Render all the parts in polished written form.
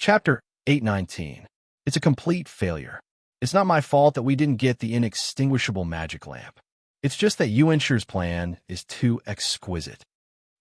Chapter 819. It's a complete failure. It's not my fault that we didn't get the inextinguishable magic lamp. It's just that Yuanshir's plan is too exquisite.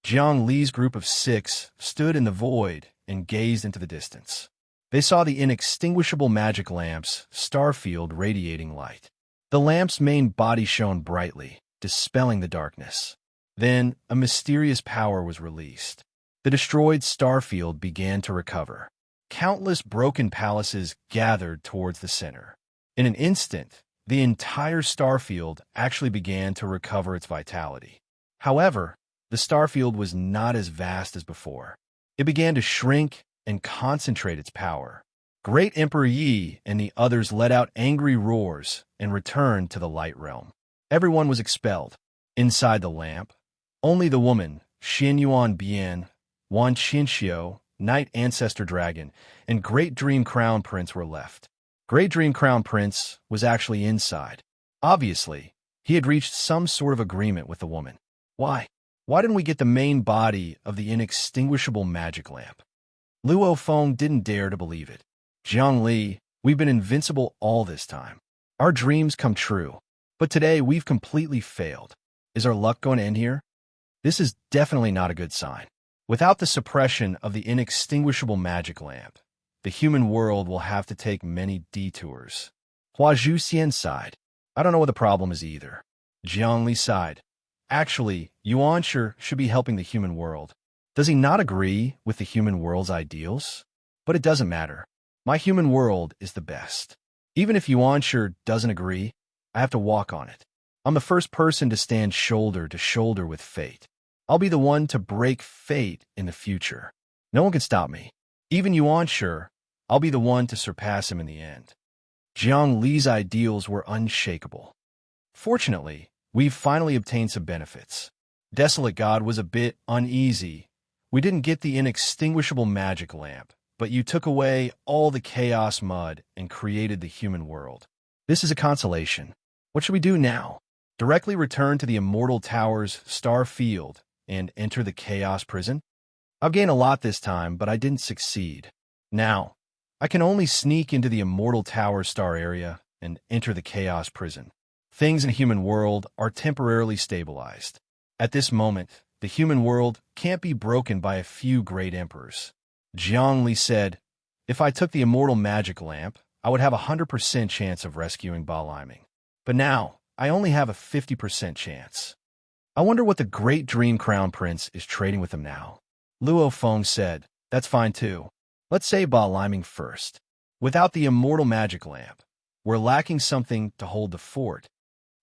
Jiang Li's group of 6 stood in the void and gazed into the distance. They saw the inextinguishable magic lamp's star field radiating light. The lamp's main body shone brightly, dispelling the darkness. Then, a mysterious power was released. The destroyed star field began to recover. Countless broken palaces gathered towards the center. In an instant, the entire star field actually began to recover its vitality. However, the star field was not as vast as before. It began to shrink and concentrate its power. Great Emperor Yi and the others let out angry roars and returned to the light realm. Everyone was expelled. Inside the lamp, only the woman, Xin Yuan Bian, Wan Qinxiu, Night Ancestor Dragon, and Great Dream Crown Prince were left. Great Dream Crown Prince was actually inside. Obviously, he had reached some sort of agreement with the woman. Why? Why didn't we get the main body of the inextinguishable magic lamp? Luo Feng didn't dare to believe it. Jiang Li, we've been invincible all this time. Our dreams come true. But today we've completely failed. Is our luck going to end here? This is definitely not a good sign. Without the suppression of the inextinguishable magic lamp, the human world will have to take many detours. Hua Zhuxian sighed. I don't know what the problem is either. Jiang Li sighed. Actually, Yuanshi should be helping the human world. Does he not agree with the human world's ideals? But it doesn't matter. My human world is the best. Even if Yuanshi doesn't agree, I have to walk on it. I'm the first person to stand shoulder to shoulder with fate. I'll be the one to break fate in the future. No one can stop me. Even Yuanshi, I'll be the one to surpass him in the end. Jiang Li's ideals were unshakable. Fortunately, we've finally obtained some benefits. Desolate God was a bit uneasy. We didn't get the inextinguishable magic lamp, but you took away all the chaos mud and created the human world. This is a consolation. What should we do now? Directly return to the Immortal Tower's star field and enter the chaos prison? I've gained a lot this time, but I didn't succeed. Now, I can only sneak into the Immortal Tower star area and enter the chaos prison. Things in the human world are temporarily stabilized. At this moment, the human world can't be broken by a few great emperors. Jiang Li said, if I took the immortal magic lamp, I would have a 100% chance of rescuing Ba Liming. But now, I only have a 50% chance. I wonder what the Great Dream Crown Prince is trading with him now. Luo Feng said, that's fine too. Let's save Ba Liming first. Without the immortal magic lamp, we're lacking something to hold the fort.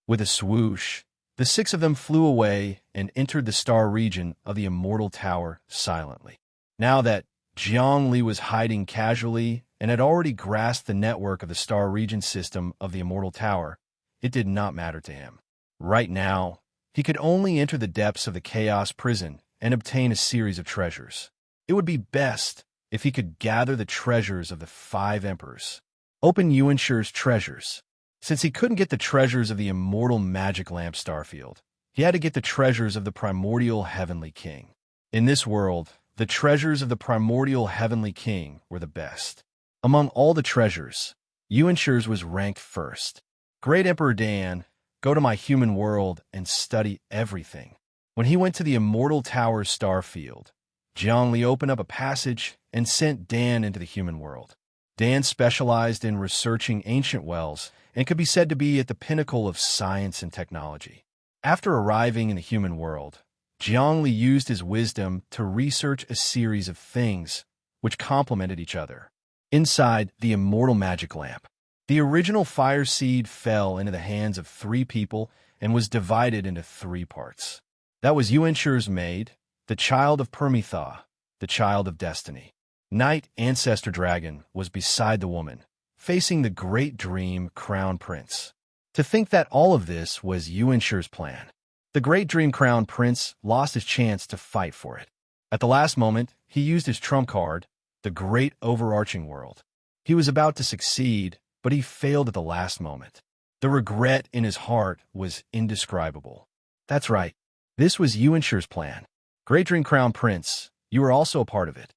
With a swoosh, the 6 of them flew away and entered the star region of the Immortal Tower silently. Now that Jiang Li was hiding casually and had already grasped the network of the star region system of the Immortal Tower, it did not matter to him. Right now, he could only enter the depths of the chaos prison and obtain a series of treasures. It would be best if he could gather the treasures of the 5 emperors. Open Yuanshir's treasures. Since he couldn't get the treasures of the immortal magic lamp starfield, he had to get the treasures of the primordial heavenly king. In this world, the treasures of the primordial heavenly king were the best. Among all the treasures, Yuanshir's was ranked first. Great Emperor Dan, go to my human world and study everything. When he went to the Immortal Tower's star field, Jiang Li opened up a passage and sent Dan into the human world. Dan specialized in researching ancient wells and could be said to be at the pinnacle of science and technology. After arriving in the human world, Jiang Li used his wisdom to research a series of things which complemented each other. Inside the immortal magic lamp, the original fire seed fell into the hands of 3 people and was divided into 3 parts. That was Yuanshir's maid, the child of Permitha, the child of destiny. Night Ancestor Dragon was beside the woman, facing the Great Dream Crown Prince. To think that all of this was Yuanshir's plan. The Great Dream Crown Prince lost his chance to fight for it. At the last moment, he used his trump card, the Great Overarching World. He was about to succeed, but he failed at the last moment. The regret in his heart was indescribable. That's right. This was Yuanshir's plan. Great Dream Crown Prince, you were also a part of it.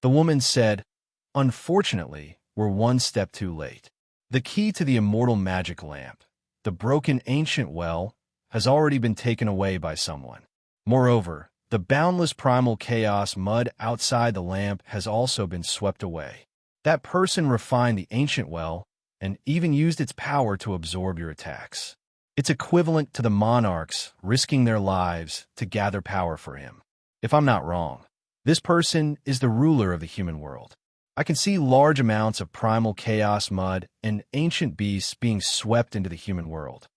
The woman said, unfortunately, we're one step too late. The key to the immortal magic lamp, the broken ancient well, has already been taken away by someone. Moreover, the boundless primal chaos mud outside the lamp has also been swept away. That person refined the ancient well and even used its power to absorb your attacks. It's equivalent to the monarchs risking their lives to gather power for him. If I'm not wrong, this person is the ruler of the human world. I can see large amounts of primal chaos mud and ancient beasts being swept into the human world.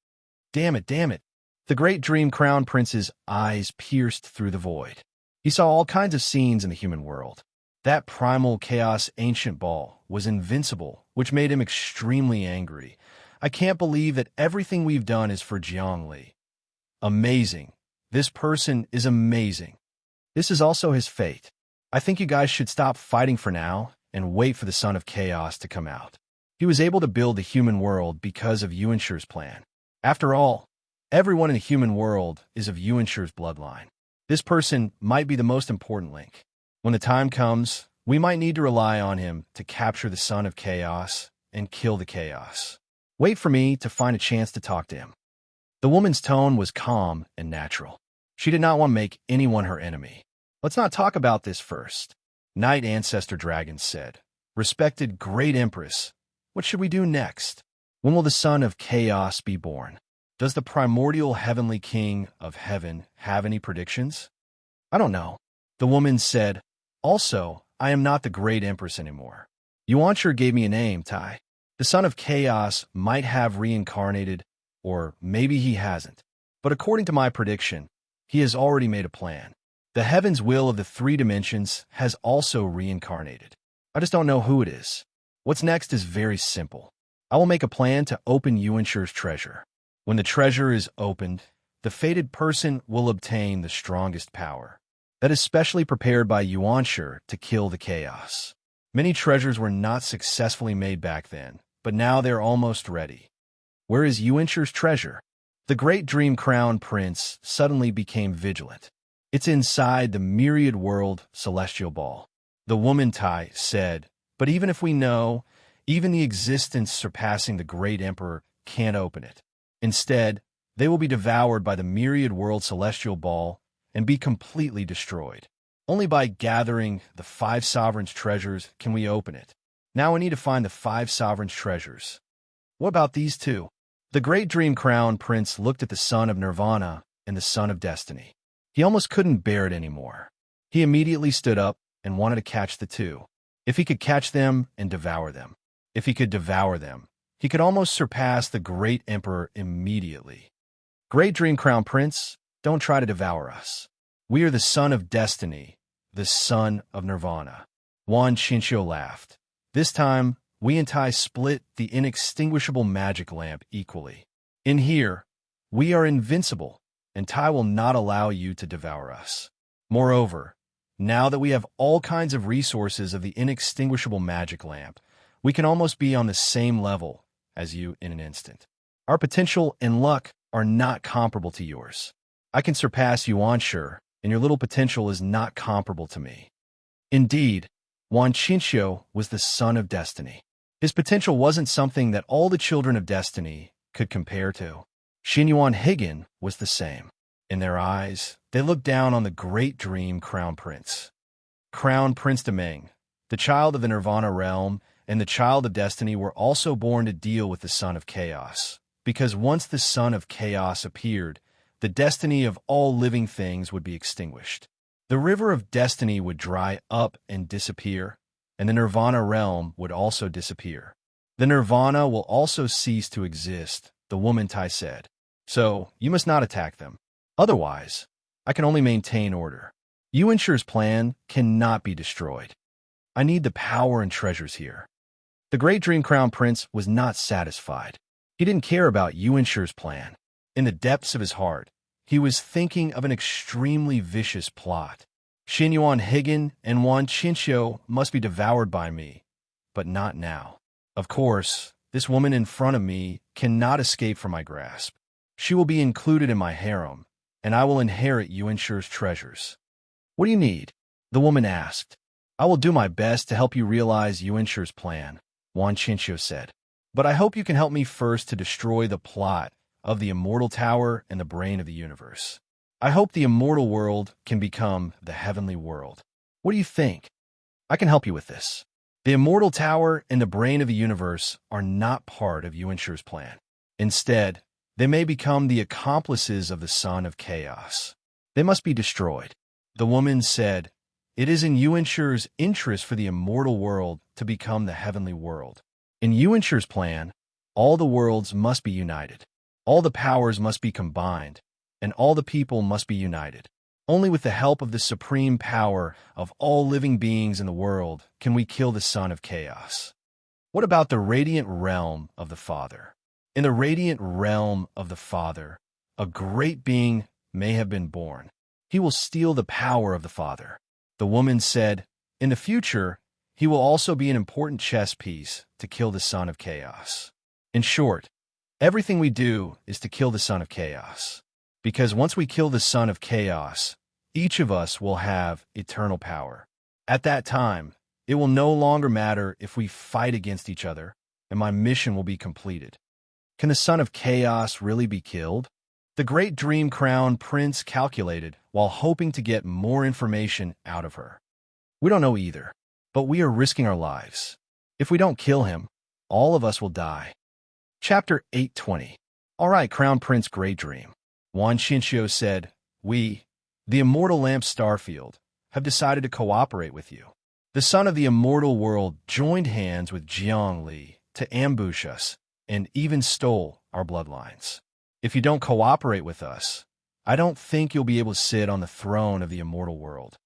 Damn it, damn it. The great dream crown prince's eyes pierced through the void. He saw all kinds of scenes in the human world. That primal chaos ancient ball was invincible, which made him extremely angry. I can't believe that everything we've done is for Jiangli. Amazing. This person is amazing. This is also his fate. I think you guys should stop fighting for now and wait for the Son of Chaos to come out. He was able to build the human world because of Yuanshi's plan. After all, everyone in the human world is of Yuanshi's bloodline. This person might be the most important link. When the time comes, we might need to rely on him to capture the Son of Chaos and kill the chaos. Wait for me to find a chance to talk to him. The woman's tone was calm and natural. She did not want to make anyone her enemy. Let's not talk about this first. Night Ancestor Dragon said, "Respected Great Empress, what should we do next? When will the Son of Chaos be born? Does the primordial heavenly king of heaven have any predictions?" "I don't know," the woman said. "Also, I am not the Great Empress anymore. Yuanshi gave me a name, Tai. The Son of Chaos might have reincarnated, or maybe he hasn't. But according to my prediction, he has already made a plan. The heaven's will of the 3 dimensions has also reincarnated. I just don't know who it is. What's next is very simple. I will make a plan to open Yuanshi's treasure. When the treasure is opened, the fated person will obtain the strongest power. That is specially prepared by Yuanshi to kill the chaos. Many treasures were not successfully made back then, but now they're almost ready. Where is Yuanshi's treasure?" The great dream crown prince suddenly became vigilant. "It's inside the myriad world celestial ball," the woman Tai said. "But even if we know, even the existence surpassing the great emperor can't open it. Instead, they will be devoured by the myriad world celestial ball and be completely destroyed. Only by gathering the 5 sovereigns' treasures can we open it. Now we need to find the 5 sovereigns' treasures. What about these 2? The great dream crown prince looked at the son of Nirvana and the son of Destiny. He almost couldn't bear it anymore. He immediately stood up and wanted to catch the 2. If he could catch them and devour them. If he could devour them, he could almost surpass the great emperor immediately. "Great dream crown prince, don't try to devour us. We are the son of Destiny, the son of Nirvana." Wan Qinxiu laughed. "This time, we and Tai split the inextinguishable magic lamp equally. In here, we are invincible, and Tai will not allow you to devour us. Moreover, now that we have all kinds of resources of the inextinguishable magic lamp, we can almost be on the same level as you in an instant. Our potential and luck are not comparable to yours. I can surpass Yuanshi, and your little potential is not comparable to me." Indeed, Wan Qinxiu was the son of Destiny. His potential wasn't something that all the children of Destiny could compare to. Xinyuan Higan was the same. In their eyes, they looked down on the great dream Crown Prince. Crown Prince Demeng, the child of the Nirvana realm, and the child of Destiny were also born to deal with the Son of Chaos, because once the Son of Chaos appeared, the destiny of all living things would be extinguished. The river of destiny would dry up and disappear, and the Nirvana realm would also disappear. The Nirvana will also cease to exist, the woman Tai said. So, you must not attack them. Otherwise, I can only maintain order. Yuanshi's plan cannot be destroyed. I need the power and treasures here. The great Dream Crown Prince was not satisfied. He didn't care about Yuanshi's plan. In the depths of his heart, he was thinking of an extremely vicious plot. Xinyuan Higan and Wan Qinxiu must be devoured by me, but not now. Of course, this woman in front of me cannot escape from my grasp. She will be included in my harem, and I will inherit Yuanshi's treasures. What do you need? The woman asked. I will do my best to help you realize Yuanshir's plan, Wan Qinxiu said. But I hope you can help me first to destroy the plot of the immortal tower and the brain of the universe. I hope the immortal world can become the heavenly world. What do you think? I can help you with this. The immortal tower and the brain of the universe are not part of Yuanshir's plan. Instead, they may become the accomplices of the son of chaos. They must be destroyed. The woman said, "It is in Yuanshir's interest for the immortal world to become the heavenly world. In Yuanshir's plan, all the worlds must be united. All the powers must be combined, and all the people must be united. Only with the help of the supreme power of all living beings in the world can we kill the son of chaos." What about the radiant realm of the Father? In the radiant realm of the Father, a great being may have been born. He will steal the power of the Father. The woman said, "In the future, he will also be an important chess piece to kill the son of chaos." In short, everything we do is to kill the son of chaos. Because once we kill the son of chaos, each of us will have eternal power. At that time, it will no longer matter if we fight against each other, and my mission will be completed. Can the son of chaos really be killed? The great dream crown prince calculated while hoping to get more information out of her. We don't know either, but we are risking our lives. If we don't kill him, all of us will die. Chapter 820. All right, Crown Prince Great Dream. Wan Qinxiu said, "We, the immortal lamp Starfield, have decided to cooperate with you. The son of the immortal world joined hands with Jiang Li to ambush us and even stole our bloodlines. If you don't cooperate with us, I don't think you'll be able to sit on the throne of the immortal world."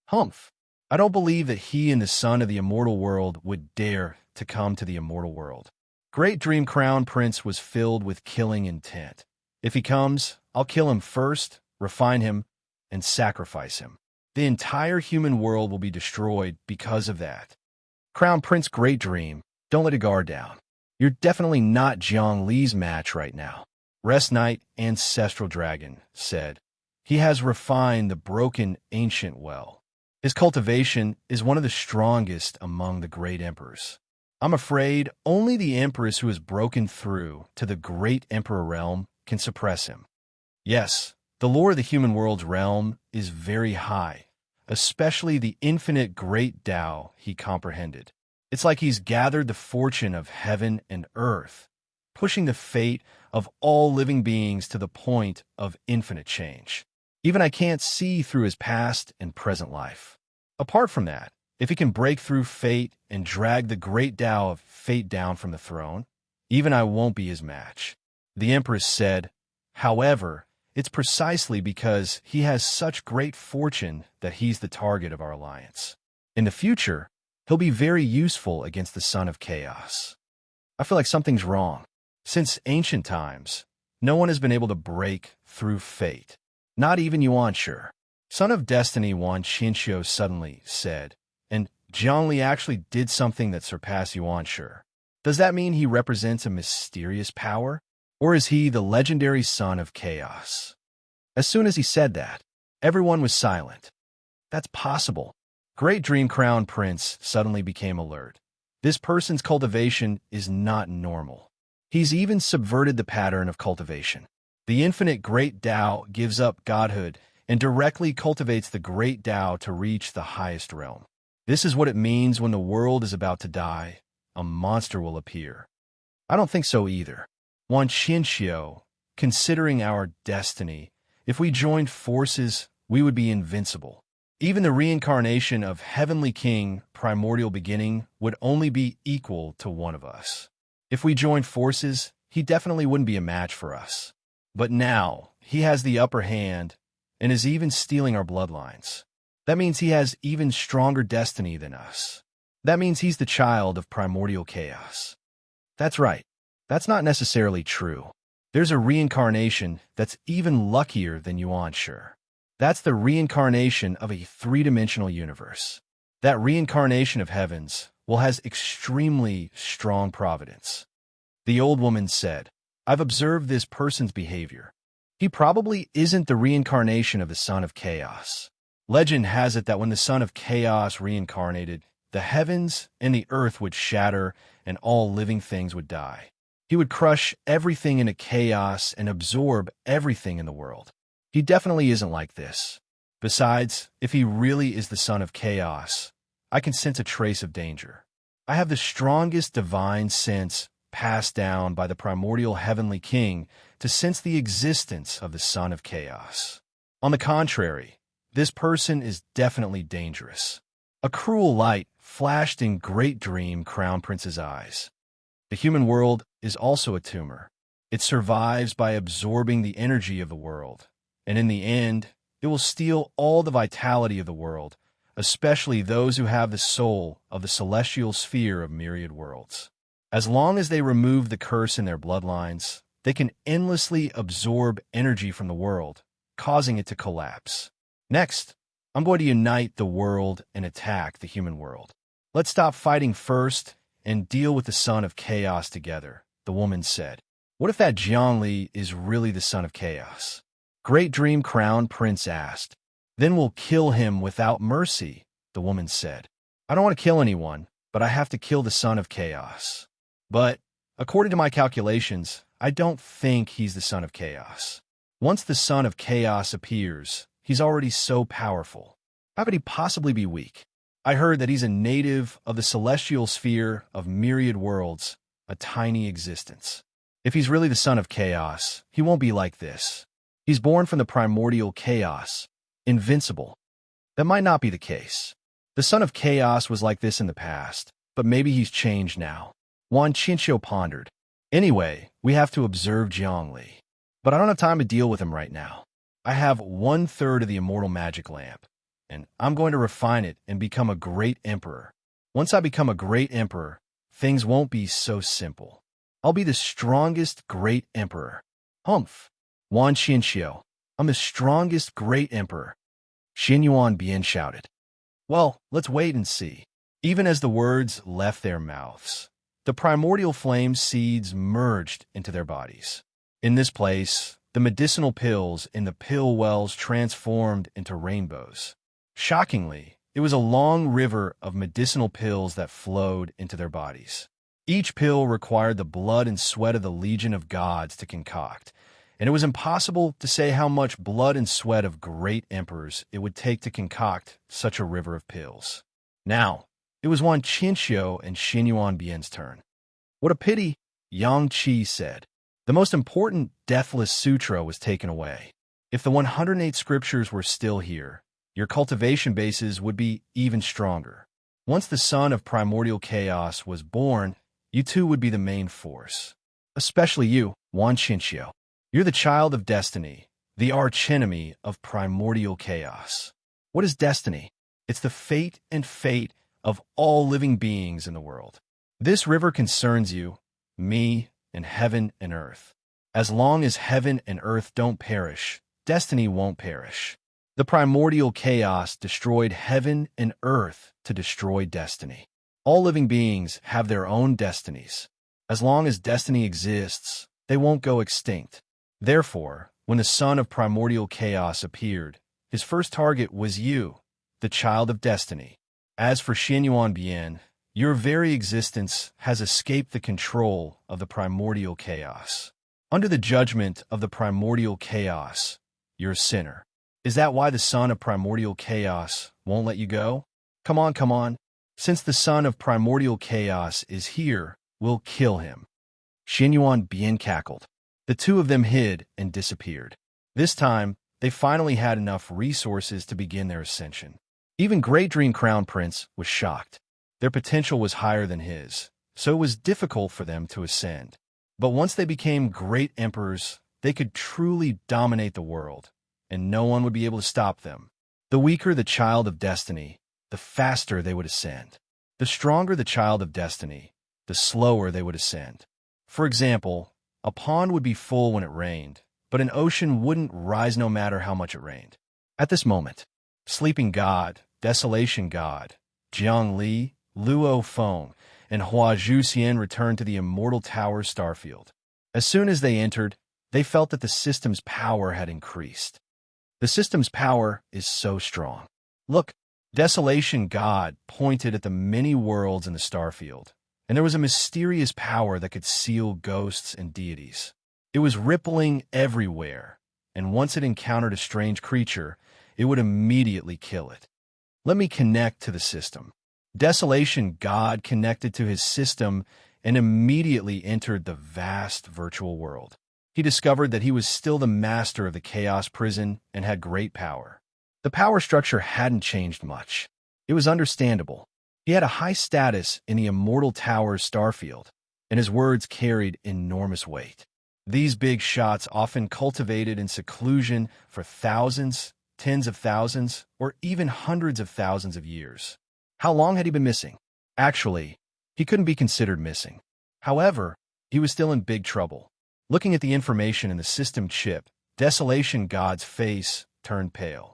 Humph. I don't believe that he and the son of the immortal world would dare to come to the immortal world. Great Dream Crown Prince was filled with killing intent. If he comes, I'll kill him first, refine him, and sacrifice him. The entire human world will be destroyed because of that. Crown Prince Great Dream, don't let your guard down. You're definitely not Jiang Li's match right now. Rest Knight, Ancestral Dragon, said, "He has refined the broken ancient well. His cultivation is one of the strongest among the great emperors. I'm afraid only the empress who has broken through to the great emperor realm can suppress him. Yes, the lore of the human world's realm is very high, especially the infinite great Tao he comprehended. It's like he's gathered the fortune of heaven and earth, pushing the fate of all living beings to the point of infinite change. Even I can't see through his past and present life. Apart from that, if he can break through fate and drag the great Tao of fate down from the throne, even I won't be his match." The Empress said, "However, it's precisely because he has such great fortune that he's the target of our alliance. In the future, he'll be very useful against the son of chaos." I feel like something's wrong. Since ancient times, no one has been able to break through fate. Not even Yuanshir. Son of Destiny, Wan Qinxiu suddenly said, "And Jiang Li actually did something that surpassed Yuanshir. Does that mean he represents a mysterious power? Or is he the legendary son of chaos?" As soon as he said that, everyone was silent. That's possible. Great Dream Crown Prince suddenly became alert. This person's cultivation is not normal. He's even subverted the pattern of cultivation. The infinite great Tao gives up godhood and directly cultivates the great Tao to reach the highest realm. This is what it means when the world is about to die. A monster will appear. I don't think so either. Wan Qinxiu, considering our destiny, if we joined forces, we would be invincible. Even the reincarnation of Heavenly King, Primordial Beginning, would only be equal to one of us. If we joined forces, he definitely wouldn't be a match for us. But now, he has the upper hand and is even stealing our bloodlines. That means he has even stronger destiny than us. That means he's the child of primordial chaos. That's right. That's not necessarily true. There's a reincarnation that's even luckier than Yuanshir. That's the reincarnation of a three-dimensional universe. That reincarnation of heavens has extremely strong providence. The old woman said, "I've observed this person's behavior. He probably isn't the reincarnation of the son of chaos. Legend has it that when the son of chaos reincarnated, the heavens and the earth would shatter and all living things would die. He would crush everything into chaos and absorb everything in the world. He definitely isn't like this. Besides, if he really is the son of chaos, I can sense a trace of danger. I have the strongest divine sense passed down by the primordial heavenly king to sense the existence of the son of chaos. On the contrary, this person is definitely dangerous. A cruel light flashed in Great Dream Crown Prince's eyes. The human world is also a tumor. It survives by absorbing the energy of the world, and in the end, it will steal all the vitality of the world, especially those who have the soul of the celestial sphere of myriad worlds. As long as they remove the curse in their bloodlines, they can endlessly absorb energy from the world, causing it to collapse. Next, I'm going to unite the world and attack the human world. Let's stop fighting first and deal with the son of chaos together, the woman said. What if that Jiangli is really the son of chaos? Great Dream Crown Prince asked. Then we'll kill him without mercy, the woman said. I don't want to kill anyone, but I have to kill the son of chaos. But, according to my calculations, I don't think he's the son of chaos. Once the son of chaos appears, he's already so powerful. How could he possibly be weak? I heard that he's a native of the celestial sphere of myriad worlds, a tiny existence. If he's really the son of chaos, he won't be like this. He's born from the primordial chaos, invincible. That might not be the case. The son of chaos was like this in the past, but maybe he's changed now. Wan Qinxiu pondered. Anyway, we have to observe Jiangli. But I don't have time to deal with him right now. I have 1/3 of the immortal magic lamp, and I'm going to refine it and become a great emperor. Once I become a great emperor, things won't be so simple. I'll be the strongest great emperor. Humph! Wan Qinxiu, I'm the strongest great emperor. Xinyuan Bian shouted. Well, let's wait and see. Even as the words left their mouths, the primordial flame seeds merged into their bodies. In this place, the medicinal pills in the pill wells transformed into rainbows. Shockingly, it was a long river of medicinal pills that flowed into their bodies. Each pill required the blood and sweat of the legion of gods to concoct, and it was impossible to say how much blood and sweat of great emperors it would take to concoct such a river of pills. Now, it was Wan Qinxiu and Xinyuan Bian's turn. What a pity, Yang Qi said. The most important Deathless Sutra was taken away. If the 108 scriptures were still here, your cultivation bases would be even stronger. Once the son of primordial chaos was born, you two would be the main force. Especially you, Wan Qinxiu. You're the child of destiny, the archenemy of primordial chaos. What is destiny? It's the fate of all living beings in the world. This river concerns you, me, and heaven and earth. As long as heaven and earth don't perish, destiny won't perish. The primordial chaos destroyed heaven and earth to destroy destiny. All living beings have their own destinies. As long as destiny exists, they won't go extinct. Therefore, when the son of primordial chaos appeared, his first target was you, the child of destiny. As for Xinyuan Bian, your very existence has escaped the control of the primordial chaos. Under the judgment of the primordial chaos, you're a sinner. Is that why the son of primordial chaos won't let you go? Come on. Since the son of primordial chaos is here, we'll kill him. Xinyuan Bian cackled. The two of them hid and disappeared. This time, they finally had enough resources to begin their ascension. Even Great Dream Crown Prince was shocked. Their potential was higher than his, so it was difficult for them to ascend. But once they became great emperors, they could truly dominate the world, and no one would be able to stop them. The weaker the child of destiny, the faster they would ascend. The stronger the child of destiny, the slower they would ascend. For example, a pond would be full when it rained, but an ocean wouldn't rise no matter how much it rained. At this moment, Sleeping God, Desolation God, Jiang Li, Luo Feng, and Hua Zhuxian returned to the Immortal Tower Starfield. As soon as they entered, they felt that the system's power had increased. The system's power is so strong. Look, Desolation God pointed at the many worlds in the starfield, and there was a mysterious power that could seal ghosts and deities. It was rippling everywhere, and once it encountered a strange creature, it would immediately kill it. Let me connect to the system. Desolation God connected to his system and immediately entered the vast virtual world. He discovered that he was still the master of the chaos prison and had great power. The power structure hadn't changed much. It was understandable. He had a high status in the Immortal Tower's starfield, and his words carried enormous weight. These big shots often cultivated in seclusion for thousands, tens of thousands, or even hundreds of thousands of years. How long had he been missing? Actually, he couldn't be considered missing. However, he was still in big trouble. Looking at the information in the system chip, Desolation God's face turned pale.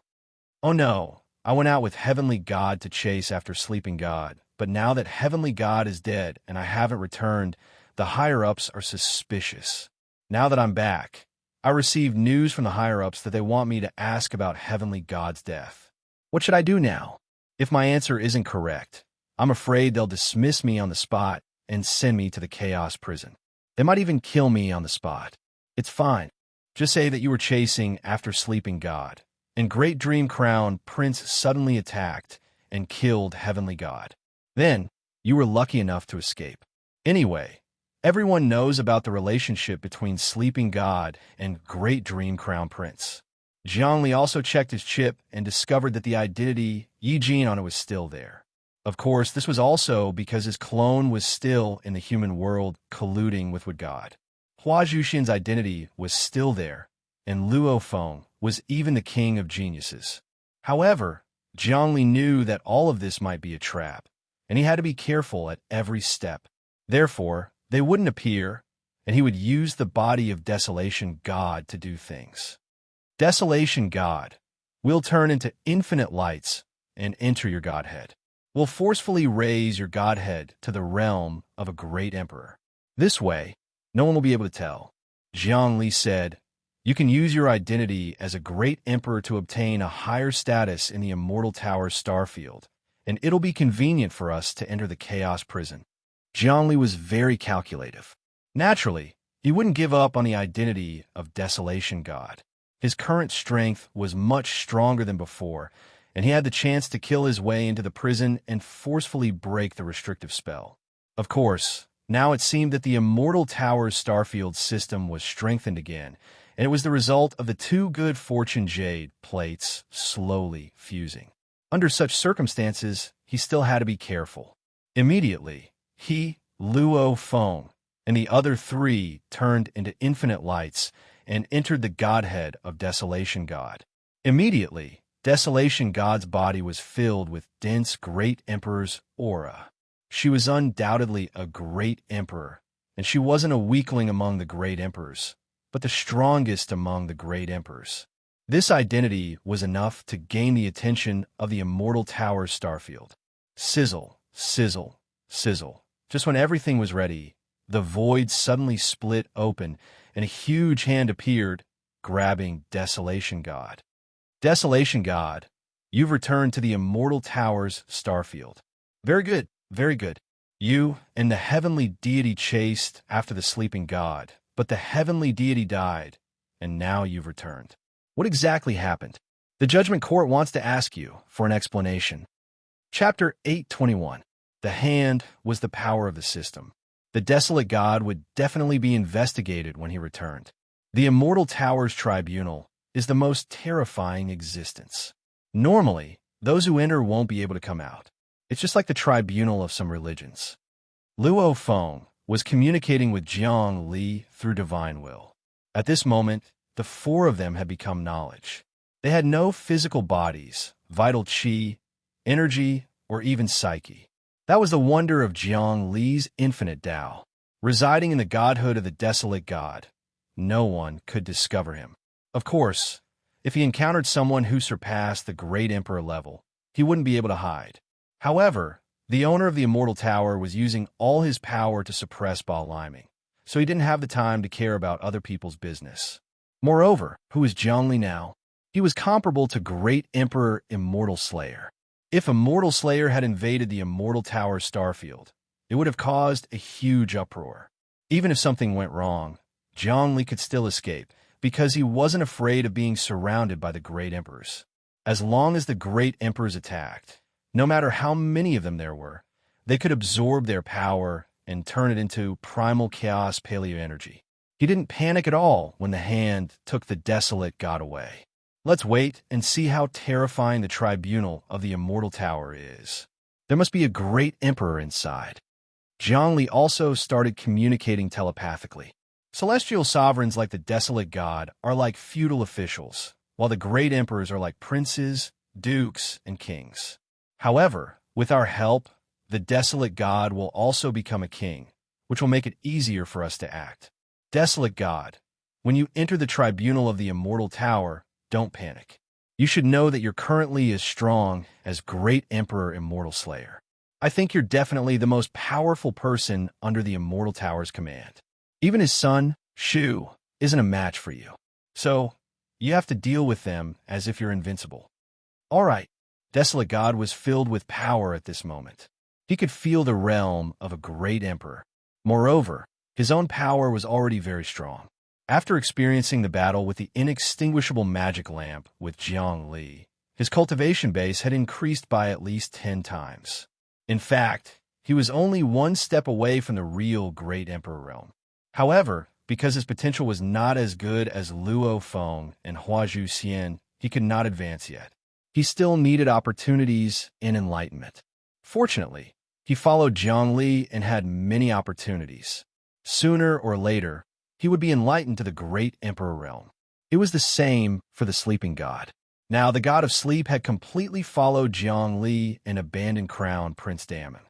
Oh no, I went out with Heavenly God to chase after Sleeping God, but now that Heavenly God is dead and I haven't returned, the higher-ups are suspicious. Now that I'm back, I received news from the higher-ups that they want me to ask about Heavenly God's death. What should I do now? If my answer isn't correct, I'm afraid they'll dismiss me on the spot and send me to the chaos prison. They might even kill me on the spot. It's fine. Just say that you were chasing after Sleeping God, and Great Dream Crown Prince suddenly attacked and killed Heavenly God. Then, you were lucky enough to escape. Anyway, everyone knows about the relationship between Sleeping God and Great Dream Crown Prince. Zhongli also checked his chip and discovered that the identity Yi Jin on it was still there. Of course, this was also because his clone was still in the human world colluding with God. Hua Zhuxin's identity was still there, and Luo Feng was even the king of geniuses. However, Zhongli knew that all of this might be a trap, and he had to be careful at every step. Therefore, they wouldn't appear, and he would use the body of Desolation God to do things. Desolation God will turn into infinite lights and enter your godhead. Will forcefully raise your godhead to the realm of a great emperor. This way, no one will be able to tell. Zhongli said, you can use your identity as a great emperor to obtain a higher status in the Immortal Tower starfield, and it'll be convenient for us to enter the chaos prison. Zhongli was very calculative. Naturally, he wouldn't give up on the identity of Desolation God. His current strength was much stronger than before, and he had the chance to kill his way into the prison and forcefully break the restrictive spell. Of course, now it seemed that the Immortal Tower's starfield system was strengthened again, and it was the result of the two good fortune jade plates slowly fusing. Under such circumstances, he still had to be careful. Immediately, he, Luo Feng, and the other three turned into infinite lights and entered the godhead of Desolation God. Immediately, Desolation God's body was filled with dense Great Emperor's aura. She was undoubtedly a great emperor, and she wasn't a weakling among the great emperors, but the strongest among the great emperors. This identity was enough to gain the attention of the Immortal Tower's starfield. Sizzle, sizzle, sizzle. Just when everything was ready, the void suddenly split open, and a huge hand appeared, grabbing Desolation God. Desolation God, you've returned to the Immortal Tower's starfield. Very good, very good. You and the heavenly deity chased after the Sleeping God, but the heavenly deity died, and now you've returned. What exactly happened? The Judgment Court wants to ask you for an explanation. Chapter 821. The hand was the power of the system. The Desolate God would definitely be investigated when he returned. The Immortal Tower's tribunal is the most terrifying existence. Normally, those who enter won't be able to come out. It's just like the tribunal of some religions. Luo Feng was communicating with Jiang Li through divine will. At this moment, the four of them had become knowledge. They had no physical bodies, vital qi, energy, or even psyche. That was the wonder of Jiang Li's infinite Tao. Residing in the godhood of the Desolate God, no one could discover him. Of course, if he encountered someone who surpassed the Great Emperor level, he wouldn't be able to hide. However, the owner of the Immortal Tower was using all his power to suppress Baoliming, so he didn't have the time to care about other people's business. Moreover, who is Zhongli now? He was comparable to Great Emperor Immortal Slayer. If Immortal Slayer had invaded the Immortal Tower Starfield, it would have caused a huge uproar. Even if something went wrong, Zhongli could still escape, because he wasn't afraid of being surrounded by the Great Emperors. As long as the Great Emperors attacked, no matter how many of them there were, they could absorb their power and turn it into primal chaos paleo energy. He didn't panic at all when the hand took the desolate god away. Let's wait and see how terrifying the tribunal of the Immortal Tower is. There must be a Great Emperor inside. Zhongli also started communicating telepathically. Celestial sovereigns like the Desolate God are like feudal officials, while the Great Emperors are like princes, dukes, and kings. However, with our help, the Desolate God will also become a king, which will make it easier for us to act. Desolate God, when you enter the tribunal of the Immortal Tower, don't panic. You should know that you're currently as strong as Great Emperor Immortal Slayer. I think you're definitely the most powerful person under the Immortal Tower's command. Even his son, Shu, isn't a match for you. So, you have to deal with them as if you're invincible. All right, Desolate God was filled with power at this moment. He could feel the realm of a great emperor. Moreover, his own power was already very strong. After experiencing the battle with the inextinguishable magic lamp with Jiang Li, his cultivation base had increased by at least 10 times. In fact, he was only one step away from the real Great Emperor realm. However, because his potential was not as good as Luo Feng and Huazhu Xian, he could not advance yet. He still needed opportunities and enlightenment. Fortunately, he followed Jiang Li and had many opportunities. Sooner or later, he would be enlightened to the Great Emperor realm. It was the same for the sleeping god. Now, the god of sleep had completely followed Jiang Li and abandoned Crown Prince Damon.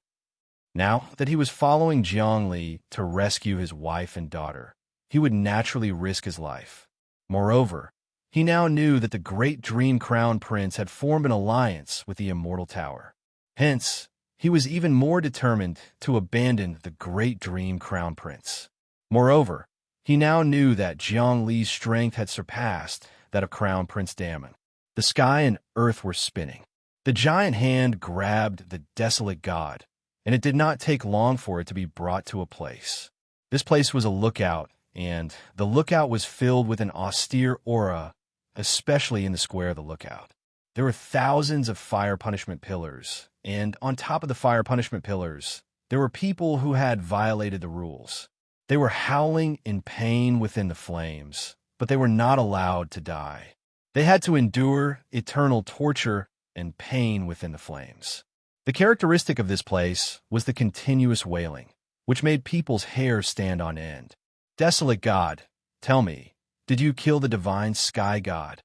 Now that he was following Jiang Li to rescue his wife and daughter, he would naturally risk his life. Moreover, he now knew that the great Dream Crown Prince had formed an alliance with the Immortal Tower. Hence, he was even more determined to abandon the great Dream Crown Prince. Moreover, he now knew that Jiang Li's strength had surpassed that of Crown Prince Damon. The sky and earth were spinning. The giant hand grabbed the desolate god, and it did not take long for it to be brought to a place. This place was a lookout, and the lookout was filled with an austere aura, especially in the square of the lookout. There were thousands of fire punishment pillars, and on top of the fire punishment pillars, there were people who had violated the rules. They were howling in pain within the flames, but they were not allowed to die. They had to endure eternal torture and pain within the flames. The characteristic of this place was the continuous wailing, which made people's hair stand on end. Desolate God, tell me, did you kill the divine sky god?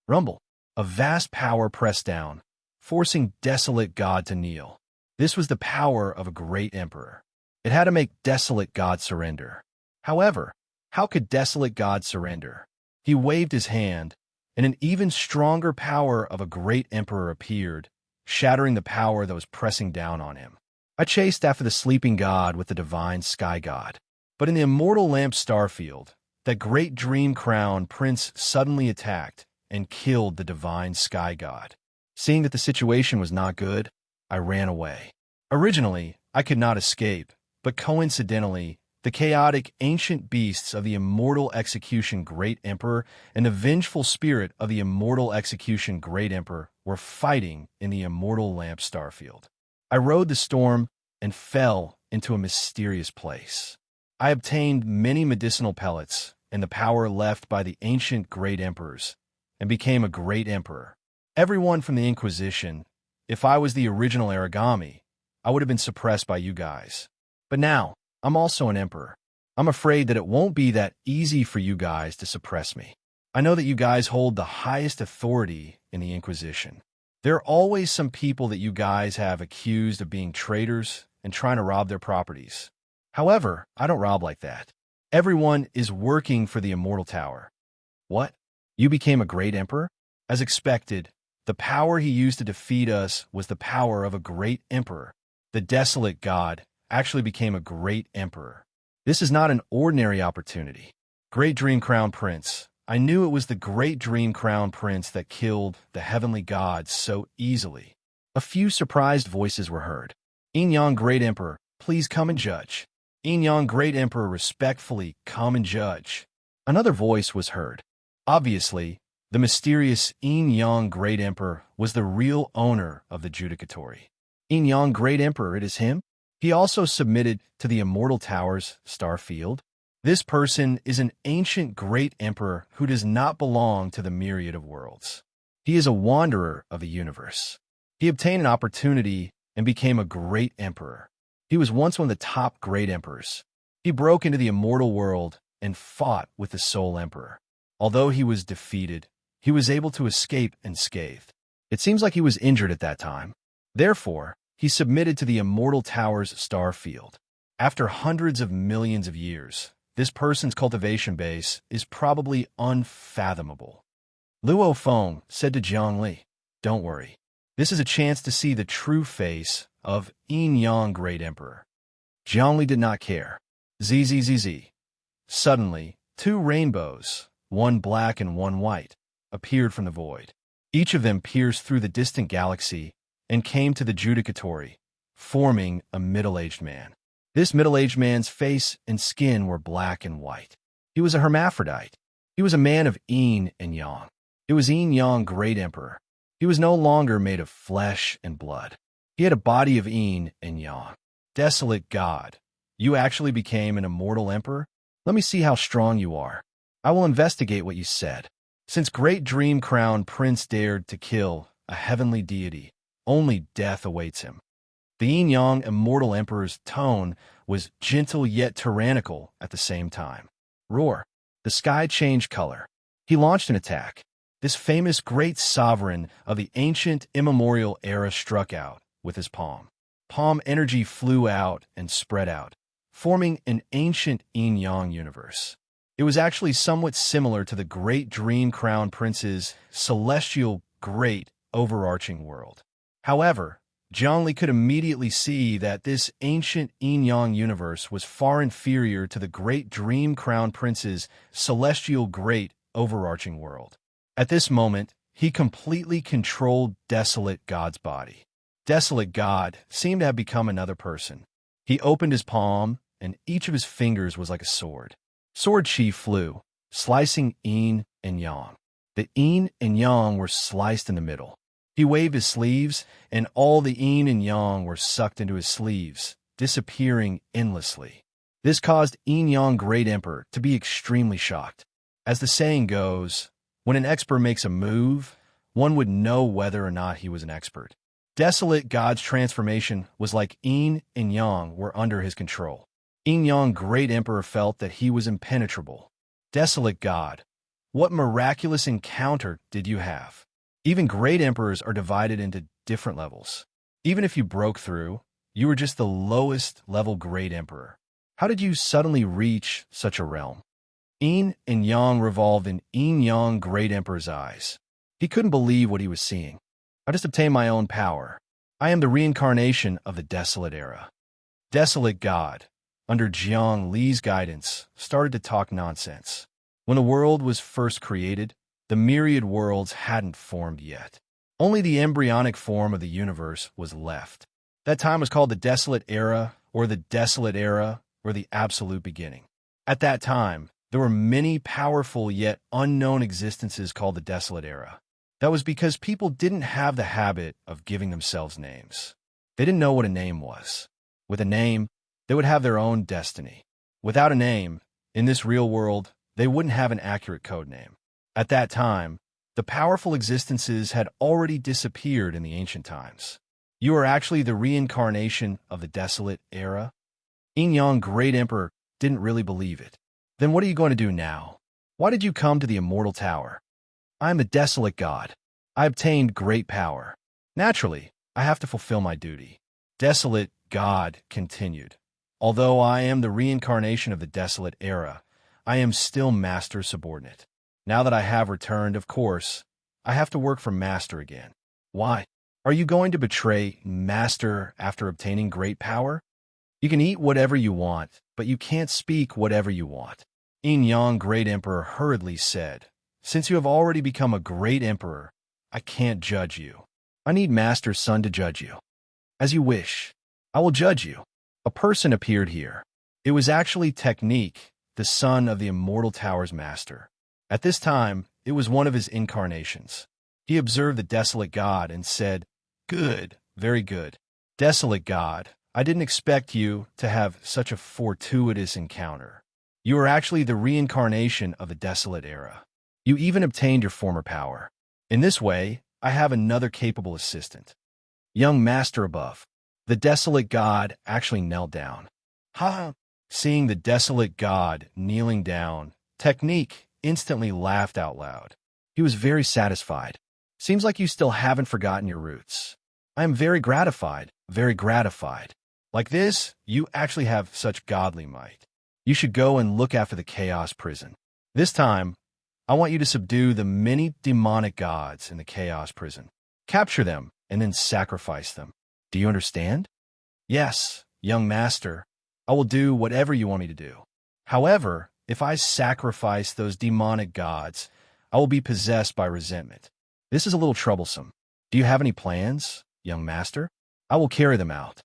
Rumble. A vast power pressed down, forcing Desolate God to kneel. This was the power of a great emperor. It had to make Desolate God surrender. However, how could Desolate God surrender? He waved his hand, and an even stronger power of a great emperor appeared, shattering the power that was pressing down on him. I chased after the sleeping god with the divine sky god. But in the immortal lamp starfield, that great dream crown prince suddenly attacked and killed the divine sky god. Seeing that the situation was not good, I ran away. Originally, I could not escape, but coincidentally, the chaotic ancient beasts of the immortal execution great emperor and the vengeful spirit of the immortal execution great emperor were fighting in the immortal lamp starfield. I rode the storm and fell into a mysterious place. I obtained many medicinal pellets and the power left by the ancient great emperors and became a great emperor. Everyone from the Inquisition, if I was the original Aragami, I would have been suppressed by you guys. But now, I'm also an emperor. I'm afraid that it won't be that easy for you guys to suppress me. I know that you guys hold the highest authority in the Inquisition. There are always some people that you guys have accused of being traitors and trying to rob their properties. However, I don't rob like that. Everyone is working for the Immortal Tower. What? You became a great emperor? As expected, the power he used to defeat us was the power of a great emperor. The desolate god actually became a great emperor. This is not an ordinary opportunity. Great Dream Crown Prince, I knew it was the great dream crown prince that killed the heavenly gods so easily. A few surprised voices were heard. Yang Great Emperor, please come and judge. Yang Great Emperor, respectfully come and judge. Another voice was heard. Obviously, the mysterious Yang Great Emperor was the real owner of the judicatory. Yang Great Emperor, it is him? He also submitted to the Immortal Tower's star field. This person is an ancient great emperor who does not belong to the myriad of worlds. He is a wanderer of the universe. He obtained an opportunity and became a great emperor. He was once one of the top great emperors. He broke into the immortal world and fought with the Soul Emperor. Although he was defeated, he was able to escape unscathed. It seems like he was injured at that time. Therefore, he submitted to the Immortal Tower's star field. After hundreds of millions of years, this person's cultivation base is probably unfathomable. Luo Feng said to Jiang Li, "Don't worry. This is a chance to see the true face of Yang Great Emperor." Jiang Li did not care. Zzz. Suddenly, two rainbows, one black and one white, appeared from the void. Each of them pierced through the distant galaxy and came to the judicatory, forming a middle-aged man. This middle-aged man's face and skin were black and white. He was a hermaphrodite. He was a man of yin and yang. It was Yang Great Emperor. He was no longer made of flesh and blood. He had a body of yin and yang. Desolate God, you actually became an immortal emperor? Let me see how strong you are. I will investigate what you said. Since great dream crown prince dared to kill a heavenly deity, only death awaits him. The yin-yang immortal emperor's tone was gentle yet tyrannical at the same time. Roar. The sky changed color. He launched an attack. This famous great sovereign of the ancient immemorial era struck out with his palm. Palm energy flew out and spread out, forming an ancient yin-yang universe. It was actually somewhat similar to the great dream crown prince's celestial great overarching world. However, Jiang Li could immediately see that this ancient yin-yang universe was far inferior to the great dream crown prince's celestial great overarching world. At this moment, he completely controlled Desolate God's body. Desolate God seemed to have become another person. He opened his palm, and each of his fingers was like a sword. Sword chi flew, slicing yin and yang. The yin and yang were sliced in the middle. He waved his sleeves, and all the yin and yang were sucked into his sleeves, disappearing endlessly. This caused Yang Great Emperor to be extremely shocked. As the saying goes, when an expert makes a move, one would know whether or not he was an expert. Desolate God's transformation was like yin and yang were under his control. Yang Great Emperor felt that he was impenetrable. Desolate God, what miraculous encounter did you have? Even great emperors are divided into different levels. Even if you broke through, you were just the lowest level great emperor. How did you suddenly reach such a realm? Yin and yang revolved in Yang Great Emperor's eyes. He couldn't believe what he was seeing. I just obtained my own power. I am the reincarnation of the Desolate Era. Desolate God, under Jiang Li's guidance, started to talk nonsense. When the world was first created, the myriad worlds hadn't formed yet. Only the embryonic form of the universe was left. That time was called the Desolate Era, or the Desolate Era, or the Absolute Beginning. At that time, there were many powerful yet unknown existences called the Desolate Era. That was because people didn't have the habit of giving themselves names. They didn't know what a name was. With a name, they would have their own destiny. Without a name, in this real world, they wouldn't have an accurate code name. At that time, the powerful existences had already disappeared in the ancient times. You are actually the reincarnation of the Desolate Era? Yang Great Emperor didn't really believe it. Then what are you going to do now? Why did you come to the Immortal Tower? I am the Desolate God. I obtained great power. Naturally, I have to fulfill my duty. Desolate God continued. Although I am the reincarnation of the Desolate Era, I am still Master subordinate. Now that I have returned, of course, I have to work for Master again. Why? Are you going to betray Master after obtaining great power? You can eat whatever you want, but you can't speak whatever you want. Yang Great Emperor hurriedly said, Since you have already become a great emperor, I can't judge you. I need Master's son to judge you. As you wish. I will judge you. A person appeared here. It was actually Technique, the son of the Immortal Tower's master. At this time, it was one of his incarnations. He observed the desolate god and said, "Good, very good. Desolate god, I didn't expect you to have such a fortuitous encounter. You are actually the reincarnation of the desolate era. You even obtained your former power. In this way, I have another capable assistant. Young master above." The desolate god actually knelt down. Ha! Seeing the desolate god kneeling down, Technique instantly laughed out loud. He was very satisfied. Seems like you still haven't forgotten your roots. I am very gratified, very gratified. Like this, you actually have such godly might. You should go and look after the chaos prison. This time, I want you to subdue the many demonic gods in the chaos prison. Capture them and then sacrifice them. Do you understand? Yes, young master. I will do whatever you want me to do. However, if I sacrifice those demonic gods, I will be possessed by resentment. This is a little troublesome. Do you have any plans, young master? I will carry them out.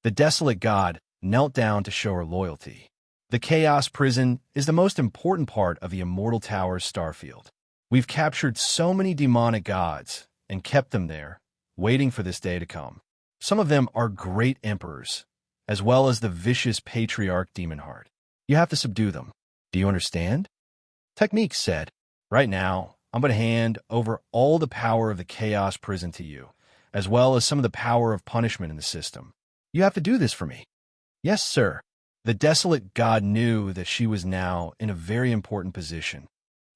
The desolate god knelt down to show her loyalty. The chaos prison is the most important part of the Immortal Tower's starfield. We've captured so many demonic gods and kept them there, waiting for this day to come. Some of them are great emperors, as well as the vicious patriarch Demonheart. You have to subdue them. Do you understand? Technique said, "Right now, I'm going to hand over all the power of the chaos prison to you, as well as some of the power of punishment in the system. You have to do this for me." "Yes, sir." The desolate god knew that she was now in a very important position.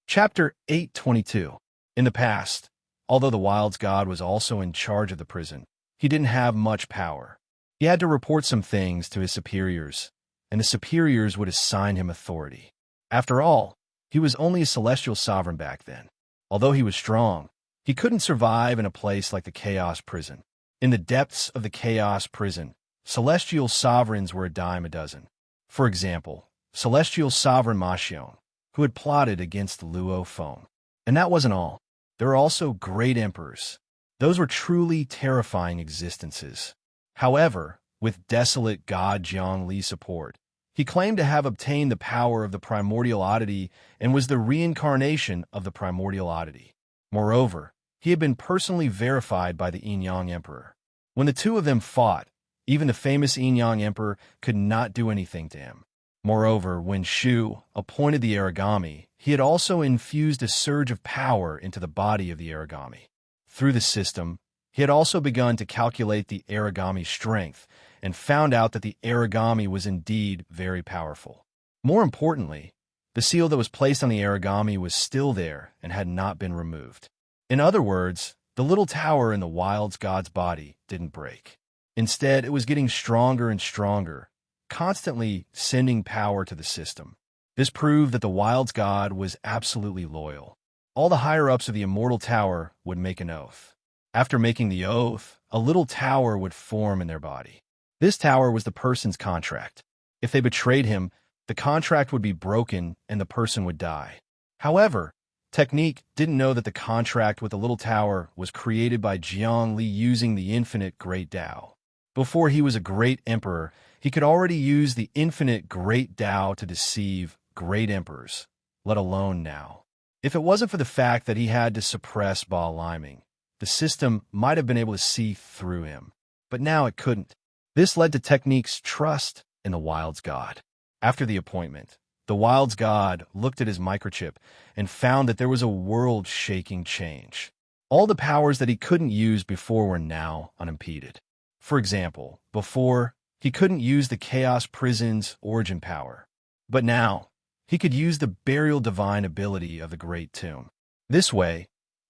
Chapter 822. In the past, although the Wilds god was also in charge of the prison, he didn't have much power. He had to report some things to his superiors, and the superiors would assign him authority. After all, he was only a celestial sovereign back then. Although he was strong, he couldn't survive in a place like the chaos prison. In the depths of the chaos prison, celestial sovereigns were a dime a dozen. For example, celestial sovereign Machion, who had plotted against the Luo Phone. And that wasn't all. There were also great emperors. Those were truly terrifying existences. However, with desolate god Jiang Li's support, he claimed to have obtained the power of the primordial oddity and was the reincarnation of the primordial oddity. Moreover, he had been personally verified by the Yin-Yang Emperor. When the two of them fought, even the famous Yin-Yang Emperor could not do anything to him. Moreover, when Shu appointed the Aragami, he had also infused a surge of power into the body of the Aragami. Through the system, he had also begun to calculate the Aragami's strength and found out that the Aragami was indeed very powerful. More importantly, the seal that was placed on the Aragami was still there and had not been removed. In other words, the little tower in the Wilds god's body didn't break. Instead, it was getting stronger and stronger, constantly sending power to the system. This proved that the Wilds god was absolutely loyal. All the higher-ups of the Immortal Tower would make an oath. After making the oath, a little tower would form in their body. This tower was the person's contract. If they betrayed him, the contract would be broken and the person would die. However, Technique didn't know that the contract with the little tower was created by Jiang Li using the infinite Great Tao. Before he was a great emperor, he could already use the infinite Great Tao to deceive great emperors, let alone now. If it wasn't for the fact that he had to suppress Ba Liming, the system might have been able to see through him. But now it couldn't. This led to Technique's trust in the Wilds god. After the appointment, the Wilds god looked at his microchip and found that there was a world-shaking change. All the powers that he couldn't use before were now unimpeded. For example, before, he couldn't use the Chaos Prison's origin power. But now, he could use the burial divine ability of the Great Tomb. This way,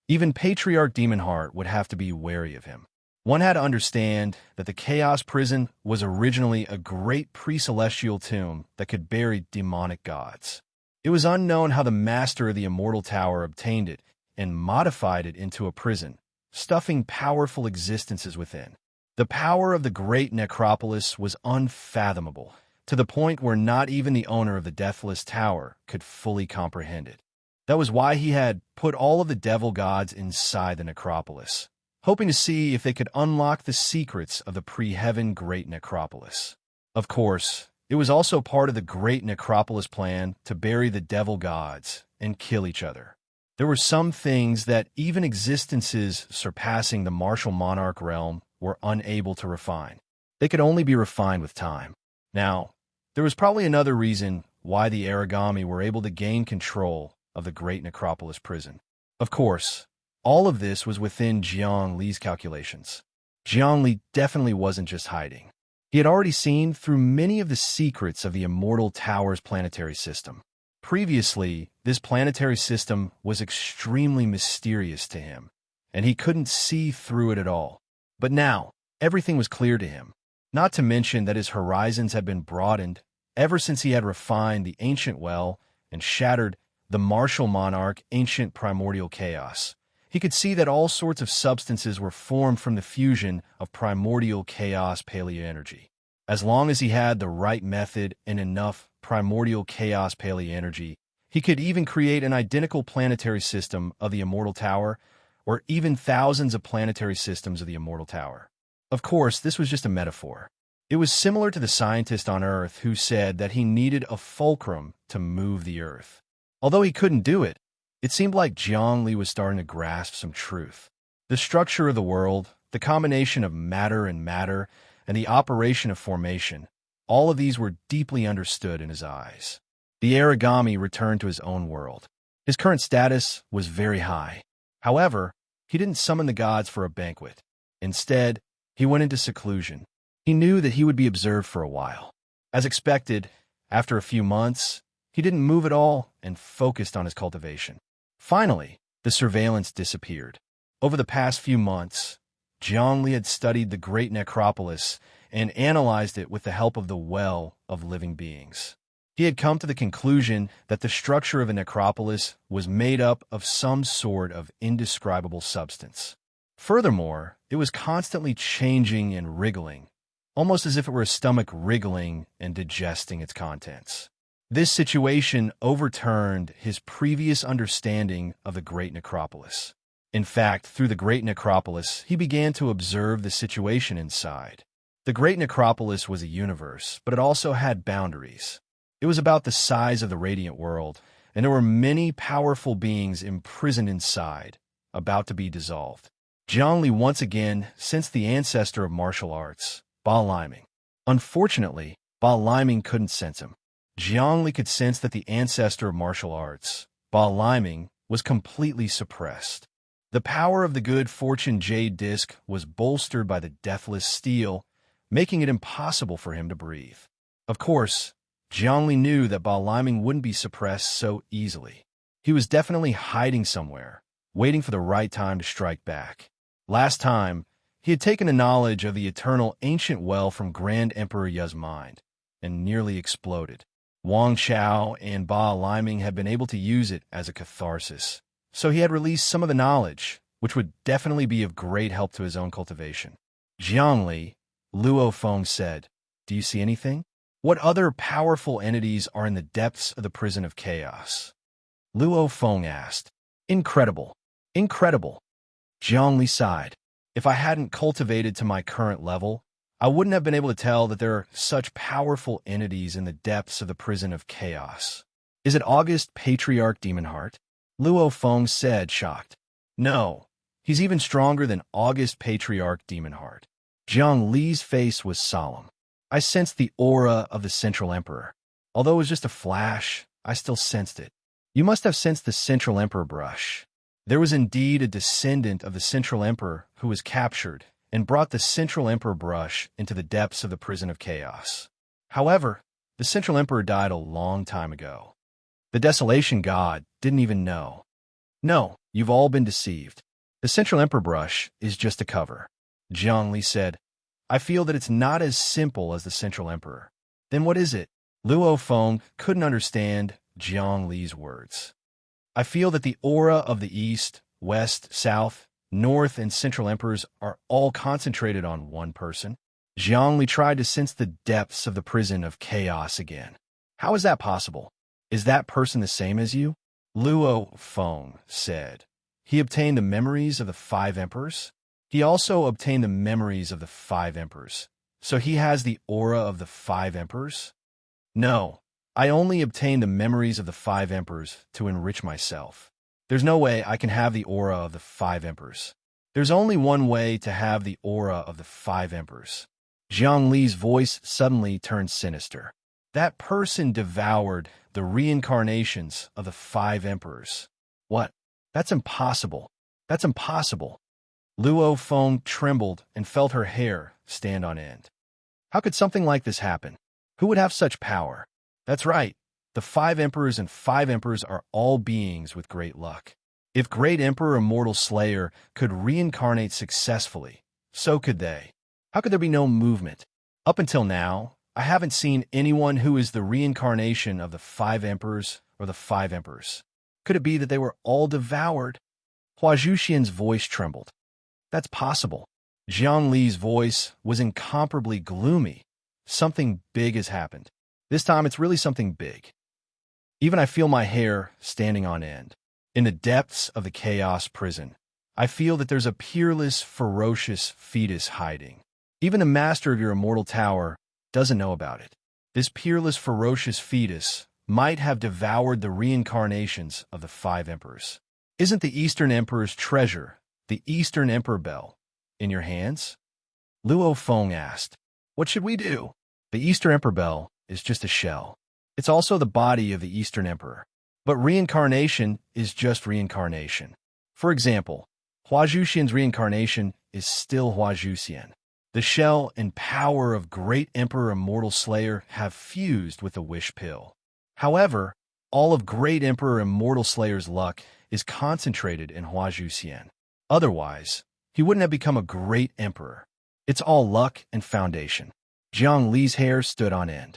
even Patriarch Demonheart would have to be wary of him. One had to understand that the Chaos Prison was originally a great pre-celestial tomb that could bury demonic gods. It was unknown how the master of the Immortal Tower obtained it and modified it into a prison, stuffing powerful existences within. The power of the great necropolis was unfathomable, to the point where not even the owner of the Deathless Tower could fully comprehend it. That was why he had put all of the devil gods inside the necropolis, hoping to see if they could unlock the secrets of the pre-heaven great necropolis. Of course, it was also part of the great necropolis plan to bury the devil gods and kill each other. There were some things that even existences surpassing the martial monarch realm were unable to refine. They could only be refined with time. Now, there was probably another reason why the Aragami were able to gain control of the great necropolis prison. Of course, all of this was within Jiang Li's calculations. Jiang Li definitely wasn't just hiding. He had already seen through many of the secrets of the Immortal Tower's planetary system. Previously, this planetary system was extremely mysterious to him, and he couldn't see through it at all. But now, everything was clear to him, not to mention that his horizons had been broadened ever since he had refined the ancient well and shattered the martial monarch ancient primordial chaos. He could see that all sorts of substances were formed from the fusion of primordial chaos paleoenergy. As long as he had the right method and enough primordial chaos paleoenergy, he could even create an identical planetary system of the Immortal Tower, or even thousands of planetary systems of the Immortal Tower. Of course, this was just a metaphor. It was similar to the scientist on Earth who said that he needed a fulcrum to move the Earth. Although he couldn't do it, it seemed like Jiang Li was starting to grasp some truth. The structure of the world, the combination of matter, and the operation of formation, all of these were deeply understood in his eyes. The Aragami returned to his own world. His current status was very high. However, he didn't summon the gods for a banquet. Instead, he went into seclusion. He knew that he would be observed for a while. As expected, after a few months, he didn't move at all and focused on his cultivation. Finally, the surveillance disappeared. Over the past few months, Jiang Li had studied the great necropolis and analyzed it with the help of the well of living beings. He had come to the conclusion that the structure of a necropolis was made up of some sort of indescribable substance. Furthermore, it was constantly changing and wriggling, almost as if it were a stomach wriggling and digesting its contents. This situation overturned his previous understanding of the great necropolis. In fact, through the great necropolis, he began to observe the situation inside. The great necropolis was a universe, but it also had boundaries. It was about the size of the radiant world, and there were many powerful beings imprisoned inside, about to be dissolved. Jiang Li once again sensed the ancestor of martial arts, Ba Liming. Unfortunately, Ba Liming couldn't sense him. Jiang Li could sense that the ancestor of martial arts, Ba Liming, was completely suppressed. The power of the good fortune jade disc was bolstered by the deathless steel, making it impossible for him to breathe. Of course, Jiang Li knew that Ba Liming wouldn't be suppressed so easily. He was definitely hiding somewhere, waiting for the right time to strike back. Last time, he had taken the knowledge of the eternal ancient well from Grand Emperor Ye's mind, and nearly exploded. Wang Chao and Ba Liming had been able to use it as a catharsis, so he had released some of the knowledge, which would definitely be of great help to his own cultivation. Jiang Li, Luo Feng said, "Do you see anything? What other powerful entities are in the depths of the prison of chaos?" Luo Feng asked. "Incredible. Incredible." Jiang Li sighed. "If I hadn't cultivated to my current level, I wouldn't have been able to tell that there are such powerful entities in the depths of the prison of chaos. Is it August Patriarch Demonheart?" Luo Feng said, shocked. "No, he's even stronger than August Patriarch Demonheart." Jiang Li's face was solemn. "I sensed the aura of the Central Emperor. Although it was just a flash, I still sensed it. You must have sensed the Central Emperor brush." There was indeed a descendant of the Central Emperor who was captured and brought the Central Emperor brush into the depths of the prison of chaos. However, the Central Emperor died a long time ago. The Desolation God didn't even know. "No, you've all been deceived. The Central Emperor brush is just a cover." Jiang Li said, "I feel that it's not as simple as the Central Emperor." "Then what is it?" Luo Feng couldn't understand Jiang Li's words. "I feel that the aura of the East, West, South, North, and Central Emperors are all concentrated on one person." Jiang Li tried to sense the depths of the prison of chaos again. "How is that possible? Is that person the same as you?" Luo Feng said. He obtained the memories of the 5 emperors. He also obtained the memories of the 5 emperors. So he has the aura of the 5 emperors? No, I only obtained the memories of the 5 emperors to enrich myself. There's no way I can have the aura of the 5 emperors. There's only one way to have the aura of the 5 emperors. Jiang Li's voice suddenly turned sinister. That person devoured the reincarnations of the 5 emperors. What? That's impossible. That's impossible. Luo Feng trembled and felt her hair stand on end. How could something like this happen? Who would have such power? That's right. The 5 emperors and 5 emperors are all beings with great luck. If Great Emperor Immortal Slayer could reincarnate successfully, so could they. How could there be no movement? Up until now, I haven't seen anyone who is the reincarnation of the 5 emperors or the 5 emperors. Could it be that they were all devoured? Hua Zhuxian's voice trembled. That's possible. Jiang Li's voice was incomparably gloomy. Something big has happened. This time it's really something big. Even I feel my hair standing on end. In the depths of the chaos prison, I feel that there's a peerless, ferocious fetus hiding. Even the master of your immortal tower doesn't know about it. This peerless, ferocious fetus might have devoured the reincarnations of the 5 emperors. Isn't the Eastern Emperor's treasure, the Eastern Emperor Bell, in your hands? Luo Feng asked. What should we do? The Eastern Emperor Bell is just a shell. It's also the body of the Eastern Emperor. But reincarnation is just reincarnation. For example, Hua Zhuxian's reincarnation is still Hua Zhuxian. The shell and power of Great Emperor Immortal Slayer have fused with the wish pill. However, all of Great Emperor Immortal Slayer's luck is concentrated in Hua Zhuxian. Otherwise, he wouldn't have become a great emperor. It's all luck and foundation. Jiang Li's hair stood on end.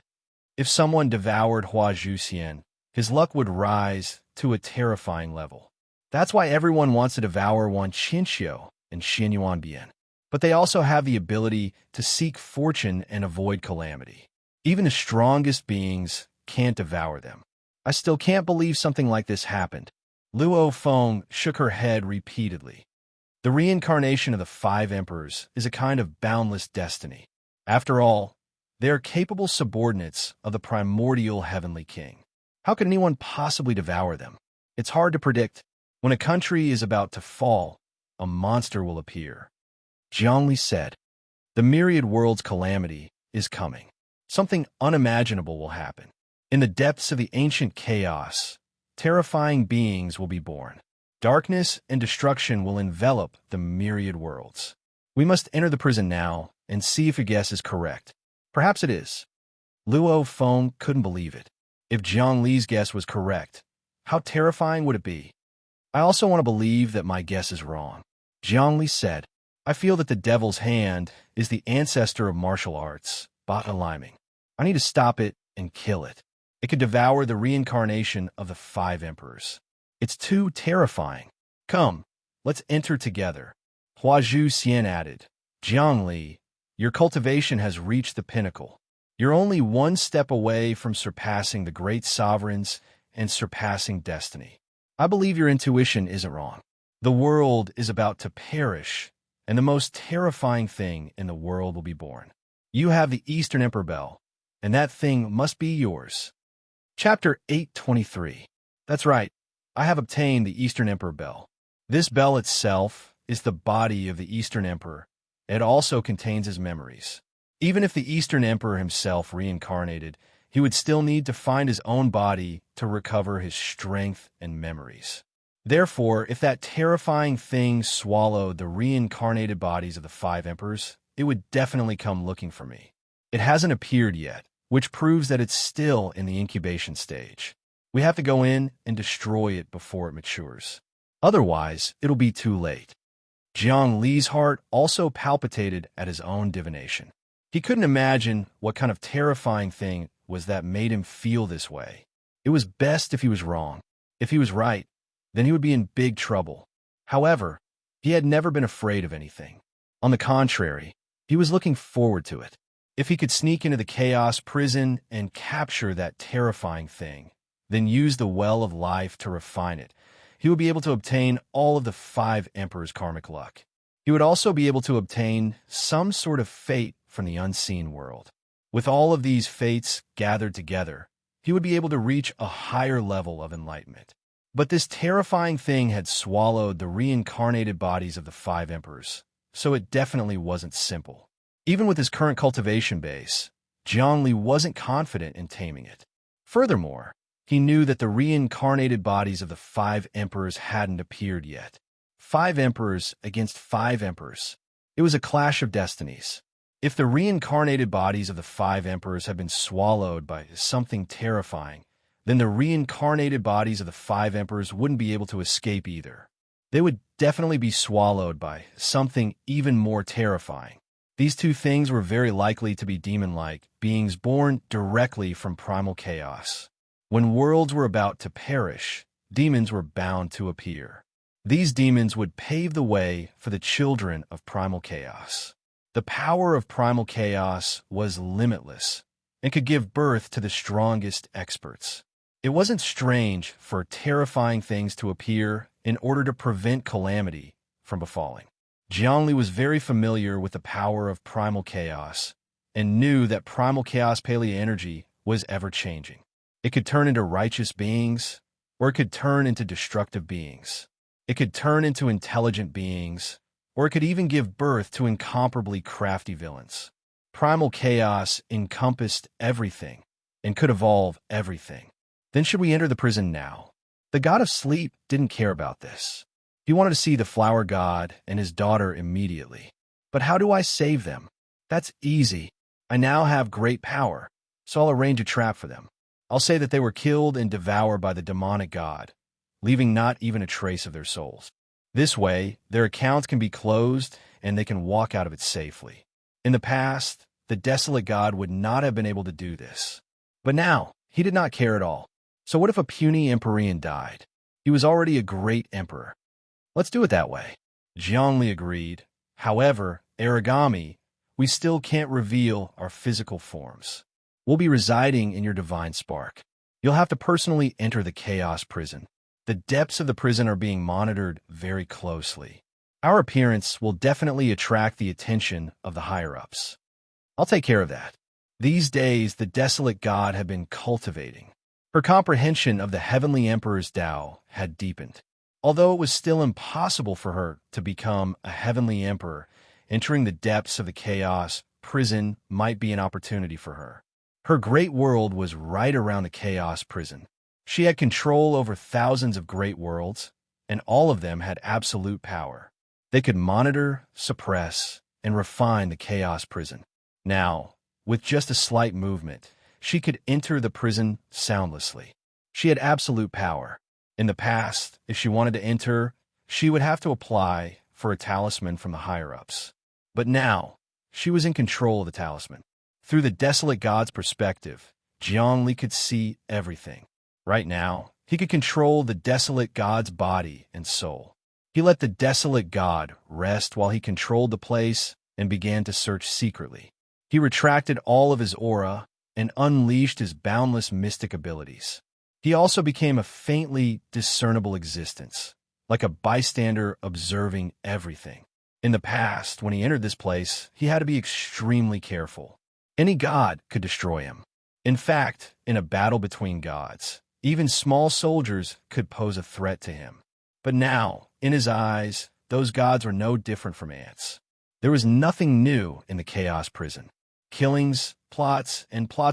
If someone devoured Hua Zhuxian, his luck would rise to a terrifying level. That's why everyone wants to devour Wan Qinxiu and Xin Yuanbian. But they also have the ability to seek fortune and avoid calamity. Even the strongest beings can't devour them. I still can't believe something like this happened. Luo Feng shook her head repeatedly. The reincarnation of the 5 emperors is a kind of boundless destiny. After all, they are capable subordinates of the primordial heavenly king. How could anyone possibly devour them? It's hard to predict. When a country is about to fall, a monster will appear. Jiang Li said, the myriad world's calamity is coming. Something unimaginable will happen. In the depths of the ancient chaos, terrifying beings will be born. Darkness and destruction will envelop the myriad worlds. We must enter the prison now and see if your guess is correct. Perhaps it is. Luo Feng couldn't believe it. If Jiang Li's guess was correct, how terrifying would it be? I also want to believe that my guess is wrong. Jiang Li said, I feel that the devil's hand is the ancestor of martial arts, bustling. I need to stop it and kill it. It could devour the reincarnation of the 5 emperors. It's too terrifying. Come, let's enter together. Hua Zhuxian added, Jiang Li, your cultivation has reached the pinnacle. You're only one step away from surpassing the great sovereigns and surpassing destiny. I believe your intuition isn't wrong. The world is about to perish, and the most terrifying thing in the world will be born. You have the Eastern Emperor Bell, and that thing must be yours. Chapter 823. That's right. I have obtained the Eastern Emperor Bell. This bell itself is the body of the Eastern Emperor. It also contains his memories. Even if the Eastern Emperor himself reincarnated, he would still need to find his own body to recover his strength and memories. Therefore, if that terrifying thing swallowed the reincarnated bodies of the 5 emperors, it would definitely come looking for me. It hasn't appeared yet, which proves that it's still in the incubation stage. We have to go in and destroy it before it matures. Otherwise, it'll be too late. Jiang Li's heart also palpitated at his own divination. He couldn't imagine what kind of terrifying thing was that made him feel this way. It was best if he was wrong. If he was right, then he would be in big trouble. However, he had never been afraid of anything. On the contrary, he was looking forward to it. If he could sneak into the chaos prison and capture that terrifying thing, then use the well of life to refine it, he would be able to obtain all of the 5 emperors' karmic luck. He would also be able to obtain some sort of fate from the unseen world. With all of these fates gathered together, he would be able to reach a higher level of enlightenment. But this terrifying thing had swallowed the reincarnated bodies of the 5 emperors, so it definitely wasn't simple. Even with his current cultivation base, Zhongli wasn't confident in taming it. Furthermore, he knew that the reincarnated bodies of the 5 emperors hadn't appeared yet. 5 emperors against 5 emperors. It was a clash of destinies. If the reincarnated bodies of the 5 emperors had been swallowed by something terrifying, then the reincarnated bodies of the 5 emperors wouldn't be able to escape either. They would definitely be swallowed by something even more terrifying. These two things were very likely to be demon-like beings born directly from primal chaos. When worlds were about to perish, demons were bound to appear. These demons would pave the way for the children of primal chaos. The power of primal chaos was limitless and could give birth to the strongest experts. It wasn't strange for terrifying things to appear in order to prevent calamity from befalling. Zhongli was very familiar with the power of primal chaos and knew that primal chaos paleo energy was ever-changing. It could turn into righteous beings, or it could turn into destructive beings. It could turn into intelligent beings, or it could even give birth to incomparably crafty villains. Primal chaos encompassed everything and could evolve everything. Then should we enter the prison now? The god of sleep didn't care about this. He wanted to see the flower god and his daughter immediately. But how do I save them? That's easy. I now have great power, so I'll arrange a trap for them. I'll say that they were killed and devoured by the demonic god, leaving not even a trace of their souls. This way, their accounts can be closed and they can walk out of it safely. In the past, the desolate god would not have been able to do this. But now, he did not care at all. So what if a puny Empyrean died? He was already a great emperor. Let's do it that way. Zhongli agreed. However, Aragami, we still can't reveal our physical forms. We'll be residing in your divine spark. You'll have to personally enter the chaos prison. The depths of the prison are being monitored very closely. Our appearance will definitely attract the attention of the higher-ups. I'll take care of that. These days, the desolate god had been cultivating. Her comprehension of the heavenly emperor's Tao had deepened. Although it was still impossible for her to become a heavenly emperor, entering the depths of the chaos prison might be an opportunity for her. Her great world was right around the chaos prison. She had control over thousands of great worlds, and all of them had absolute power. They could monitor, suppress, and refine the chaos prison. Now, with just a slight movement, she could enter the prison soundlessly. She had absolute power. In the past, if she wanted to enter, she would have to apply for a talisman from the higher-ups. But now, she was in control of the talisman. Through the desolate god's perspective, Zhongli could see everything. Right now, he could control the desolate god's body and soul. He let the desolate god rest while he controlled the place and began to search secretly. He retracted all of his aura and unleashed his boundless mystic abilities. He also became a faintly discernible existence, like a bystander observing everything. In the past, when he entered this place, he had to be extremely careful. Any god could destroy him. In fact, in a battle between gods, even small soldiers could pose a threat to him. But now, in his eyes, those gods were no different from ants. There was nothing new in the chaos prison. Killings, plots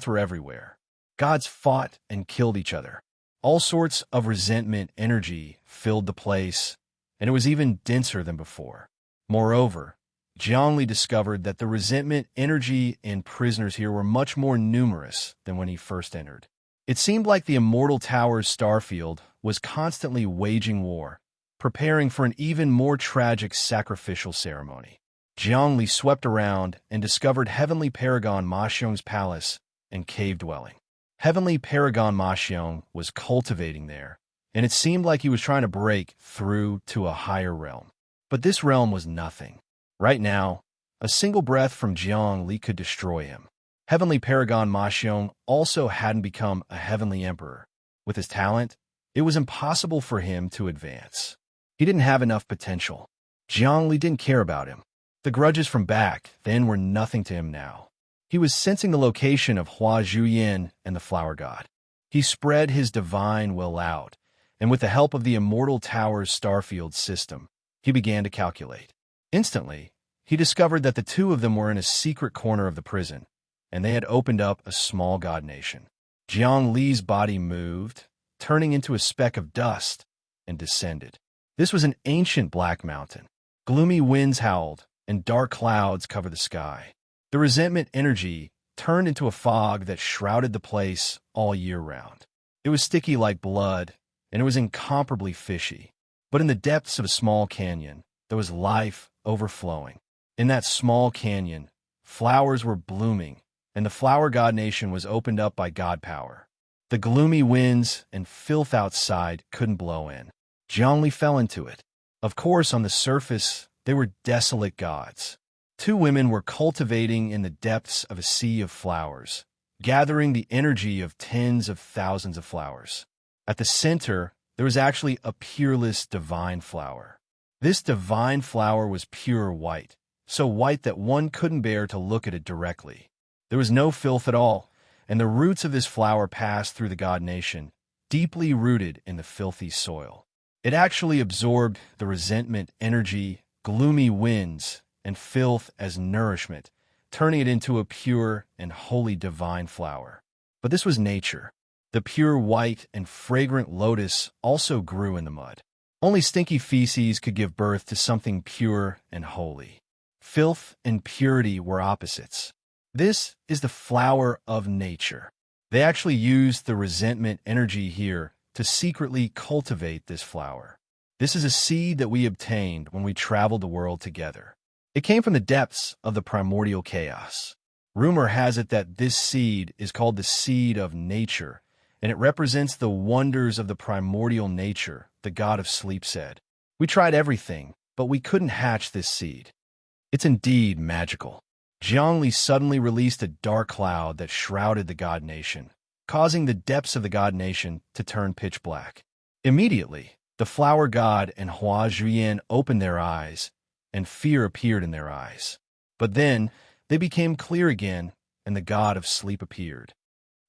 were everywhere. Gods fought and killed each other. All sorts of resentment energy filled the place, and it was even denser than before. Moreover, Zhongli discovered that the resentment energy in prisoners here were much more numerous than when he first entered. It seemed like the Immortal Tower's starfield was constantly waging war, preparing for an even more tragic sacrificial ceremony. Zhongli swept around and discovered Heavenly Paragon Ma Xiong's palace and cave dwelling. Heavenly Paragon Ma Xiong was cultivating there, and it seemed like he was trying to break through to a higher realm. But this realm was nothing. Right now, a single breath from Zhongli could destroy him. Heavenly Paragon Ma Xiong also hadn't become a heavenly emperor. With his talent, it was impossible for him to advance. He didn't have enough potential. Zhongli didn't care about him. The grudges from back then were nothing to him now. He was sensing the location of Hua Zhuyin and the flower god. He spread his divine will out, and with the help of the Immortal Tower's starfield system, he began to calculate. Instantly, he discovered that the two of them were in a secret corner of the prison, and they had opened up a small god nation. Jiang Li's body moved, turning into a speck of dust, and descended. This was an ancient black mountain. Gloomy winds howled, and dark clouds covered the sky. The resentment energy turned into a fog that shrouded the place all year round. It was sticky like blood, and it was incomparably fishy. But in the depths of a small canyon, there was life overflowing. In that small canyon, flowers were blooming, and the flower god nation was opened up by god power. The gloomy winds and filth outside couldn't blow in. Zhongli fell into it. Of course, on the surface, they were desolate gods. Two women were cultivating in the depths of a sea of flowers, gathering the energy of tens of thousands of flowers. At the center, there was actually a peerless divine flower. This divine flower was pure white, so white that one couldn't bear to look at it directly. There was no filth at all, and the roots of this flower passed through the god nation, deeply rooted in the filthy soil. It actually absorbed the resentment, energy, gloomy winds, and filth as nourishment, turning it into a pure and holy divine flower. But this was nature. The pure white and fragrant lotus also grew in the mud. Only stinky feces could give birth to something pure and holy. Filth and purity were opposites. This is the flower of nature. They actually used the resentment energy here to secretly cultivate this flower. This is a seed that we obtained when we traveled the world together. It came from the depths of the primordial chaos. Rumor has it that this seed is called the seed of nature, and it represents the wonders of the primordial nature, the god of sleep said. We tried everything, but we couldn't hatch this seed. It's indeed magical. Zhongli suddenly released a dark cloud that shrouded the god nation, causing the depths of the god nation to turn pitch black. Immediately, the flower god and Hua Zhuyin opened their eyes, and fear appeared in their eyes. But then, they became clear again, and the god of sleep appeared.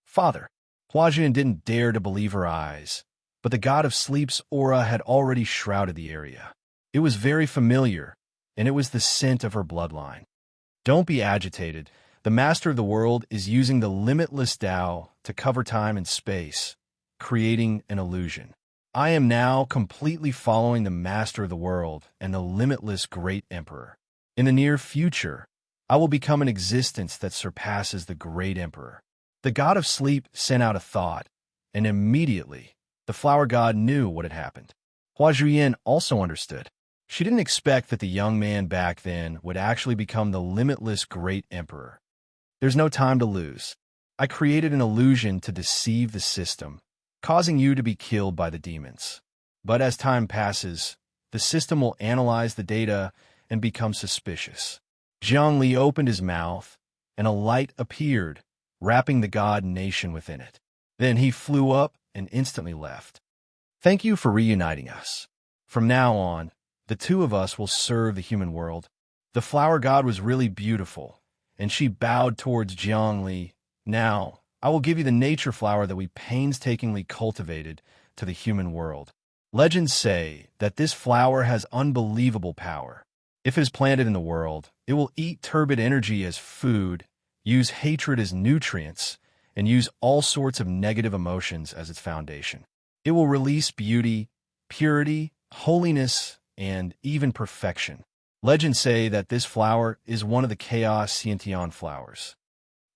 Father, Hua Zhuyin didn't dare to believe her eyes, but the god of sleep's aura had already shrouded the area. It was very familiar, and it was the scent of her bloodline. Don't be agitated. The master of the world is using the limitless Tao to cover time and space, creating an illusion. I am now completely following the master of the world and the limitless great emperor. In the near future, I will become an existence that surpasses the great emperor. The god of sleep sent out a thought, and immediately, the flower god knew what had happened. Hua Zhuyin also understood. She didn't expect that the young man back then would actually become the limitless great emperor. There's no time to lose. I created an illusion to deceive the system, causing you to be killed by the demons. But as time passes, the system will analyze the data and become suspicious. Zhongli opened his mouth, and a light appeared, wrapping the god nation within it. Then he flew up and instantly left. Thank you for reuniting us. From now on, the two of us will serve the human world. The flower god was really beautiful, and she bowed towards Zhongli. Now, I will give you the nature flower that we painstakingly cultivated to the human world. Legends say that this flower has unbelievable power. If it is planted in the world, it will eat turbid energy as food, use hatred as nutrients, and use all sorts of negative emotions as its foundation. It will release beauty, purity, holiness, and even perfection. Legends say that this flower is one of the Chaos Sciention flowers.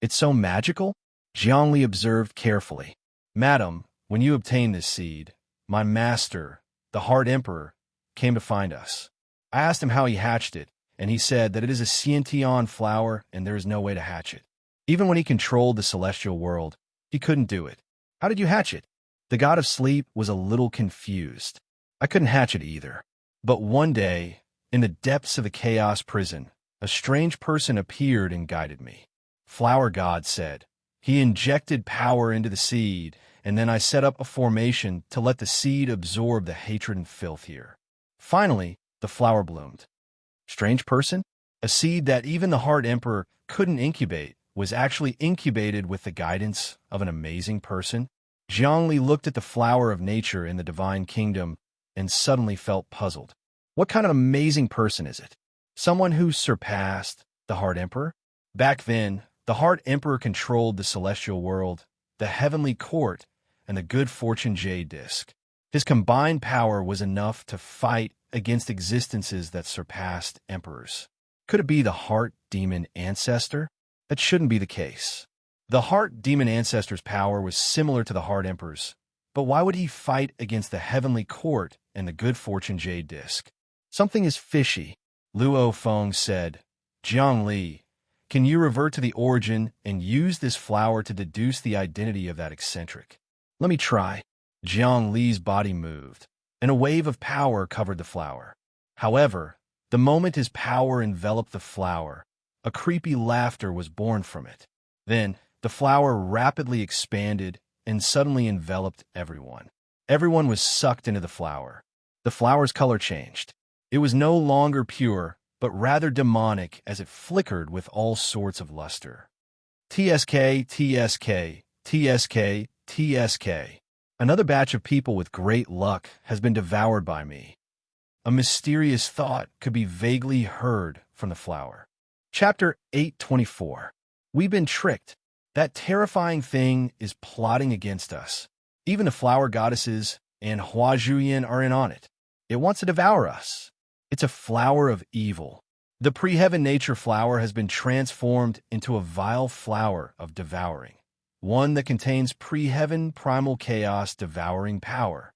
It's so magical? Zhongli observed carefully. Madam, when you obtained this seed, my master, the Heart Emperor, came to find us. I asked him how he hatched it, and he said that it is a Sciention flower and there is no way to hatch it. Even when he controlled the celestial world, he couldn't do it. How did you hatch it? The god of sleep was a little confused. I couldn't hatch it either. But one day, in the depths of the chaos prison, a strange person appeared and guided me. Flower God said. He injected power into the seed, and then I set up a formation to let the seed absorb the hatred and filth here. Finally, the flower bloomed. Strange person? A seed that even the Heart Emperor couldn't incubate was actually incubated with the guidance of an amazing person. Zhongli looked at the flower of nature in the divine kingdom and suddenly felt puzzled. What kind of amazing person is it? Someone who surpassed the Heart Emperor? Back then, the Heart Emperor controlled the celestial world, the heavenly court, and the good fortune jade disc. His combined power was enough to fight against existences that surpassed emperors. Could it be the Heart Demon Ancestor? That shouldn't be the case. The Heart Demon Ancestor's power was similar to the Heart Emperor's, but why would he fight against the heavenly court and the good fortune jade disc? Something is fishy, Luo Feng said. Jiang Li, can you revert to the origin and use this flower to deduce the identity of that eccentric? Let me try. Jiang Li's body moved, and a wave of power covered the flower. However, the moment his power enveloped the flower, a creepy laughter was born from it. Then, the flower rapidly expanded and suddenly enveloped everyone. Everyone was sucked into the flower. The flower's color changed. It was no longer pure, but rather demonic as it flickered with all sorts of luster. TSK, TSK, TSK, TSK. Another batch of people with great luck has been devoured by me. A mysterious thought could be vaguely heard from the flower. Chapter 824. We've been tricked. That terrifying thing is plotting against us. Even the flower goddesses and Hua Zhuyan are in on it. It wants to devour us. It's a flower of evil. The pre-heaven nature flower has been transformed into a vile flower of devouring, one that contains pre-heaven primal chaos devouring power.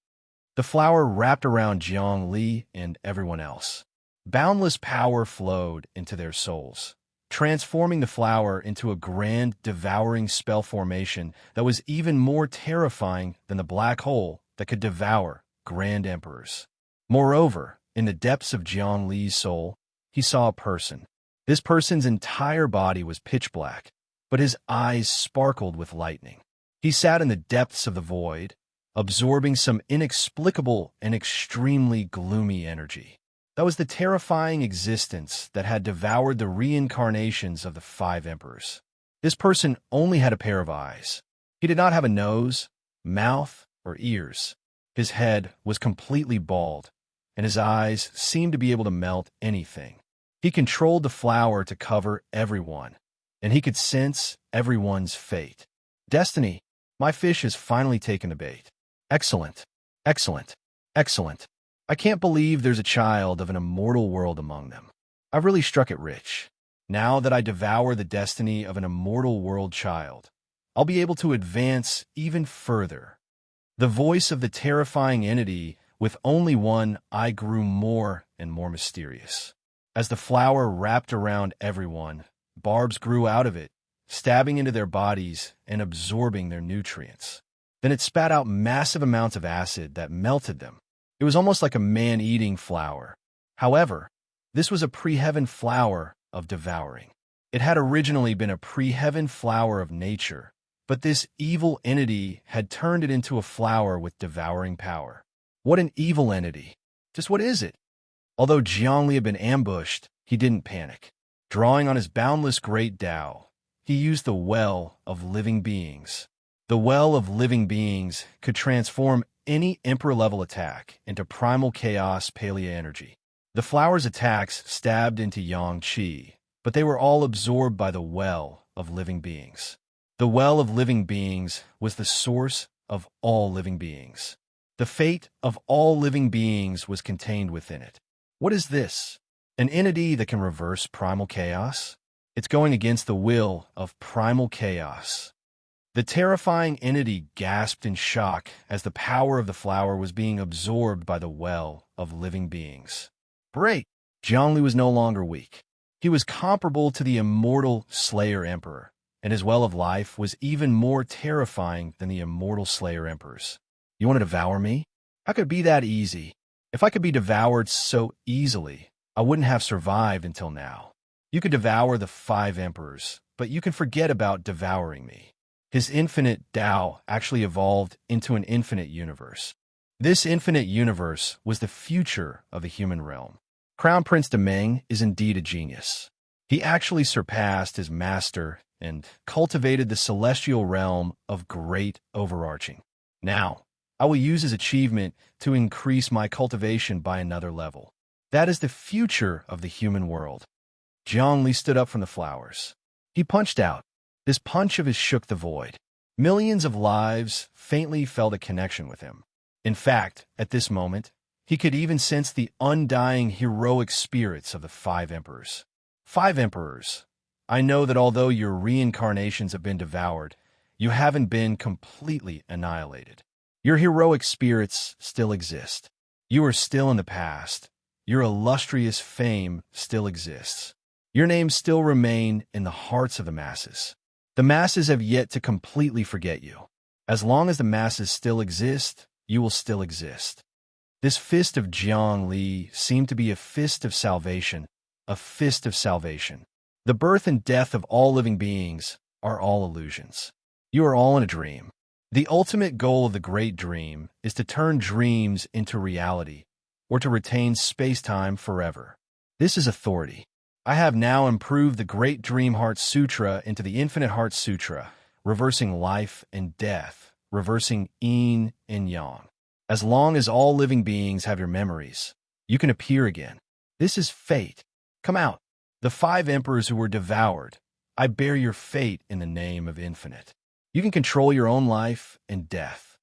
The flower wrapped around Jiang Li and everyone else. Boundless power flowed into their souls, transforming the flower into a grand devouring spell formation that was even more terrifying than the black hole that could devour grand emperors. Moreover, in the depths of Jiang Li's soul, he saw a person. This person's entire body was pitch black, but his eyes sparkled with lightning. He sat in the depths of the void, absorbing some inexplicable and extremely gloomy energy. That was the terrifying existence that had devoured the reincarnations of the 5 emperors. This person only had a pair of eyes. He did not have a nose, mouth, or ears. His head was completely bald, and his eyes seemed to be able to melt anything. He controlled the flower to cover everyone, and he could sense everyone's fate. Destiny, my fish has finally taken the bait. Excellent, excellent, excellent. I can't believe there's a child of an immortal world among them. I've really struck it rich. Now that I devour the destiny of an immortal world child, I'll be able to advance even further. The voice of the terrifying entity with only one eye grew more and more mysterious. As the flower wrapped around everyone, barbs grew out of it, stabbing into their bodies and absorbing their nutrients. Then it spat out massive amounts of acid that melted them. It was almost like a man-eating flower. However, this was a pre-heaven flower of devouring. It had originally been a pre-heaven flower of nature, but this evil entity had turned it into a flower with devouring power. What an evil entity! Just what is it? Although Jiangli had been ambushed, he didn't panic. Drawing on his boundless great Tao, he used the Well of Living Beings. The Well of Living Beings could transform any Emperor-level attack into primal chaos palea energy. The flower's attacks stabbed into Yang Qi, but they were all absorbed by the Well of Living Beings. The Well of Living Beings was the source of all living beings. The fate of all living beings was contained within it. What is this? An entity that can reverse primal chaos? It's going against the will of primal chaos. The terrifying entity gasped in shock as the power of the flower was being absorbed by the Well of Living Beings. Great! Zhongli was no longer weak. He was comparable to the immortal Slayer Emperor, and his Well of Life was even more terrifying than the immortal Slayer Emperors. You want to devour me? How could it be that easy? If I could be devoured so easily, I wouldn't have survived until now. You could devour the 5 emperors, but you can forget about devouring me. His infinite Tao actually evolved into an infinite universe. This infinite universe was the future of the human realm. Crown Prince Demeng is indeed a genius. He actually surpassed his master and cultivated the celestial realm of great overarching. Now, I will use his achievement to increase my cultivation by another level. That is the future of the human world. Zhongli stood up from the flowers. He punched out. This punch of his shook the void. Millions of lives faintly felt a connection with him. In fact, at this moment, he could even sense the undying heroic spirits of the 5 emperors. 5 emperors, I know that although your reincarnations have been devoured, you haven't been completely annihilated. Your heroic spirits still exist. You are still in the past. Your illustrious fame still exists. Your names still remain in the hearts of the masses. The masses have yet to completely forget you. As long as the masses still exist, you will still exist. This fist of Jiang Li seemed to be a fist of salvation, a fist of salvation. The birth and death of all living beings are all illusions. You are all in a dream. The ultimate goal of the great dream is to turn dreams into reality, or to retain space-time forever. This is authority. I have now improved the Great Dream Heart Sutra into the Infinite Heart Sutra, reversing life and death, reversing yin and yang. As long as all living beings have your memories, you can appear again. This is fate. Come out. The 5 emperors who were devoured, I bear your fate in the name of infinite. You can control your own life and death.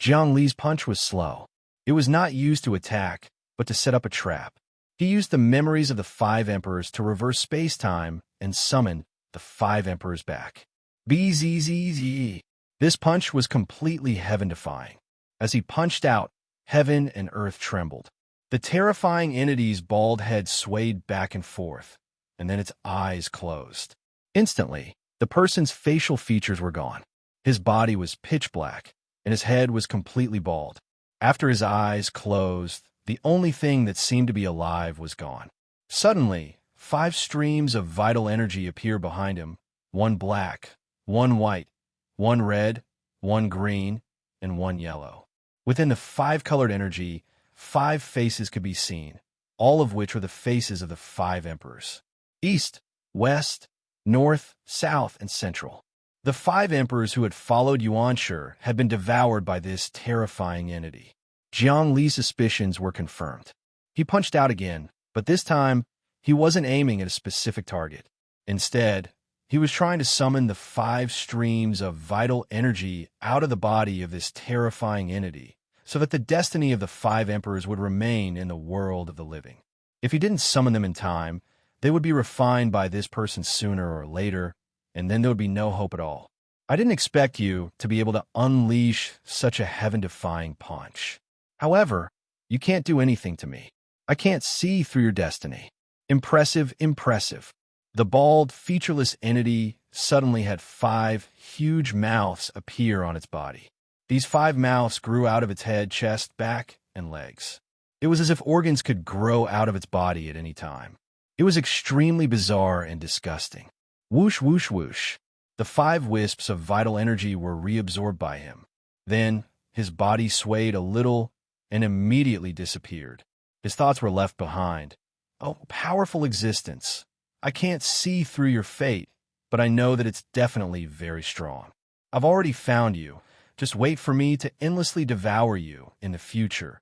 Jiang Li's punch was slow. It was not used to attack, but to set up a trap. He used the memories of the 5 emperors to reverse space-time and summon the 5 emperors back. Bzzz. This punch was completely heaven-defying. As he punched out, heaven and earth trembled. The terrifying entity's bald head swayed back and forth, and then its eyes closed. Instantly, the person's facial features were gone. His body was pitch black, and his head was completely bald. After his eyes closed, the only thing that seemed to be alive was gone. Suddenly, 5 streams of vital energy appear behind him, 1 black, 1 white, 1 red, 1 green, and 1 yellow. Within the 5-colored energy, 5 faces could be seen, all of which were the faces of the 5 emperors. East, west, north, south, and central. The 5 emperors who had followed Yuanshi had been devoured by this terrifying entity. Jiang Li's suspicions were confirmed. He punched out again, but this time, he wasn't aiming at a specific target. Instead, he was trying to summon the 5 streams of vital energy out of the body of this terrifying entity, so that the destiny of the 5 emperors would remain in the world of the living. If he didn't summon them in time, they would be refined by this person sooner or later, and then there would be no hope at all. I didn't expect you to be able to unleash such a heaven-defying punch. However, you can't do anything to me. I can't see through your destiny. Impressive, impressive. The bald, featureless entity suddenly had 5 huge mouths appear on its body. These 5 mouths grew out of its head, chest, back, and legs. It was as if organs could grow out of its body at any time. It was extremely bizarre and disgusting. Whoosh, whoosh, whoosh. The 5 wisps of vital energy were reabsorbed by him. Then, his body swayed a little and immediately disappeared. His thoughts were left behind. Oh, powerful existence. I can't see through your fate, but I know that it's definitely very strong. I've already found you. Just wait for me to endlessly devour you in the future.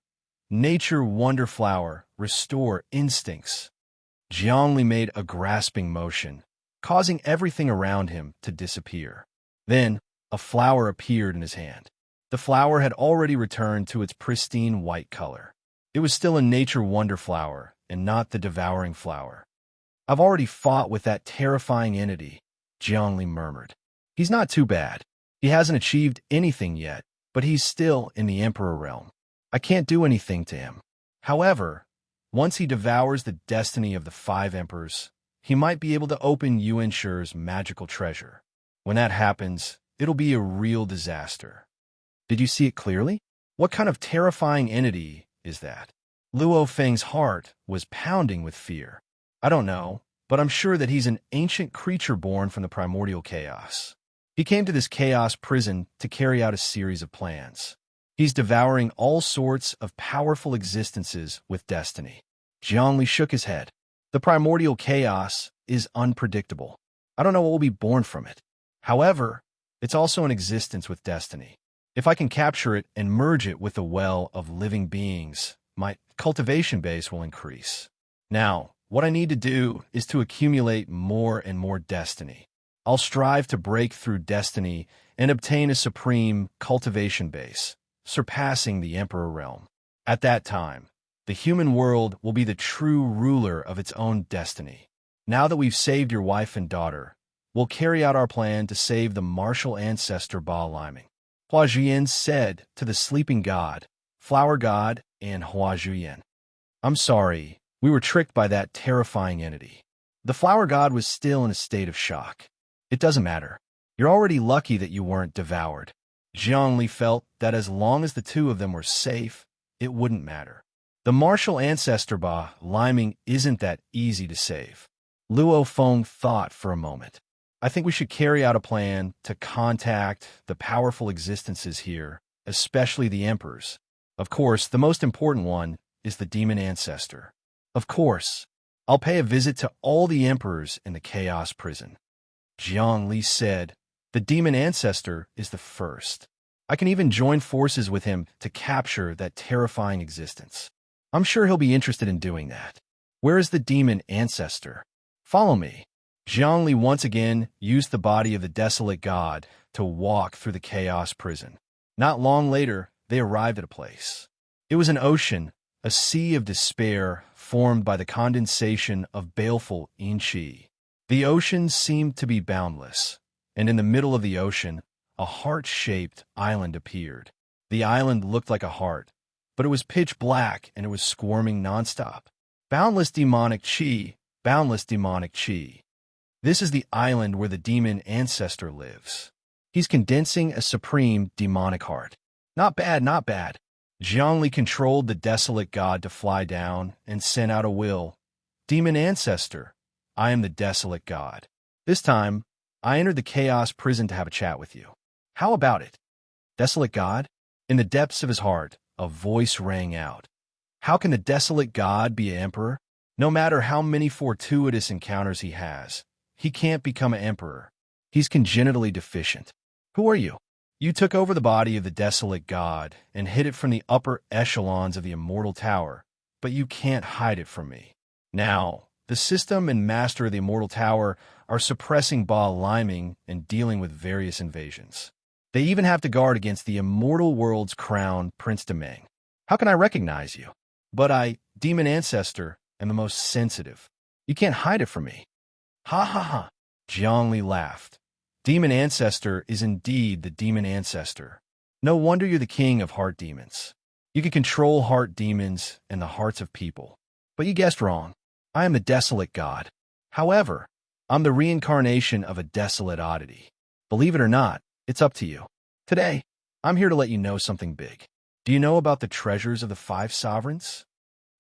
Nature Wonderflower, restore instincts. Jiangli made a grasping motion, causing everything around him to disappear. Then, a flower appeared in his hand. The flower had already returned to its pristine white color. It was still a Nature Wonderflower and not the devouring flower. I've already fought with that terrifying entity, Jiangli murmured. He's not too bad. He hasn't achieved anything yet, but he's still in the Emperor realm. I can't do anything to him. However, once he devours the destiny of the 5 emperors, he might be able to open Yuanshi's magical treasure. When that happens, it'll be a real disaster. Did you see it clearly? What kind of terrifying entity is that? Luo Feng's heart was pounding with fear. I don't know, but I'm sure that he's an ancient creature born from the primordial chaos. He came to this chaos prison to carry out a series of plans. He's devouring all sorts of powerful existences with destiny. Zhongli shook his head. The primordial chaos is unpredictable. I don't know what will be born from it. However, it's also an existence with destiny. If I can capture it and merge it with a well of living beings, my cultivation base will increase. Now, what I need to do is to accumulate more and more destiny. I'll strive to break through destiny and obtain a supreme cultivation base, surpassing the Emperor realm. At that time, the human world will be the true ruler of its own destiny. Now that we've saved your wife and daughter, we'll carry out our plan to save the martial ancestor Ba Liming. Hua Zhuyan said to the sleeping god, flower god, and Hua Zhuyan. I'm sorry, we were tricked by that terrifying entity. The flower god was still in a state of shock. It doesn't matter. You're already lucky that you weren't devoured. Zhongli felt that as long as the two of them were safe, it wouldn't matter. The martial ancestor Ba Liming isn't that easy to save. Luo Feng thought for a moment. I think we should carry out a plan to contact the powerful existences here, especially the emperors. Of course, the most important one is the demon ancestor. Of course, I'll pay a visit to all the emperors in the chaos prison. Jiang Li said, the demon ancestor is the first. I can even join forces with him to capture that terrifying existence. I'm sure he'll be interested in doing that. Where is the demon ancestor? Follow me. Zhongli once again used the body of the desolate god to walk through the chaos prison. Not long later, they arrived at a place. It was an ocean, a sea of despair formed by the condensation of baleful yin-qi. The ocean seemed to be boundless, and in the middle of the ocean, a heart-shaped island appeared. The island looked like a heart, but it was pitch black and it was squirming nonstop. Boundless demonic qi, boundless demonic qi. This is the island where the demon ancestor lives. He's condensing a supreme demonic heart. Not bad, not bad. Zhongli controlled the desolate god to fly down and sent out a will. Demon ancestor, I am the desolate god. This time, I entered the chaos prison to have a chat with you. How about it? Desolate god? In the depths of his heart, a voice rang out. How can the desolate god be an emperor? No matter how many fortuitous encounters he has, he can't become an emperor. He's congenitally deficient. Who are you? You took over the body of the desolate god and hid it from the upper echelons of the immortal tower, but you can't hide it from me. Now, the system and master of the immortal tower are suppressing Ba Liming and dealing with various invasions. They even have to guard against the immortal world's crown, Prince Demeng. How can I recognize you? But I, demon ancestor, am the most sensitive. You can't hide it from me. Ha ha ha. Zhongli laughed. Demon ancestor is indeed the demon ancestor. No wonder you're the king of heart demons. You can control heart demons and the hearts of people. But you guessed wrong. I am the desolate god. However, I'm the reincarnation of a desolate oddity. Believe it or not, it's up to you. Today, I'm here to let you know something big. Do you know about the treasures of the 5 sovereigns?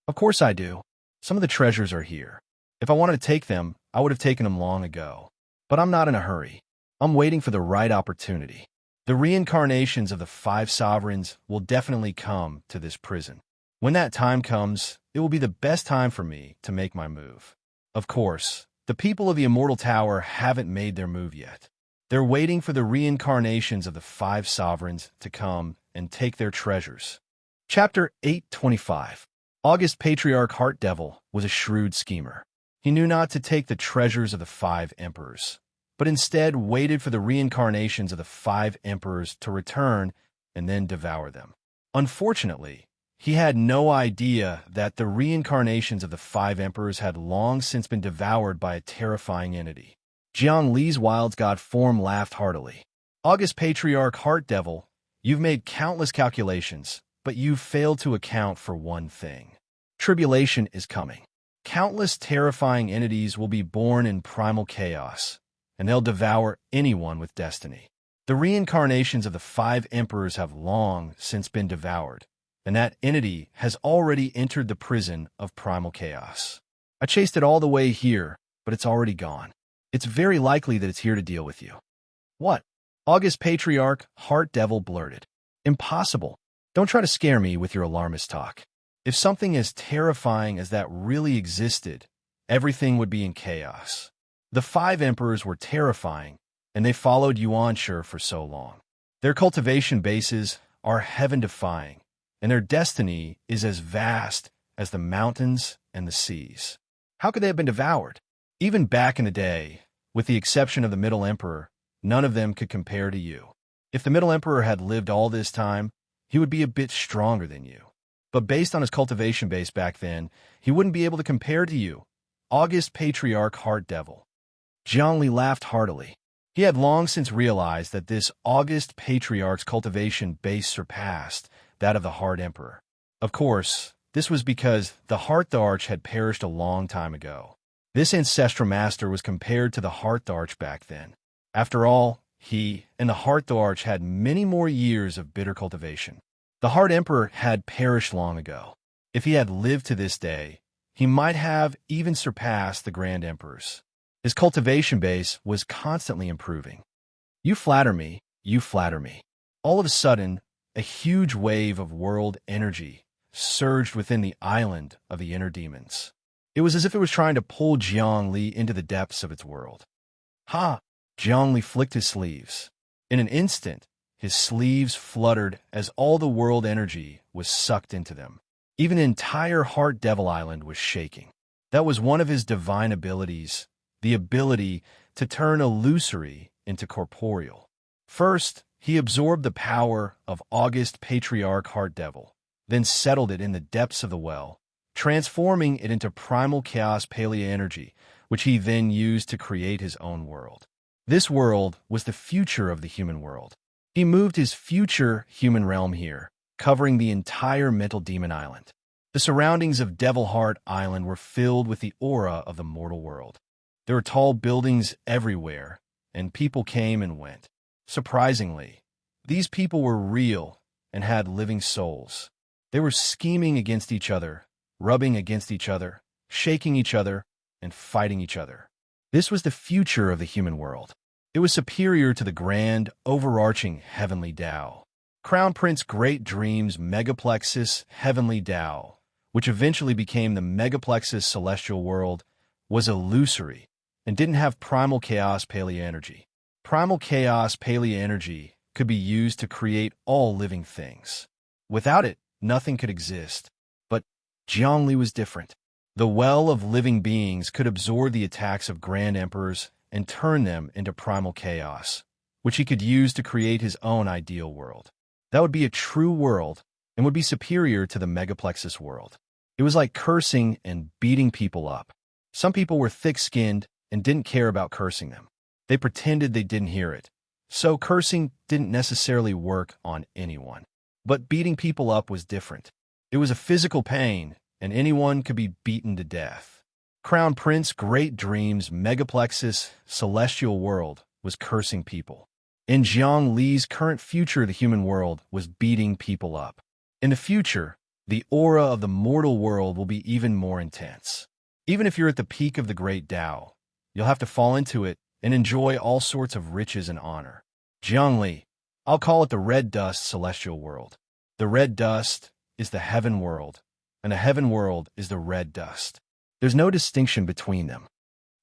Of course I do. Some of the treasures are here. If I wanted to take them, I would have taken them long ago. But I'm not in a hurry. I'm waiting for the right opportunity. The reincarnations of the 5 sovereigns will definitely come to this prison. When that time comes, it will be the best time for me to make my move. Of course, the people of the Immortal Tower haven't made their move yet. They're waiting for the reincarnations of the 5 sovereigns to come and take their treasures. Chapter 825. August Patriarch Heart Devil was a shrewd schemer. He knew not to take the treasures of the 5 emperors, but instead waited for the reincarnations of the 5 emperors to return and then devour them. Unfortunately, he had no idea that the reincarnations of the 5 emperors had long since been devoured by a terrifying entity. Jiang Li's wild god form laughed heartily. August Patriarch Heart Devil, you've made countless calculations, but you've failed to account for one thing. Tribulation is coming. Countless terrifying entities will be born in primal chaos, and they'll devour anyone with destiny. The reincarnations of the 5 emperors have long since been devoured, and that entity has already entered the prison of primal chaos. I chased it all the way here, but it's already gone. It's very likely that it's here to deal with you. What? August Patriarch, Heart Devil blurted. Impossible. Don't try to scare me with your alarmist talk. If something as terrifying as that really existed, everything would be in chaos. The 5 emperors were terrifying, and they followed Yuanshi for so long. Their cultivation bases are heaven-defying, and their destiny is as vast as the mountains and the seas. How could they have been devoured? Even back in the day, with the exception of the Middle Emperor, none of them could compare to you. If the Middle Emperor had lived all this time, he would be a bit stronger than you. But based on his cultivation base back then, he wouldn't be able to compare to you. August Patriarch Heart Devil. Zhongli laughed heartily. He had long since realized that this August Patriarch's cultivation base surpassed that of the Heart Emperor. Of course, this was because the Heart Arch had perished a long time ago. This ancestral master was compared to the Heart Arch back then. After all, he and the Heart Arch had many more years of bitter cultivation. The Heart Emperor had perished long ago. If he had lived to this day, he might have even surpassed the Grand Emperors. His cultivation base was constantly improving. You flatter me, you flatter me. All of a sudden, a huge wave of world energy surged within the island of the inner demons. It was as if it was trying to pull Zhongli into the depths of its world. Ha! Zhongli flicked his sleeves. In an instant, his sleeves fluttered as all the world energy was sucked into them. Even the entire Heart Devil Island was shaking. That was one of his divine abilities, the ability to turn illusory into corporeal. First, he absorbed the power of August Patriarch Heart Devil, then settled it in the depths of the well, transforming it into primal chaos palea energy, which he then used to create his own world. This world was the future of the human world. He moved his future human realm here, covering the entire mental demon island. The surroundings of Devil Heart Island were filled with the aura of the mortal world. There were tall buildings everywhere, and people came and went. Surprisingly, these people were real and had living souls. They were scheming against each other, rubbing against each other, shaking each other, and fighting each other. This was the future of the human world. It was superior to the grand, overarching heavenly Tao. Crown Prince Great Dream's Megaplexus Heavenly Tao, which eventually became the Megaplexus Celestial World, was illusory and didn't have primal chaos palea energy. Primal chaos palea energy could be used to create all living things. Without it, nothing could exist. But Zhongli was different. The well of living beings could absorb the attacks of Grand Emperors and turn them into primal chaos, which he could use to create his own ideal world. That would be a true world and would be superior to the Megaplexus world. It was like cursing and beating people up. Some people were thick-skinned and didn't care about cursing them. They pretended they didn't hear it. So cursing didn't necessarily work on anyone. But beating people up was different. It was a physical pain, and anyone could be beaten to death. Crown Prince Great Dream's Megaplexus Celestial World was cursing people. In Zhongli's current future, the human world was beating people up. In the future, the aura of the mortal world will be even more intense. Even if you're at the peak of the great Tao, you'll have to fall into it and enjoy all sorts of riches and honor. Zhongli, I'll call it the Red Dust Celestial World. The red dust is the heaven world, and the heaven world is the red dust. There's no distinction between them.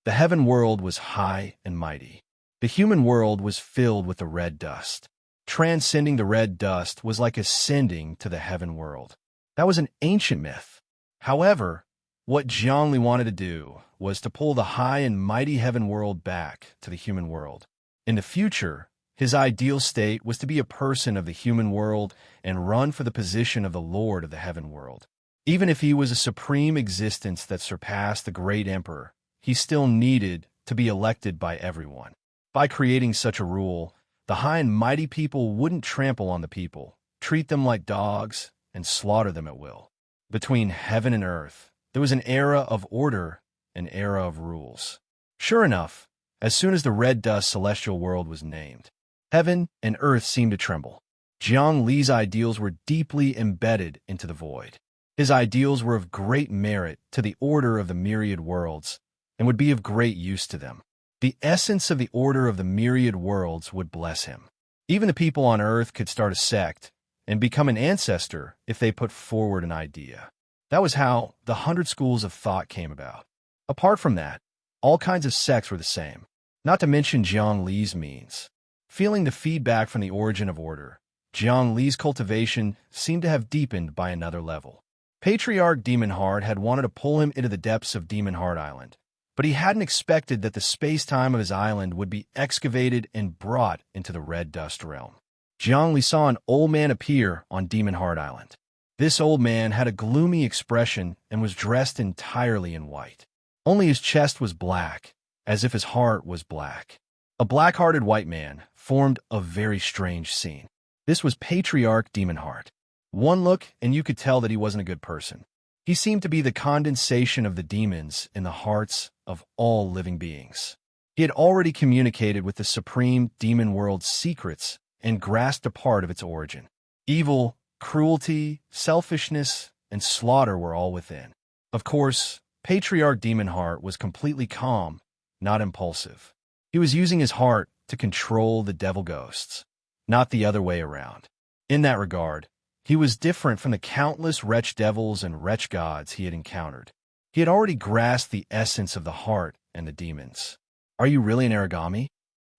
The heaven world was high and mighty. The human world was filled with the red dust. Transcending the red dust was like ascending to the heaven world. That was an ancient myth. However, what Zhongli wanted to do was to pull the high and mighty heaven world back to the human world. In the future, his ideal state was to be a person of the human world and run for the position of the Lord of the heaven world. Even if he was a supreme existence that surpassed the great emperor, he still needed to be elected by everyone. By creating such a rule, the high and mighty people wouldn't trample on the people, treat them like dogs, and slaughter them at will. Between heaven and earth, there was an era of order, an era of rules. Sure enough, as soon as the red dust celestial world was named, heaven and earth seemed to tremble. Zhongli's ideals were deeply embedded into the void. His ideals were of great merit to the order of the myriad worlds and would be of great use to them. The essence of the order of the myriad worlds would bless him. Even the people on Earth could start a sect and become an ancestor if they put forward an idea. That was how the 100 schools of thought came about. Apart from that, all kinds of sects were the same, not to mention Jiang Li's means. Feeling the feedback from the origin of order, Jiang Li's cultivation seemed to have deepened by another level. Patriarch Demon Heart had wanted to pull him into the depths of Demon Heart Island, but he hadn't expected that the space-time of his island would be excavated and brought into the red dust realm. Jiang Li saw an old man appear on Demon Heart Island. This old man had a gloomy expression and was dressed entirely in white. Only his chest was black, as if his heart was black. A black-hearted white man formed a very strange scene. This was Patriarch Demon Heart. One look, and you could tell that he wasn't a good person. He seemed to be the condensation of the demons in the hearts of all living beings. He had already communicated with the supreme demon world's secrets and grasped a part of its origin. Evil, cruelty, selfishness, and slaughter were all within. Of course, Patriarch Demon Heart was completely calm, not impulsive. He was using his heart to control the devil ghosts, not the other way around. In that regard, he was different from the countless wretch devils and wretch gods he had encountered. He had already grasped the essence of the heart and the demons. Are you really an origami?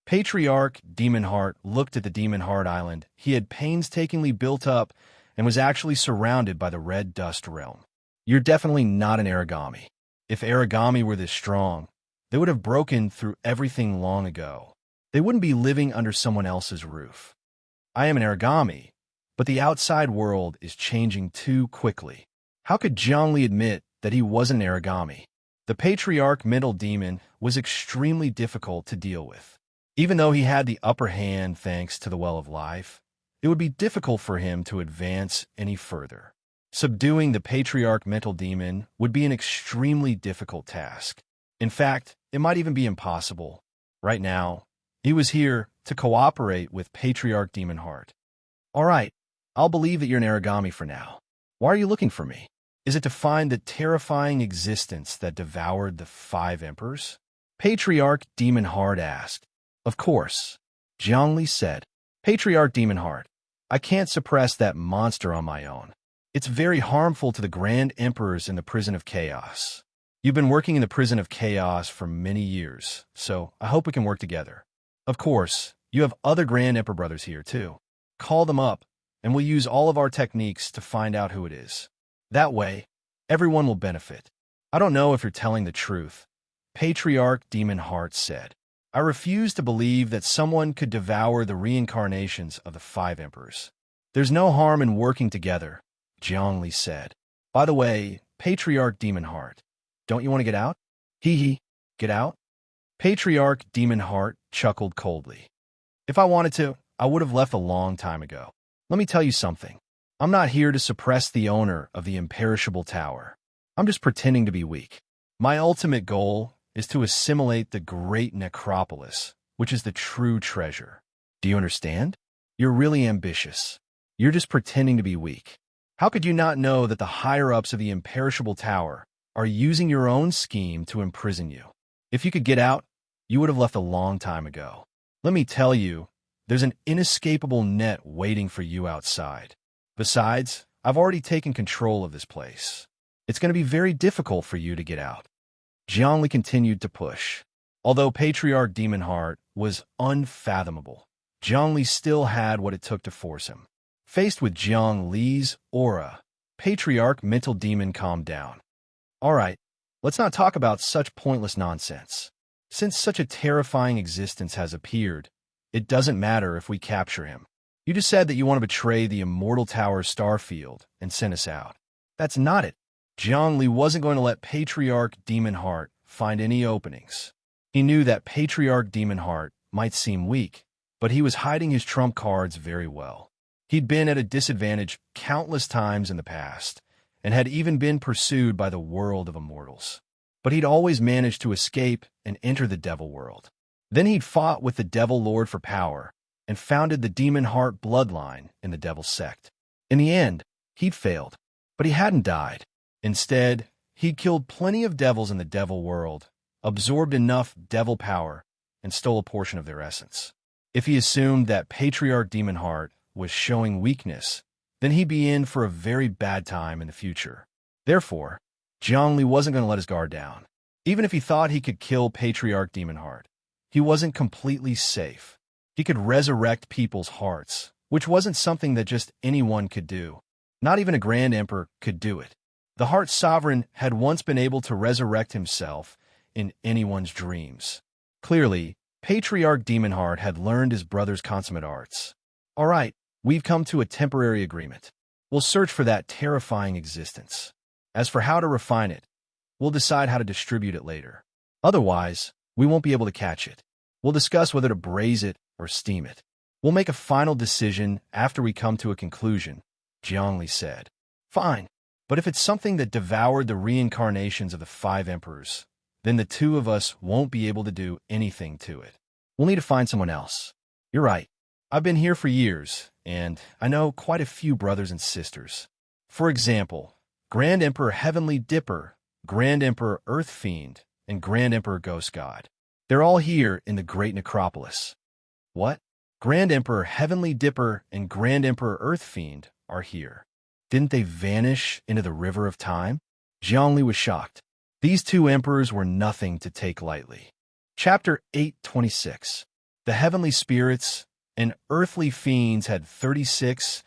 Patriarch Demon Heart looked at the Demon Heart Island he had painstakingly built up and was actually surrounded by the red dust realm. You're definitely not an origami. If origami were this strong, they would have broken through everything long ago. They wouldn't be living under someone else's roof. I am an origami, but the outside world is changing too quickly. How could Jiang Li admit that he wasn't an origami? The Patriarch mental demon was extremely difficult to deal with. Even though he had the upper hand thanks to the Well of Life, it would be difficult for him to advance any further. Subduing the Patriarch mental demon would be an extremely difficult task. In fact, it might even be impossible. Right now, he was here to cooperate with Patriarch Demon Heart. All right, I'll believe that you're an origami for now. Why are you looking for me? Is it to find the terrifying existence that devoured the 5 emperors? Patriarch Demon Heart asked. Of course, Jiang Li said. Patriarch Demon Heart, I can't suppress that monster on my own. It's very harmful to the Grand Emperors in the Prison of Chaos. You've been working in the Prison of Chaos for many years, so I hope we can work together. Of course, you have other Grand Emperor brothers here, too. Call them up, and we'll use all of our techniques to find out who it is. That way, everyone will benefit. I don't know if you're telling the truth, Patriarch Demon Heart said. I refuse to believe that someone could devour the reincarnations of the 5 emperors. There's no harm in working together, Jiang Li said. By the way, Patriarch Demon Heart, don't you want to get out? Hee, get out? Patriarch Demon Heart chuckled coldly. If I wanted to, I would have left a long time ago. Let me tell you something. I'm not here to suppress the owner of the imperishable tower. I'm just pretending to be weak. My ultimate goal is to assimilate the great necropolis, which is the true treasure. Do you understand? You're really ambitious. You're just pretending to be weak. How could you not know that the higher-ups of the imperishable tower are using your own scheme to imprison you? If you could get out, you would have left a long time ago. Let me tell you, there's an inescapable net waiting for you outside. Besides, I've already taken control of this place. It's going to be very difficult for you to get out. Jiang Li continued to push. Although Patriarch Demon Heart was unfathomable, Jiang Li still had what it took to force him. Faced with Jiang Li's aura, Patriarch Mental Demon calmed down. All right, let's not talk about such pointless nonsense. Since such a terrifying existence has appeared, it doesn't matter if we capture him. You just said that you want to betray the Immortal Tower's star field and send us out. That's not it. Jiang Li wasn't going to let Patriarch Demon Heart find any openings. He knew that Patriarch Demon Heart might seem weak, but he was hiding his trump cards very well. He'd been at a disadvantage countless times in the past, and had even been pursued by the world of immortals. But he'd always managed to escape and enter the devil world. Then he'd fought with the Devil Lord for power, and founded the Demon Heart bloodline in the Devil sect. In the end, he'd failed, but he hadn't died. Instead, he'd killed plenty of devils in the devil world, absorbed enough devil power, and stole a portion of their essence. If he assumed that Patriarch Demon Heart was showing weakness, then he'd be in for a very bad time in the future. Therefore, Zhongli wasn't going to let his guard down. Even if he thought he could kill Patriarch Demon Heart, he wasn't completely safe. He could resurrect people's hearts, which wasn't something that just anyone could do. Not even a Grand Emperor could do it. The Heart Sovereign had once been able to resurrect himself in anyone's dreams. Clearly, Patriarch Demon Heart had learned his brother's consummate arts. All right, we've come to a temporary agreement. We'll search for that terrifying existence. As for how to refine it, we'll decide how to distribute it later. Otherwise, we won't be able to catch it. We'll discuss whether to braise it or steam it. We'll make a final decision after we come to a conclusion, Zhongli said. Fine, but if it's something that devoured the reincarnations of the 5 emperors, then the 2 of us won't be able to do anything to it. We'll need to find someone else. You're right. I've been here for years, and I know quite a few brothers and sisters. For example, Grand Emperor Heavenly Dipper, Grand Emperor Earth Fiend, and Grand Emperor Ghost God. They're all here in the Great Necropolis. What? Grand Emperor Heavenly Dipper and Grand Emperor Earth Fiend are here. Didn't they vanish into the river of time? Zhongli was shocked. These 2 emperors were nothing to take lightly. Chapter 8:26. The heavenly spirits and earthly fiends had 36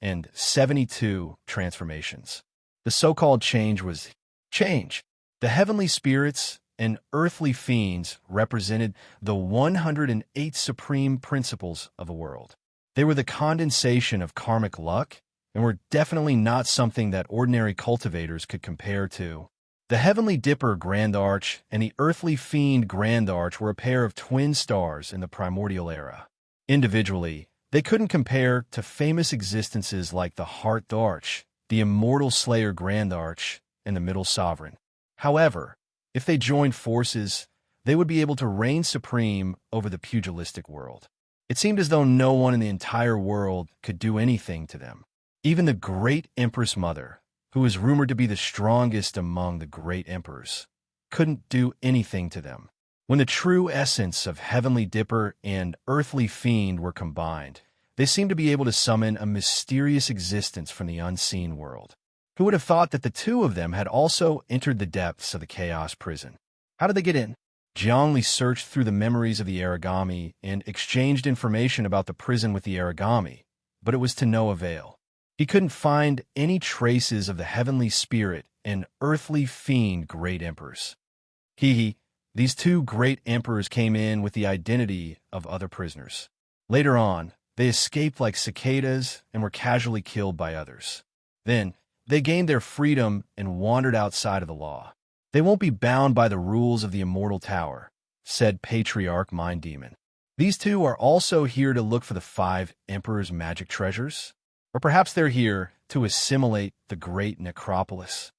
and 72 transformations. The so-called change was change. The heavenly spirits and earthly fiends represented the 108 supreme principles of a world. They were the condensation of karmic luck and were definitely not something that ordinary cultivators could compare to. The Heavenly Dipper Grand Arch and the Earthly Fiend Grand Arch were a pair of twin stars in the primordial era. Individually, they couldn't compare to famous existences like the Heart Arch, the Immortal Slayer Grand Arch, and the Middle Sovereign. However, if they joined forces, they would be able to reign supreme over the pugilistic world. It seemed as though no one in the entire world could do anything to them. Even the Great Empress Mother, who was rumored to be the strongest among the great emperors, couldn't do anything to them. When the true essence of Heavenly Dipper and Earthly Fiend were combined, they seemed to be able to summon a mysterious existence from the unseen world. Who would have thought that the 2 of them had also entered the depths of the Chaos Prison? How did they get in? Zhongli searched through the memories of the Aragami and exchanged information about the prison with the Aragami, but it was to no avail. He couldn't find any traces of the Heavenly Spirit and Earthly Fiend Great Emperors. These 2 great emperors came in with the identity of other prisoners. Later on, they escaped like cicadas and were casually killed by others. Then, they gained their freedom and wandered outside of the law. They won't be bound by the rules of the Immortal Tower, said Patriarch Mind Demon. These 2 are also here to look for the 5 Emperors' magic treasures? Or perhaps they're here to assimilate the Great Necropolis?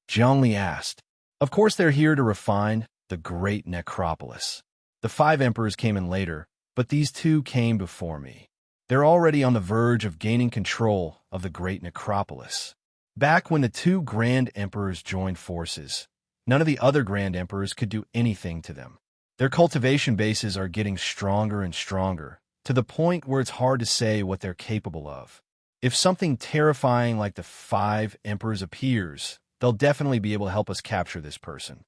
Zhongli asked. Of course they're here to refine the Great Necropolis. The 5 Emperors came in later, but these 2 came before me. They're already on the verge of gaining control of the Great Necropolis. Back when the 2 Grand Emperors joined forces, none of the other Grand Emperors could do anything to them. Their cultivation bases are getting stronger and stronger, to the point where it's hard to say what they're capable of. If something terrifying like the 5 Emperors appears, they'll definitely be able to help us capture this person.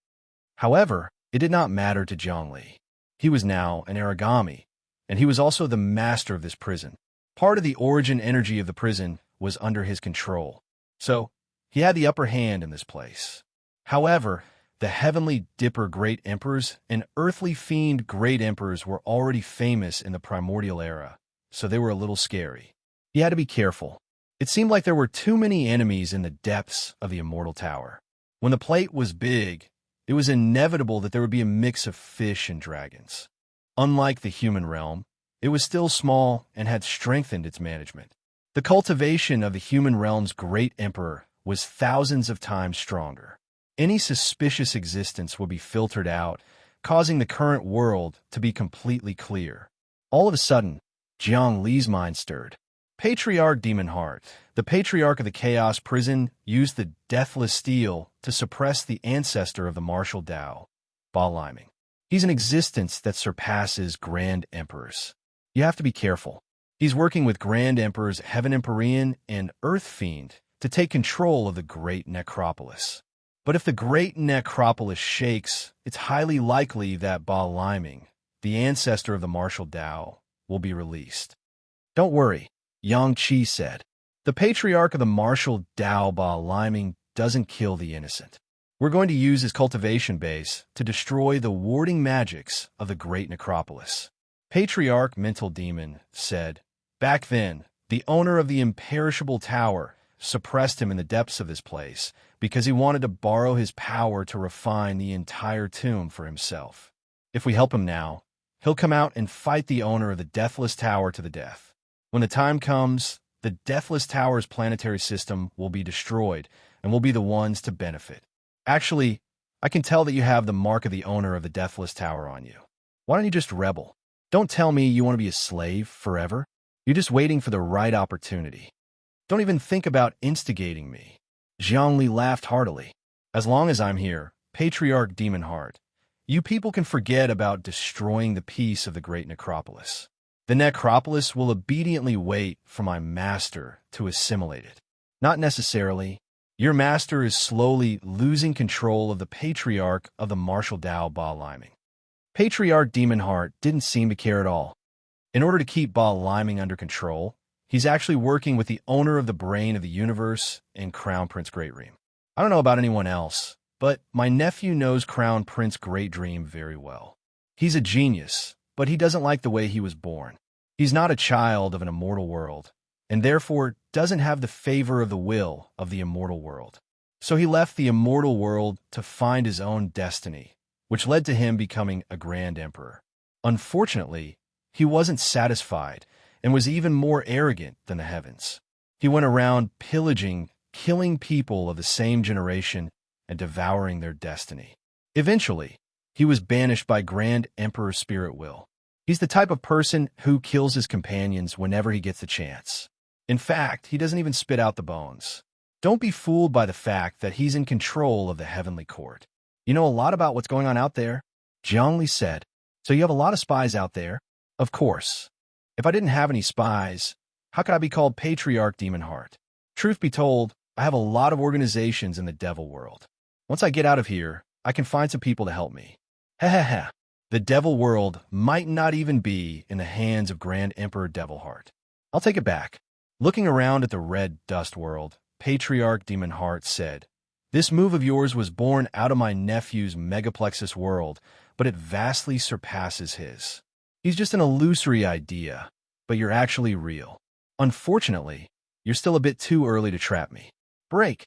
However, it did not matter to Zhongli. He was now an Aragami, and he was also the master of this prison. Part of the origin energy of the prison was under his control, so he had the upper hand in this place. However, the Heavenly Dipper Great Emperors and Earthly Fiend Great Emperors were already famous in the primordial era, so they were a little scary. He had to be careful. It seemed like there were too many enemies in the depths of the Immortal Tower. When the plate was big, it was inevitable that there would be a mix of fish and dragons. Unlike the human realm, it was still small and had strengthened its management. The cultivation of the human realm's Great Emperor was thousands of times stronger. Any suspicious existence would be filtered out, causing the current world to be completely clear. All of a sudden, Jiang Li's mind stirred. Patriarch Demon Heart, the patriarch of the Chaos Prison, used the deathless steel to suppress the ancestor of the martial Tao, Ba Liming. He's an existence that surpasses Grand Emperors. You have to be careful. He's working with Grand Emperors Heaven Empyrean and Earth Fiend to take control of the Great Necropolis. But if the Great Necropolis shakes, it's highly likely that Ba Liming, the ancestor of the martial Tao, will be released. Don't worry, Yang Qi said. The patriarch of the martial Tao, Ba Liming, doesn't kill the innocent. We're going to use his cultivation base to destroy the warding magics of the Great Necropolis. Patriarch Mental Demon said, back then, the owner of the imperishable tower suppressed him in the depths of this place because he wanted to borrow his power to refine the entire tomb for himself. If we help him now, he'll come out and fight the owner of the Deathless Tower to the death. When the time comes, the Deathless Tower's planetary system will be destroyed, and we'll be the ones to benefit. Actually, I can tell that you have the mark of the owner of the Deathless Tower on you. Why don't you just rebel? Don't tell me you want to be a slave forever. You're just waiting for the right opportunity. Don't even think about instigating me. Zhongli laughed heartily. As long as I'm here, Patriarch Demon Heart, you people can forget about destroying the peace of the Great Necropolis. The Necropolis will obediently wait for my master to assimilate it. Not necessarily. Your master is slowly losing control of the Patriarch of the martial Tao, Ba Liming. Patriarch Demon Heart didn't seem to care at all. In order to keep Ba Liming under control, he's actually working with the owner of the brain of the universe and Crown Prince Great Dream. I don't know about anyone else, but my nephew knows Crown Prince Great Dream very well. He's a genius, but he doesn't like the way he was born. He's not a child of an immortal world, and therefore doesn't have the favor of the will of the immortal world. So he left the immortal world to find his own destiny, which led to him becoming a Grand Emperor. Unfortunately, he wasn't satisfied and was even more arrogant than the heavens. He went around pillaging, killing people of the same generation and devouring their destiny. Eventually, he was banished by Grand Emperor Spirit Will. He's the type of person who kills his companions whenever he gets the chance. In fact, he doesn't even spit out the bones. Don't be fooled by the fact that he's in control of the heavenly court. You know a lot about what's going on out there? Zhongli said. So you have a lot of spies out there? Of course. If I didn't have any spies, how could I be called Patriarch Demon Heart? Truth be told, I have a lot of organizations in the devil world. Once I get out of here, I can find some people to help me. Heh. The devil world might not even be in the hands of Grand Emperor Devilheart. I'll take it back. Looking around at the red dust world, Patriarch Demon Heart said, this move of yours was born out of my nephew's megaplexus world, but it vastly surpasses his. He's just an illusory idea, but you're actually real. Unfortunately, you're still a bit too early to trap me. Break.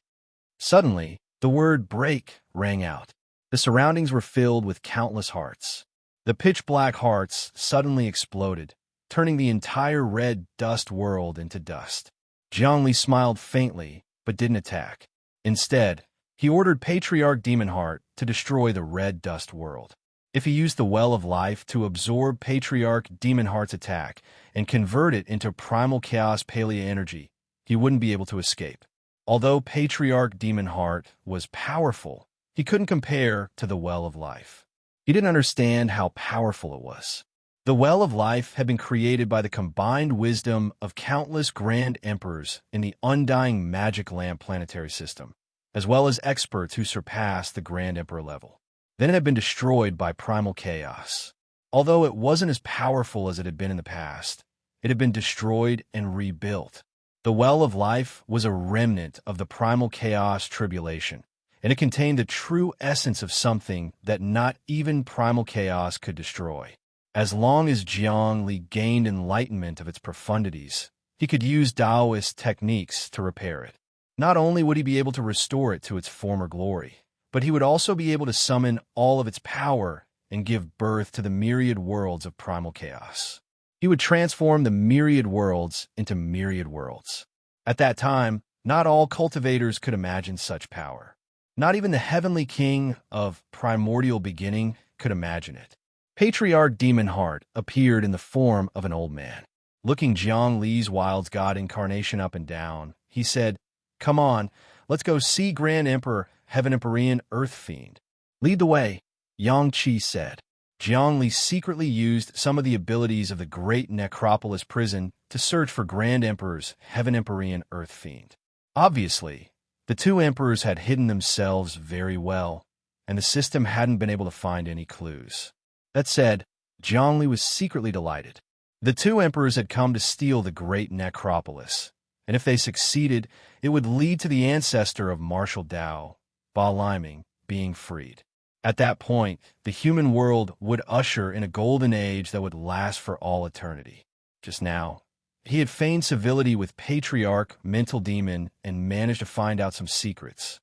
Suddenly, the word break rang out. The surroundings were filled with countless hearts. The pitch-black hearts suddenly exploded, turning the entire red dust world into dust. Zhongli smiled faintly, but didn't attack. Instead, he ordered Patriarch Demon Heart to destroy the red dust world. If he used the Well of Life to absorb Patriarch Demon Heart's attack and convert it into primal chaos palea energy, he wouldn't be able to escape. Although Patriarch Demon Heart was powerful, he couldn't compare to the Well of Life. He didn't understand how powerful it was. The Well of Life had been created by the combined wisdom of countless Grand Emperors in the undying magic lamp planetary system, as well as experts who surpassed the Grand Emperor level. Then it had been destroyed by primal chaos. Although it wasn't as powerful as it had been in the past, it had been destroyed and rebuilt. The Well of Life was a remnant of the primal chaos tribulation, and it contained the true essence of something that not even primal chaos could destroy. As long as Zhongli gained enlightenment of its profundities, he could use Taoist techniques to repair it. Not only would he be able to restore it to its former glory, but he would also be able to summon all of its power and give birth to the myriad worlds of primal chaos. He would transform the myriad worlds into myriad worlds. At that time, not all cultivators could imagine such power. Not even the heavenly king of primordial beginning could imagine it. Patriarch Demon Heart appeared in the form of an old man. Looking Zhongli's Wild's God incarnation up and down, he said, "Come on, let's go see Grand Emperor, Heaven Empyrean, Earth Fiend." "Lead the way," Yang Qi said. Zhongli secretly used some of the abilities of the Great Necropolis Prison to search for Grand Emperors, Heaven Empyrean Earth Fiend. Obviously, the two emperors had hidden themselves very well, and the system hadn't been able to find any clues. That said, Zhongli was secretly delighted. The two emperors had come to steal the Great Necropolis, and if they succeeded, it would lead to the ancestor of Marshal Dao, Ba Liming, being freed. At that point, the human world would usher in a golden age that would last for all eternity. Just now, he had feigned civility with Patriarch, Mental Demon, and managed to find out some secrets.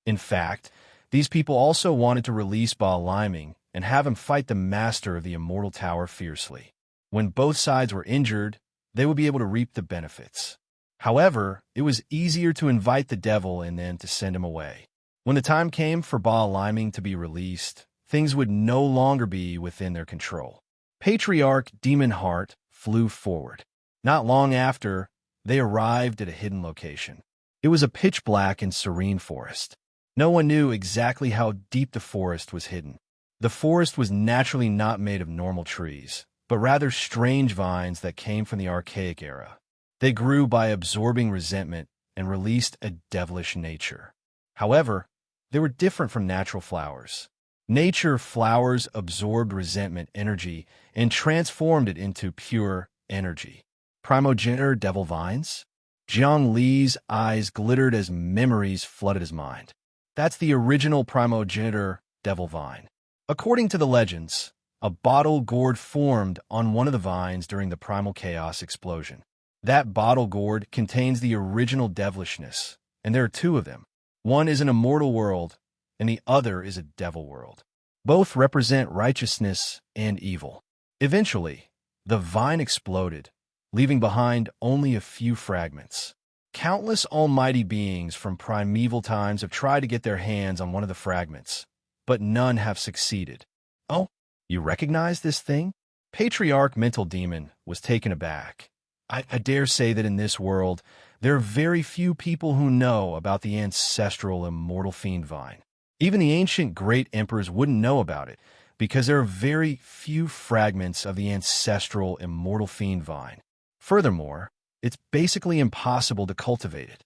In fact, these people also wanted to release Ba Liming and have him fight the master of the Immortal Tower fiercely. When both sides were injured, they would be able to reap the benefits. However, it was easier to invite the devil and then to send him away. When the time came for Ba Liming to be released, things would no longer be within their control. Patriarch Demon Heart flew forward. Not long after, they arrived at a hidden location. It was a pitch-black and serene forest. No one knew exactly how deep the forest was hidden. The forest was naturally not made of normal trees, but rather strange vines that came from the archaic era. They grew by absorbing resentment and released a devilish nature. However, they were different from natural flowers. Nature flowers absorbed resentment energy and transformed it into pure energy. Primogenitor devil vines? Jiang Li's eyes glittered as memories flooded his mind. That's the original primogenitor devil vine. According to the legends, a bottle gourd formed on one of the vines during the primal chaos explosion. That bottle gourd contains the original devilishness, and there are two of them. One is an immortal world, and the other is a devil world. Both represent righteousness and evil. Eventually, the vine exploded, leaving behind only a few fragments. Countless almighty beings from primeval times have tried to get their hands on one of the fragments, but none have succeeded. Oh, you recognize this thing? Patriarch Mental Demon was taken aback. I dare say that in this world, there are very few people who know about the ancestral immortal fiend vine. Even the ancient great emperors wouldn't know about it, because there are very few fragments of the ancestral immortal fiend vine. Furthermore, it's basically impossible to cultivate it.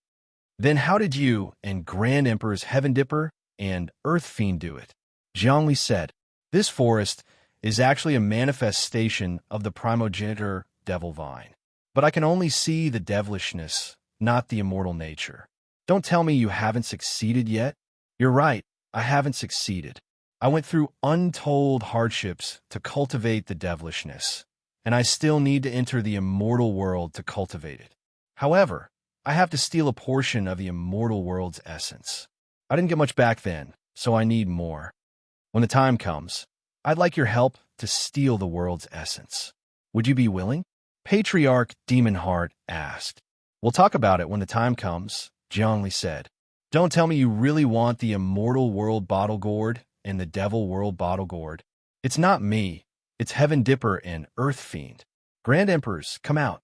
Then how did you and Grand Emperors Heaven Dipper and Earth Fiend do it? Zhongli said, this forest is actually a manifestation of the primogenitor devil vine. But I can only see the devilishness, not the immortal nature. Don't tell me you haven't succeeded yet. You're right, I haven't succeeded. I went through untold hardships to cultivate the devilishness, and I still need to enter the immortal world to cultivate it. However, I have to steal a portion of the immortal world's essence. I didn't get much back then, so I need more. When the time comes, I'd like your help to steal the world's essence. Would you be willing? Patriarch Demon Heart asked. We'll talk about it when the time comes, Zhongli said. Don't tell me you really want the immortal world bottle gourd and the devil world bottle gourd. It's not me. It's Heaven Dipper and Earth Fiend. Grand Emperors, come out.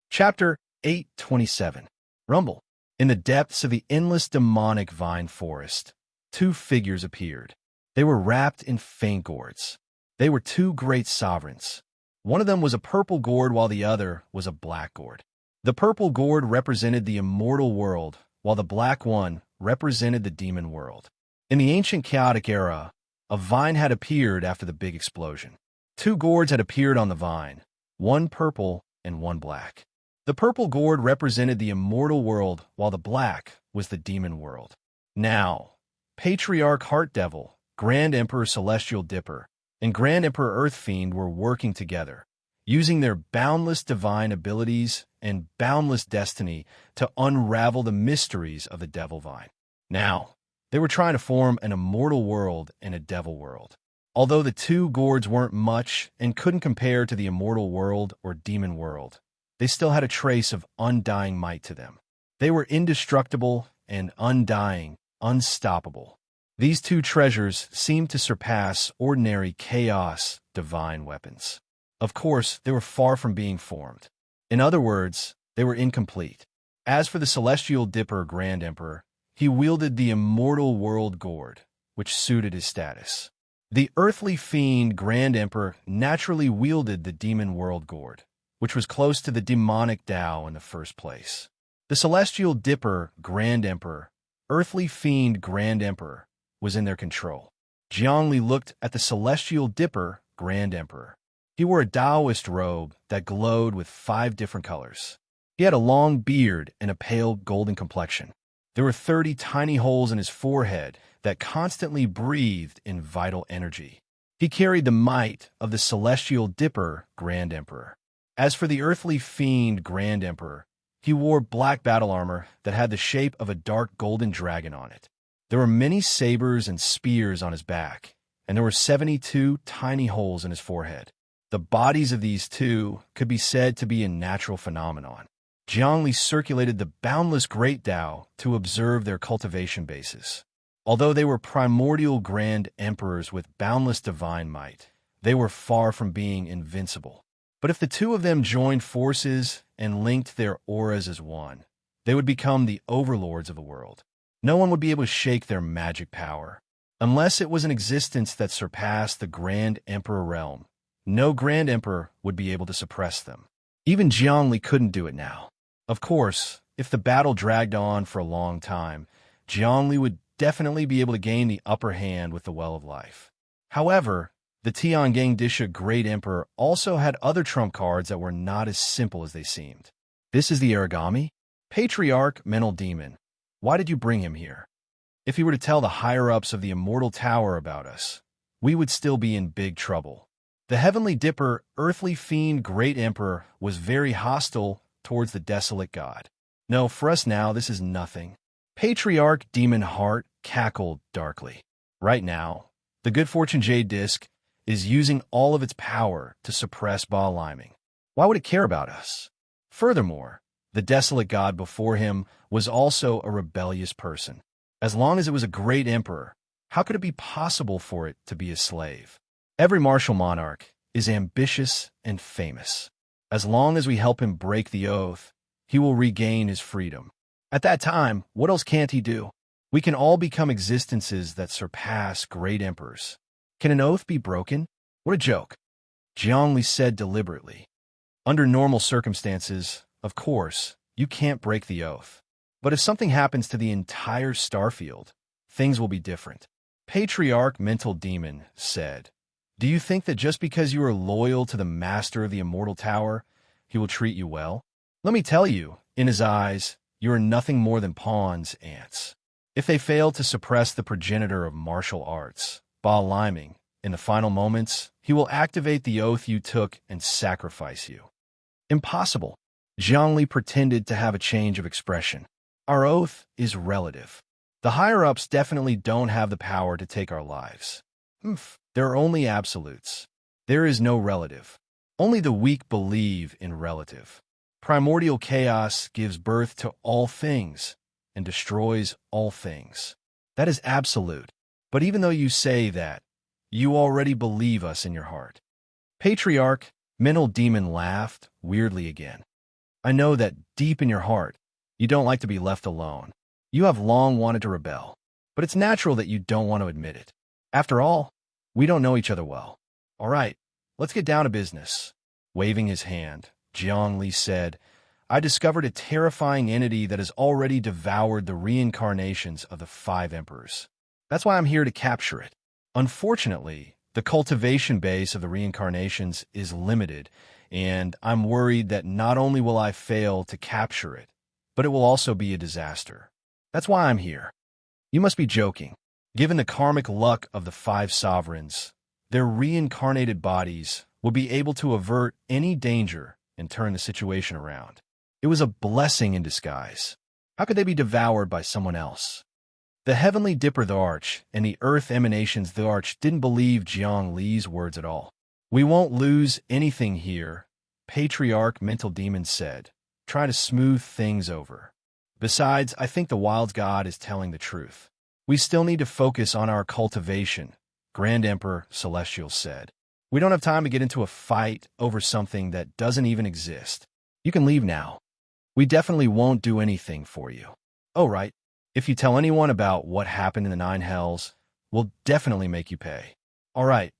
Chapter 827. Rumble. In the depths of the endless demonic vine forest, two figures appeared. They were wrapped in faint gourds. They were two great sovereigns. One of them was a purple gourd while the other was a black gourd. The purple gourd represented the immortal world, while the black one represented the demon world. In the ancient chaotic era, a vine had appeared after the big explosion. Two gourds had appeared on the vine, one purple and one black. The purple gourd represented the immortal world, while the black was the demon world. Now, Patriarch Heart Devil, Grand Emperor Celestial Dipper, and Grand Emperor Earth Fiend were working together, using their boundless divine abilities and boundless destiny to unravel the mysteries of the devil vine. Now, they were trying to form an immortal world and a devil world. Although the two gourds weren't much and couldn't compare to the immortal world or demon world, they still had a trace of undying might to them. They were indestructible and undying, unstoppable. These two treasures seemed to surpass ordinary chaos divine weapons. Of course, they were far from being formed. In other words, they were incomplete. As for the Celestial Dipper Grand Emperor, he wielded the immortal world gourd, which suited his status. The earthly fiend Grand Emperor naturally wielded the demon world gourd, which was close to the demonic Tao in the first place. The celestial dipper Grand Emperor, earthly fiend Grand Emperor, was in their control. Jiangli looked at the celestial dipper Grand Emperor. He wore a Taoist robe that glowed with 5 different colors. He had a long beard and a pale golden complexion. There were 30 tiny holes in his forehead that constantly breathed in vital energy. He carried the might of the celestial dipper Grand Emperor. As for the earthly fiend Grand Emperor, he wore black battle armor that had the shape of a dark golden dragon on it. There were many sabers and spears on his back, and there were 72 tiny holes in his forehead. The bodies of these two could be said to be a natural phenomenon. Jiangli circulated the boundless Great Tao to observe their cultivation bases. Although they were primordial grand emperors with boundless divine might, they were far from being invincible. But if the two of them joined forces and linked their auras as one, they would become the overlords of the world. No one would be able to shake their magic power. Unless it was an existence that surpassed the Grand Emperor realm, no Grand Emperor would be able to suppress them. Even Jiangli couldn't do it now. Of course, if the battle dragged on for a long time, Jiangli would definitely be able to gain the upper hand with the Well of Life. However, the Tiangang Disha Great Emperor also had other trump cards that were not as simple as they seemed. This is the origami? Patriarch Mental Demon. Why did you bring him here? If he were to tell the higher-ups of the Immortal Tower about us, we would still be in big trouble. The Heavenly Dipper, Earthly Fiend Great Emperor, was very hostile towards the desolate god. No, for us now, this is nothing. Patriarch Demon Heart cackled darkly. Right now, the Good Fortune Jade Disc is using all of its power to suppress Ba Liming. Why would it care about us? Furthermore, the desolate god before him was also a rebellious person. As long as it was a great emperor, how could it be possible for it to be a slave? Every martial monarch is ambitious and famous. As long as we help him break the oath, he will regain his freedom. At that time, what else can't he do? We can all become existences that surpass great emperors. Can an oath be broken? What a joke. Jiangli said deliberately. Under normal circumstances, of course, you can't break the oath. But if something happens to the entire starfield, things will be different. Patriarch Mental Demon said, "Do you think that just because you are loyal to the master of the Immortal Tower, he will treat you well? Let me tell you, in his eyes, you are nothing more than pawns, ants. If they fail to suppress the progenitor of martial arts, Ba Liming, in the final moments, he will activate the oath you took and sacrifice you." Impossible. Jiangli pretended to have a change of expression. Our oath is relative. The higher-ups definitely don't have the power to take our lives. There are only absolutes. There is no relative. Only the weak believe in relative. Primordial chaos gives birth to all things and destroys all things. That is absolute. But even though you say that, you already believe us in your heart. Patriarch Mental Demon laughed weirdly again. I know that deep in your heart, you don't like to be left alone. You have long wanted to rebel, but it's natural that you don't want to admit it. After all, we don't know each other well. All right, let's get down to business. Waving his hand, Jiangli said, I discovered a terrifying entity that has already devoured the reincarnations of the 5 emperors. That's why I'm here to capture it. Unfortunately, the cultivation base of the reincarnations is limited, and I'm worried that not only will I fail to capture it, but it will also be a disaster. That's why I'm here. You must be joking. Given the karmic luck of the 5 sovereigns, their reincarnated bodies will be able to avert any danger and turn the situation around. It was a blessing in disguise. How could they be devoured by someone else? The Heavenly Dipper the Arch and the Earth Emanations the Arch didn't believe Jiang Li's words at all. We won't lose anything here, Patriarch Mental Demon said, trying to smooth things over. Besides, I think the Wild God is telling the truth. We still need to focus on our cultivation, Grand Emperor Celestial said. We don't have time to get into a fight over something that doesn't even exist. You can leave now. We definitely won't do anything for you. Oh, right. If you tell anyone about what happened in the 9 hells, we'll definitely make you pay. All right,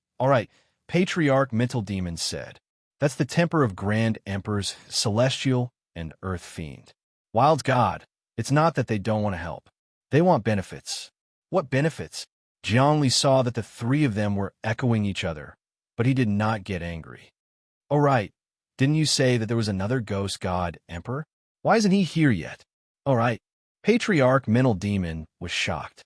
Patriarch Mental Demon said. That's the temper of Grand Emperors, Celestial and Earth Fiend. Wild God, it's not that they don't want to help. They want benefits. What benefits? Jiangli saw that the three of them were echoing each other, but he did not get angry. Oh right, didn't you say that there was another ghost god emperor? Why isn't he here yet? All right, Patriarch Mental Demon was shocked.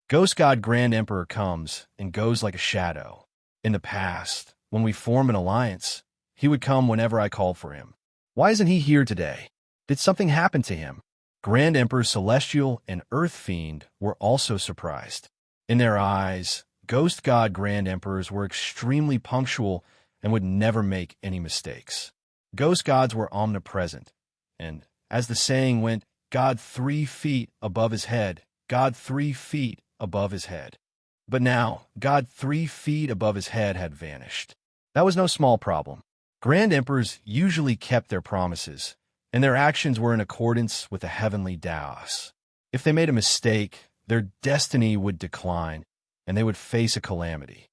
Ghost god Grand Emperor comes and goes like a shadow. In the past, when we form an alliance, he would come whenever I called for him. Why isn't he here today? Did something happen to him? Grand Emperor Celestial and Earth Fiend were also surprised. In their eyes, Ghost God Grand Emperors were extremely punctual and would never make any mistakes. Ghost gods were omnipresent, and, as the saying went, God 3 feet above his head, God 3 feet above his head. But now, God 3 feet above his head had vanished. That was no small problem. Grand Emperors usually kept their promises, and their actions were in accordance with the heavenly Taos. If they made a mistake, their destiny would decline, and they would face a calamity.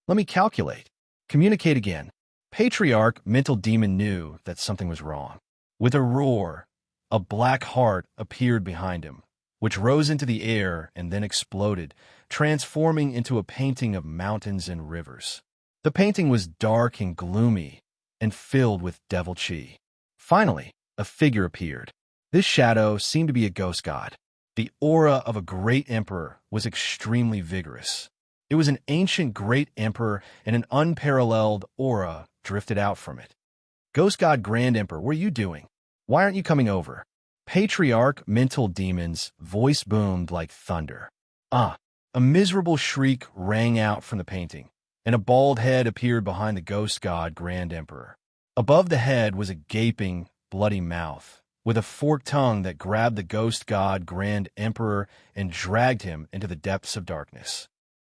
Let me calculate. Communicate again. Patriarch Mental Demon knew that something was wrong. With a roar, a black heart appeared behind him, which rose into the air and then exploded, transforming into a painting of mountains and rivers. The painting was dark and gloomy, and filled with devil chi. Finally, a figure appeared. This shadow seemed to be a ghost god. The aura of a great emperor was extremely vigorous. It was an ancient great emperor, and an unparalleled aura drifted out from it. Ghost god Grand Emperor, what are you doing? Why aren't you coming over? Patriarch Mental Demon's voice boomed like thunder. A miserable shriek rang out from the painting, and a bald head appeared behind the ghost god Grand Emperor. Above the head was a gaping, bloody mouth, with a forked tongue that grabbed the ghost god Grand Emperor and dragged him into the depths of darkness.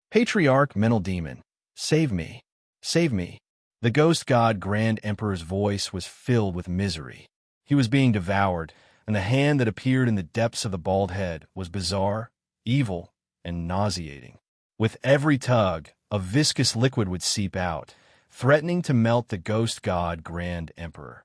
Patriarch Mental Demon, save me, save me. The ghost god Grand Emperor's voice was filled with misery. He was being devoured, and the hand that appeared in the depths of the bald head was bizarre, evil, and nauseating. With every tug, a viscous liquid would seep out, threatening to melt the ghost god Grand Emperor.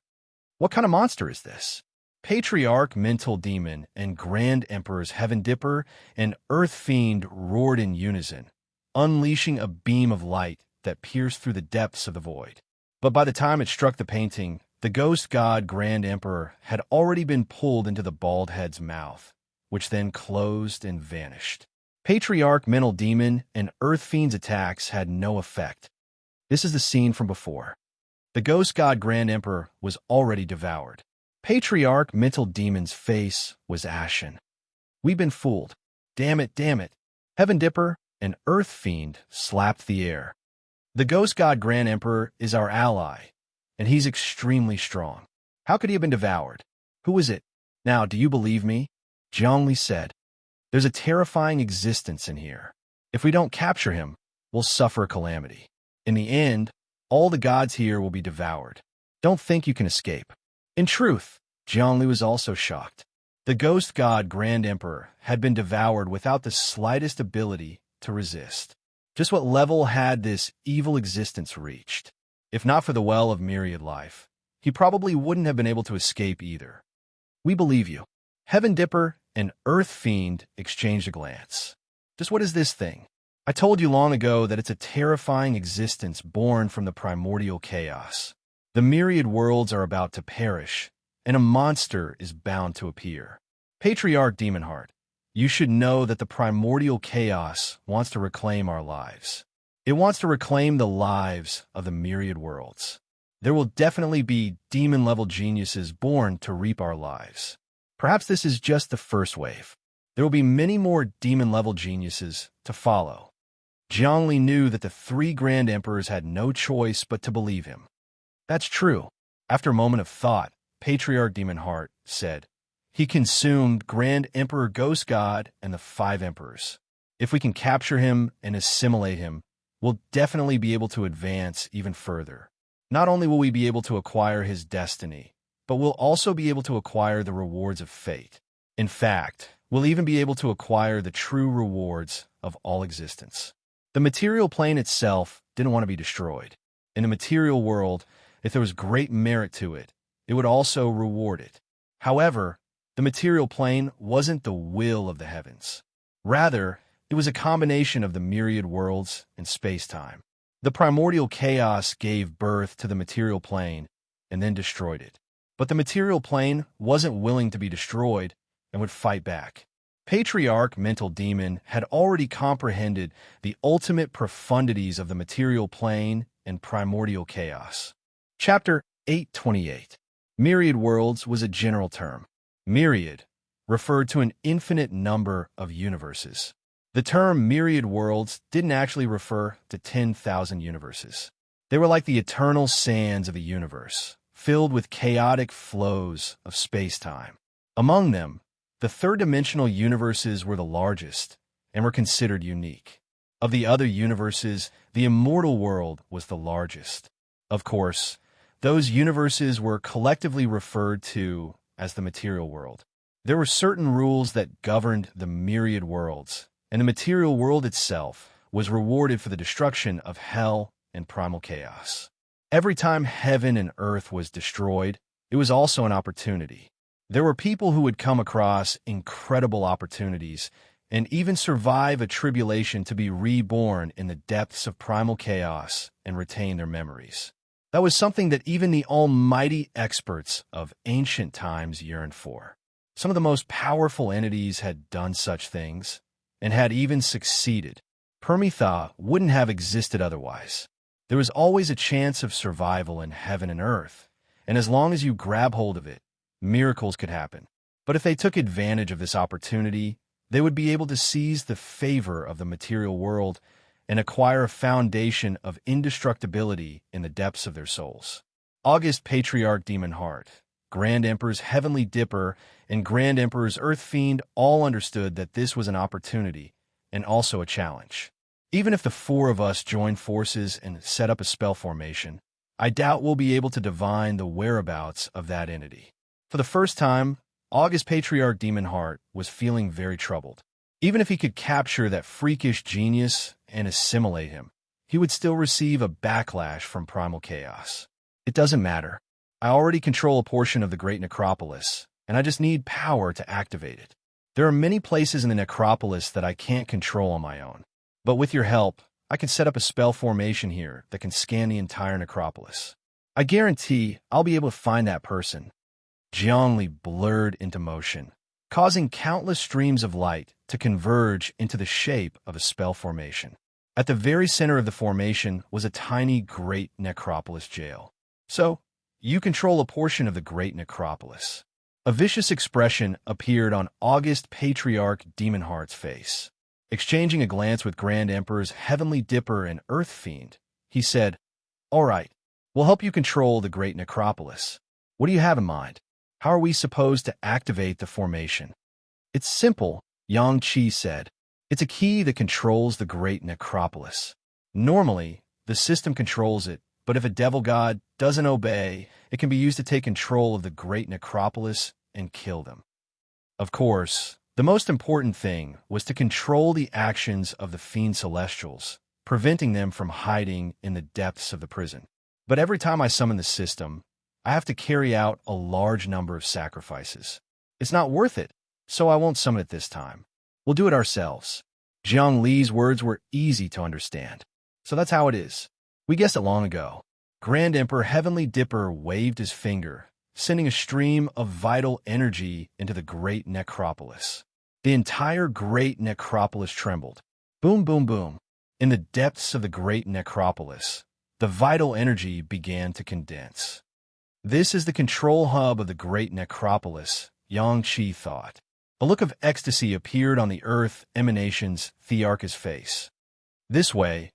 What kind of monster is this? Patriarch Mental Demon and Grand Emperor's Heaven Dipper and Earth Fiend roared in unison, unleashing a beam of light that pierced through the depths of the void. But by the time it struck the painting, the ghost god Grand Emperor had already been pulled into the bald head's mouth, which then closed and vanished. Patriarch Mental Demon and Earth Fiend's attacks had no effect. This is the scene from before. The ghost god Grand Emperor was already devoured. Patriarch Mental Demon's face was ashen. We've been fooled. Damn it, damn it. Heaven Dipper and Earth Fiend slapped the air. The ghost god Grand Emperor is our ally, and he's extremely strong. How could he have been devoured? Who is it? Now, do you believe me? Zhongli said. There's a terrifying existence in here. If we don't capture him, we'll suffer a calamity. In the end, all the gods here will be devoured. Don't think you can escape. In truth, Zhongli was also shocked. The ghost god Grand Emperor had been devoured without the slightest ability to resist. Just what level had this evil existence reached? If not for the well of myriad life, he probably wouldn't have been able to escape either. We believe you. Heaven Dipper and Earth Fiend exchanged a glance. Just what is this thing? I told you long ago that it's a terrifying existence born from the primordial chaos. The myriad worlds are about to perish, and a monster is bound to appear. Patriarch Demonheart, you should know that the primordial chaos wants to reclaim our lives. It wants to reclaim the lives of the myriad worlds. There will definitely be demon-level geniuses born to reap our lives. Perhaps this is just the first wave. There will be many more demon-level geniuses to follow. Zhongli knew that the 3 Grand Emperors had no choice but to believe him. That's true. After a moment of thought, Patriarch Demonheart said, he consumed Grand Emperor Ghost God and the 5 Emperors. If we can capture him and assimilate him, we'll definitely be able to advance even further. Not only will we be able to acquire his destiny, but we'll also be able to acquire the rewards of fate. In fact, we'll even be able to acquire the true rewards of all existence. The material plane itself didn't want to be destroyed. In the material world, if there was great merit to it, it would also reward it. However, the material plane wasn't the will of the heavens. Rather, it was a combination of the myriad worlds and space-time. The primordial chaos gave birth to the material plane and then destroyed it. But the material plane wasn't willing to be destroyed and would fight back. Patriarch Mental Demon had already comprehended the ultimate profundities of the material plane and primordial chaos. Chapter 828. Myriad worlds was a general term. Myriad referred to an infinite number of universes. The term myriad worlds didn't actually refer to 10,000 universes. They were like the eternal sands of a universe, filled with chaotic flows of space-time. Among them, the third-dimensional universes were the largest and were considered unique. Of the other universes, the immortal world was the largest. Of course, those universes were collectively referred to as the material world. There were certain rules that governed the myriad worlds, and the material world itself was rewarded for the destruction of hell and primal chaos. Every time heaven and earth was destroyed, it was also an opportunity. There were people who would come across incredible opportunities and even survive a tribulation to be reborn in the depths of primal chaos and retain their memories. That was something that even the almighty experts of ancient times yearned for. Some of the most powerful entities had done such things and had even succeeded. Permitha wouldn't have existed otherwise. There was always a chance of survival in heaven and earth, and as long as you grab hold of it, miracles could happen. But if they took advantage of this opportunity, they would be able to seize the favor of the material world and acquire a foundation of indestructibility in the depths of their souls. August Patriarch Demon Heart, Grand Emperor's Heavenly Dipper, and Grand Emperor's Earth Fiend all understood that this was an opportunity and also a challenge. Even if the four of us join forces and set up a spell formation, I doubt we'll be able to divine the whereabouts of that entity. For the first time, August Patriarch Demon Heart was feeling very troubled. Even if he could capture that freakish genius and assimilate him, he would still receive a backlash from primal chaos. It doesn't matter. I already control a portion of the Great Necropolis, and I just need power to activate it. There are many places in the necropolis that I can't control on my own. But with your help, I can set up a spell formation here that can scan the entire necropolis. I guarantee I'll be able to find that person. Jiangli blurred into motion, causing countless streams of light to converge into the shape of a spell formation. At the very center of the formation was a tiny Great Necropolis jail. So, you control a portion of the Great Necropolis. A vicious expression appeared on August Patriarch Demon Heart's face. Exchanging a glance with Grand Emperor's Heavenly Dipper and Earth Fiend, he said, "All right, we'll help you control the Great Necropolis. What do you have in mind? How are we supposed to activate the formation?" "It's simple," Yang Qi said. "It's a key that controls the Great Necropolis. Normally, the system controls it, but if a devil god doesn't obey, it can be used to take control of the Great Necropolis and kill them." Of course, the most important thing was to control the actions of the Fiend Celestials, preventing them from hiding in the depths of the prison. But every time I summon the system, I have to carry out a large number of sacrifices. It's not worth it, so I won't summon it this time. We'll do it ourselves. Jiang Li's words were easy to understand. So that's how it is. We guessed it long ago. Grand Emperor Heavenly Dipper waved his finger, sending a stream of vital energy into the Great Necropolis. The entire Great Necropolis trembled. Boom, boom, boom. In the depths of the Great Necropolis, the vital energy began to condense. This is the control hub of the Great Necropolis, Yang Qi thought. A look of ecstasy appeared on the Earth Emanation's Thearch's face. This way,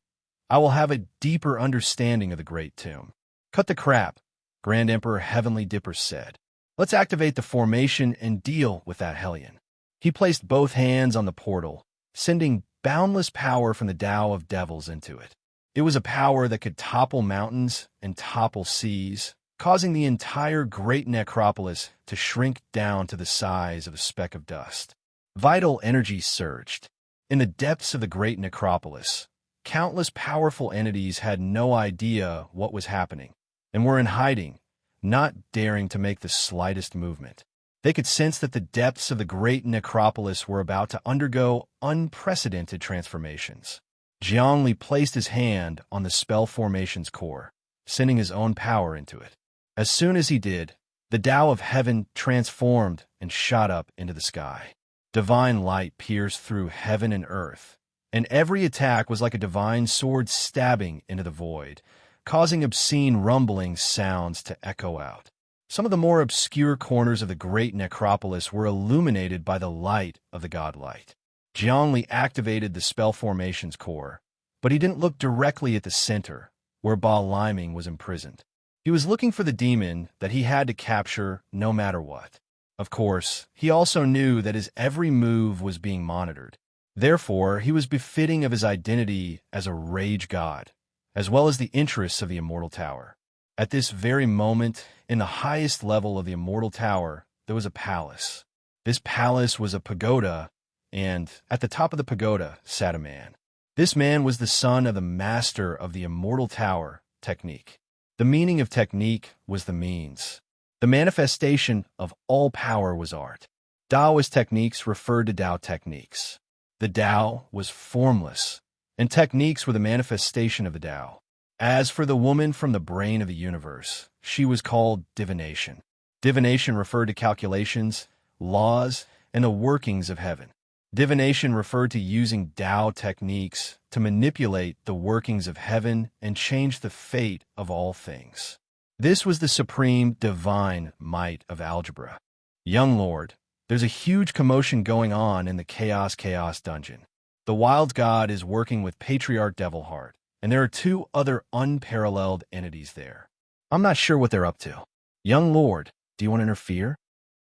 I will have a deeper understanding of the Great Tomb. Cut the crap, Grand Emperor Heavenly Dipper said. Let's activate the formation and deal with that hellion. He placed both hands on the portal, sending boundless power from the Tao of Devils into it. It was a power that could topple mountains and topple seas, causing the entire Great Necropolis to shrink down to the size of a speck of dust. Vital energy surged. In the depths of the Great Necropolis, countless powerful entities had no idea what was happening and were in hiding, not daring to make the slightest movement. They could sense that the depths of the great necropolis were about to undergo unprecedented transformations. Zhongli placed his hand on the spell formation's core, sending his own power into it. As soon as he did, the Tao of heaven transformed and shot up into the sky. Divine light pierced through heaven and earth, and every attack was like a divine sword stabbing into the void, causing obscene rumbling sounds to echo out. Some of the more obscure corners of the great necropolis were illuminated by the light of the godlight. Zhongli activated the spell formation's core, but he didn't look directly at the center, where Ba Liming was imprisoned. He was looking for the demon that he had to capture no matter what. Of course, he also knew that his every move was being monitored. Therefore, he was befitting of his identity as a rage god, as well as the interests of the Immortal Tower. At this very moment, in the highest level of the Immortal Tower, there was a palace. This palace was a pagoda, and at the top of the pagoda sat a man. This man was the son of the master of the Immortal Tower, Technique. The meaning of technique was the means. The manifestation of all power was art. Taoist techniques referred to Tao techniques. The Tao was formless, and techniques were the manifestation of the Tao. As for the woman from the brain of the universe, she was called divination. Divination referred to calculations, laws, and the workings of heaven. Divination referred to using Tao techniques to manipulate the workings of heaven and change the fate of all things. This was the supreme divine might of algebra. Young Lord, there's a huge commotion going on in the Chaos dungeon. The Wild God is working with Patriarch Devilheart, and there are two other unparalleled entities there. I'm not sure what they're up to. Young Lord, do you want to interfere?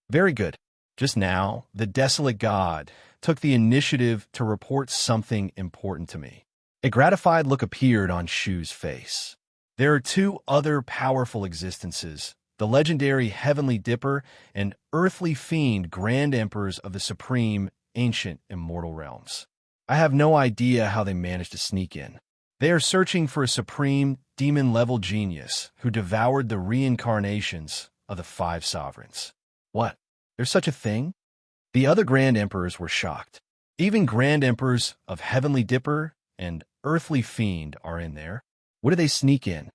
Very good. Just now, the Desolate God took the initiative to report something important to me. A gratified look appeared on Shu's face. There are two other powerful existences, the legendary Heavenly Dipper and Earthly Fiend Grand Emperors of the Supreme, Ancient, Immortal Realms. I have no idea how they managed to sneak in. They are searching for a supreme, demon-level genius who devoured the reincarnations of the five sovereigns. What? There's such a thing? The other Grand Emperors were shocked. Even Grand Emperors of Heavenly Dipper and Earthly Fiend are in there. What do they sneak in?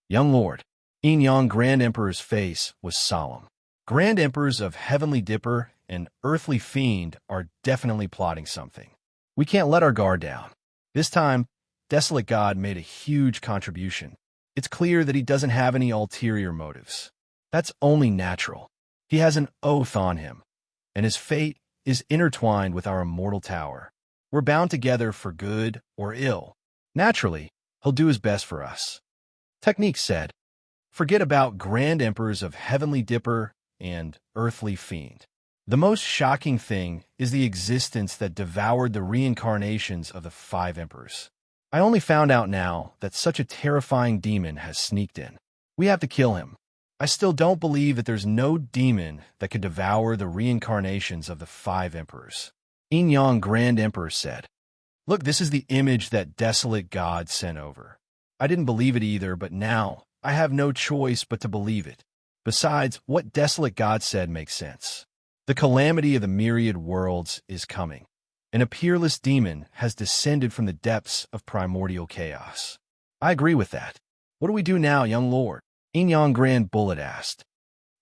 Young Lord, Yin Yang Grand Emperor's face was solemn. Grand Emperors of Heavenly Dipper and Earthly Fiend are definitely plotting something. We can't let our guard down. This time, Desolate God made a huge contribution. It's clear that he doesn't have any ulterior motives. That's only natural. He has an oath on him, and his fate is intertwined with our Immortal Tower. We're bound together for good or ill. Naturally, he'll do his best for us. Technique said, forget about Grand Emperors of Heavenly Dipper and Earthly Fiend. The most shocking thing is the existence that devoured the reincarnations of the five emperors. I only found out now that such a terrifying demon has sneaked in. We have to kill him. I still don't believe that there's no demon that could devour the reincarnations of the five emperors. Yin Yang Grand Emperor said, look, this is the image that Desolate God sent over. I didn't believe it either, but now I have no choice but to believe it. Besides, what Desolate God said makes sense. The calamity of the myriad worlds is coming, and a peerless demon has descended from the depths of primordial chaos. I agree with that. What do we do now, young lord? Yin Yang Grand Bullet asked.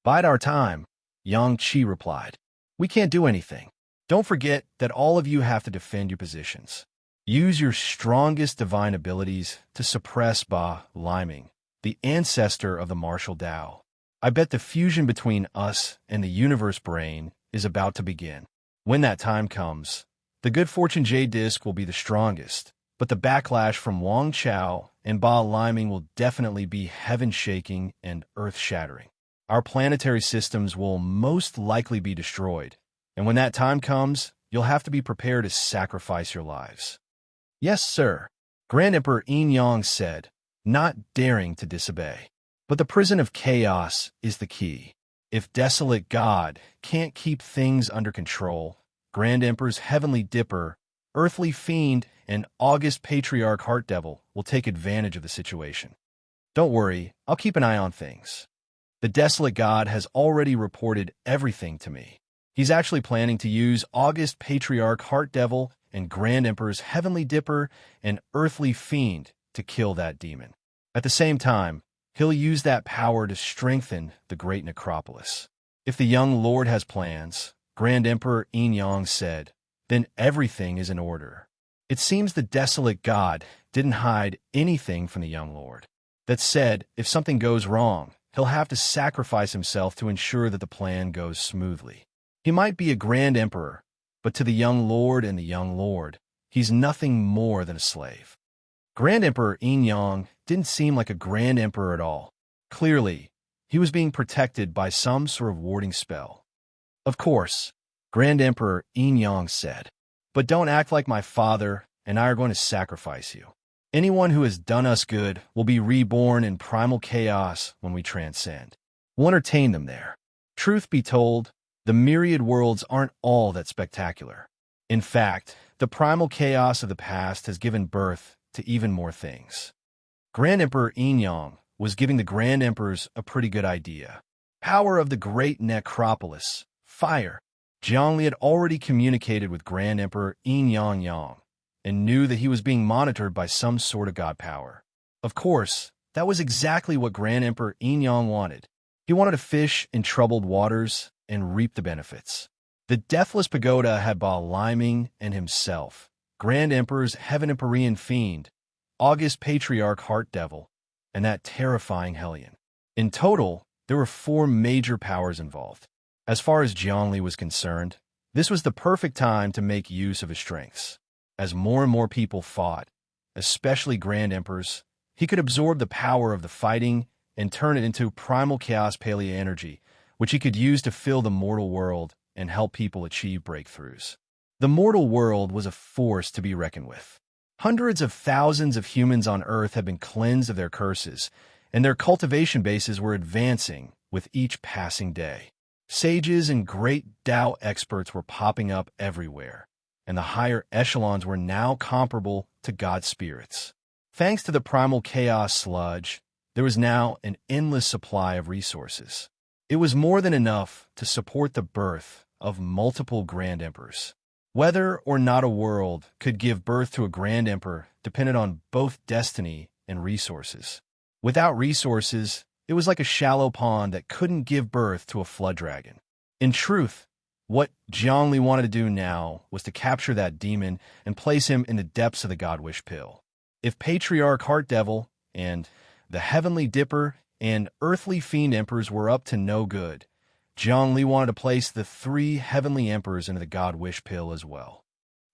Bide our time, Yang Qi replied. We can't do anything. Don't forget that all of you have to defend your positions. Use your strongest divine abilities to suppress Ba Liming, the ancestor of the martial Tao. I bet the fusion between us and the universe brain is about to begin. When that time comes, the Good Fortune Jade Disc will be the strongest, but the backlash from Wang Chao and Ba Liming will definitely be heaven-shaking and earth-shattering. Our planetary systems will most likely be destroyed, and when that time comes, you'll have to be prepared to sacrifice your lives. Yes, sir, Grand Emperor Yin Yang said, not daring to disobey. But the prison of chaos is the key. If Desolate God can't keep things under control, Grand Emperor's Heavenly Dipper earthly fiend, and August patriarch heart devil will take advantage of the situation. Don't worry, I'll keep an eye on things. The desolate god has already reported everything to me. He's actually planning to use August patriarch heart devil and Grand Emperor's heavenly dipper and earthly fiend to kill that demon. At the same time, he'll use that power to strengthen the great necropolis. If the young lord has plans, Grand Emperor Yang said, then everything is in order. It seems the desolate god didn't hide anything from the young lord. That said, if something goes wrong, he'll have to sacrifice himself to ensure that the plan goes smoothly. He might be a Grand Emperor, but to the young lord and the young lord, he's nothing more than a slave. Grand Emperor Yang didn't seem like a Grand Emperor at all. Clearly, he was being protected by some sort of warding spell. Of course, Grand Emperor Yang said, but don't act like my father and I are going to sacrifice you. Anyone who has done us good will be reborn in primal chaos when we transcend. We'll entertain them there. Truth be told, the myriad worlds aren't all that spectacular. In fact, the primal chaos of the past has given birth to even more things. Grand Emperor Yang was giving the Grand Emperors a pretty good idea. Power of the great necropolis, fire. Zhongli had already communicated with Grand Emperor Yang and knew that he was being monitored by some sort of god power. Of course, that was exactly what Grand Emperor Yang wanted. He wanted to fish in troubled waters and reap the benefits. The Deathless Pagoda had Ba Liming and himself, Grand Emperor's Heaven Empyrean Fiend, August Patriarch Heart Devil, and that terrifying Hellion. In total, there were 4 major powers involved. As far as Zhongli was concerned, this was the perfect time to make use of his strengths. As more and more people fought, especially Grand Emperors, he could absorb the power of the fighting and turn it into primal chaos paleo energy, which he could use to fill the mortal world and help people achieve breakthroughs. The mortal world was a force to be reckoned with. Hundreds of thousands of humans on Earth had been cleansed of their curses, and their cultivation bases were advancing with each passing day. Sages and great Tao experts were popping up everywhere, and the higher echelons were now comparable to god spirits. Thanks to the primal chaos sludge, there was now an endless supply of resources. It was more than enough to support the birth of multiple Grand Emperors. Whether or not a world could give birth to a Grand Emperor depended on both destiny and resources. Without resources, it was like a shallow pond that couldn't give birth to a flood dragon. In truth, what Zhongli wanted to do now was to capture that demon and place him in the depths of the God-Wish Pill. If Patriarch Heart Devil and the Heavenly Dipper and Earthly Fiend Emperors were up to no good, Zhongli wanted to place the 3 Heavenly Emperors into the God-Wish Pill as well.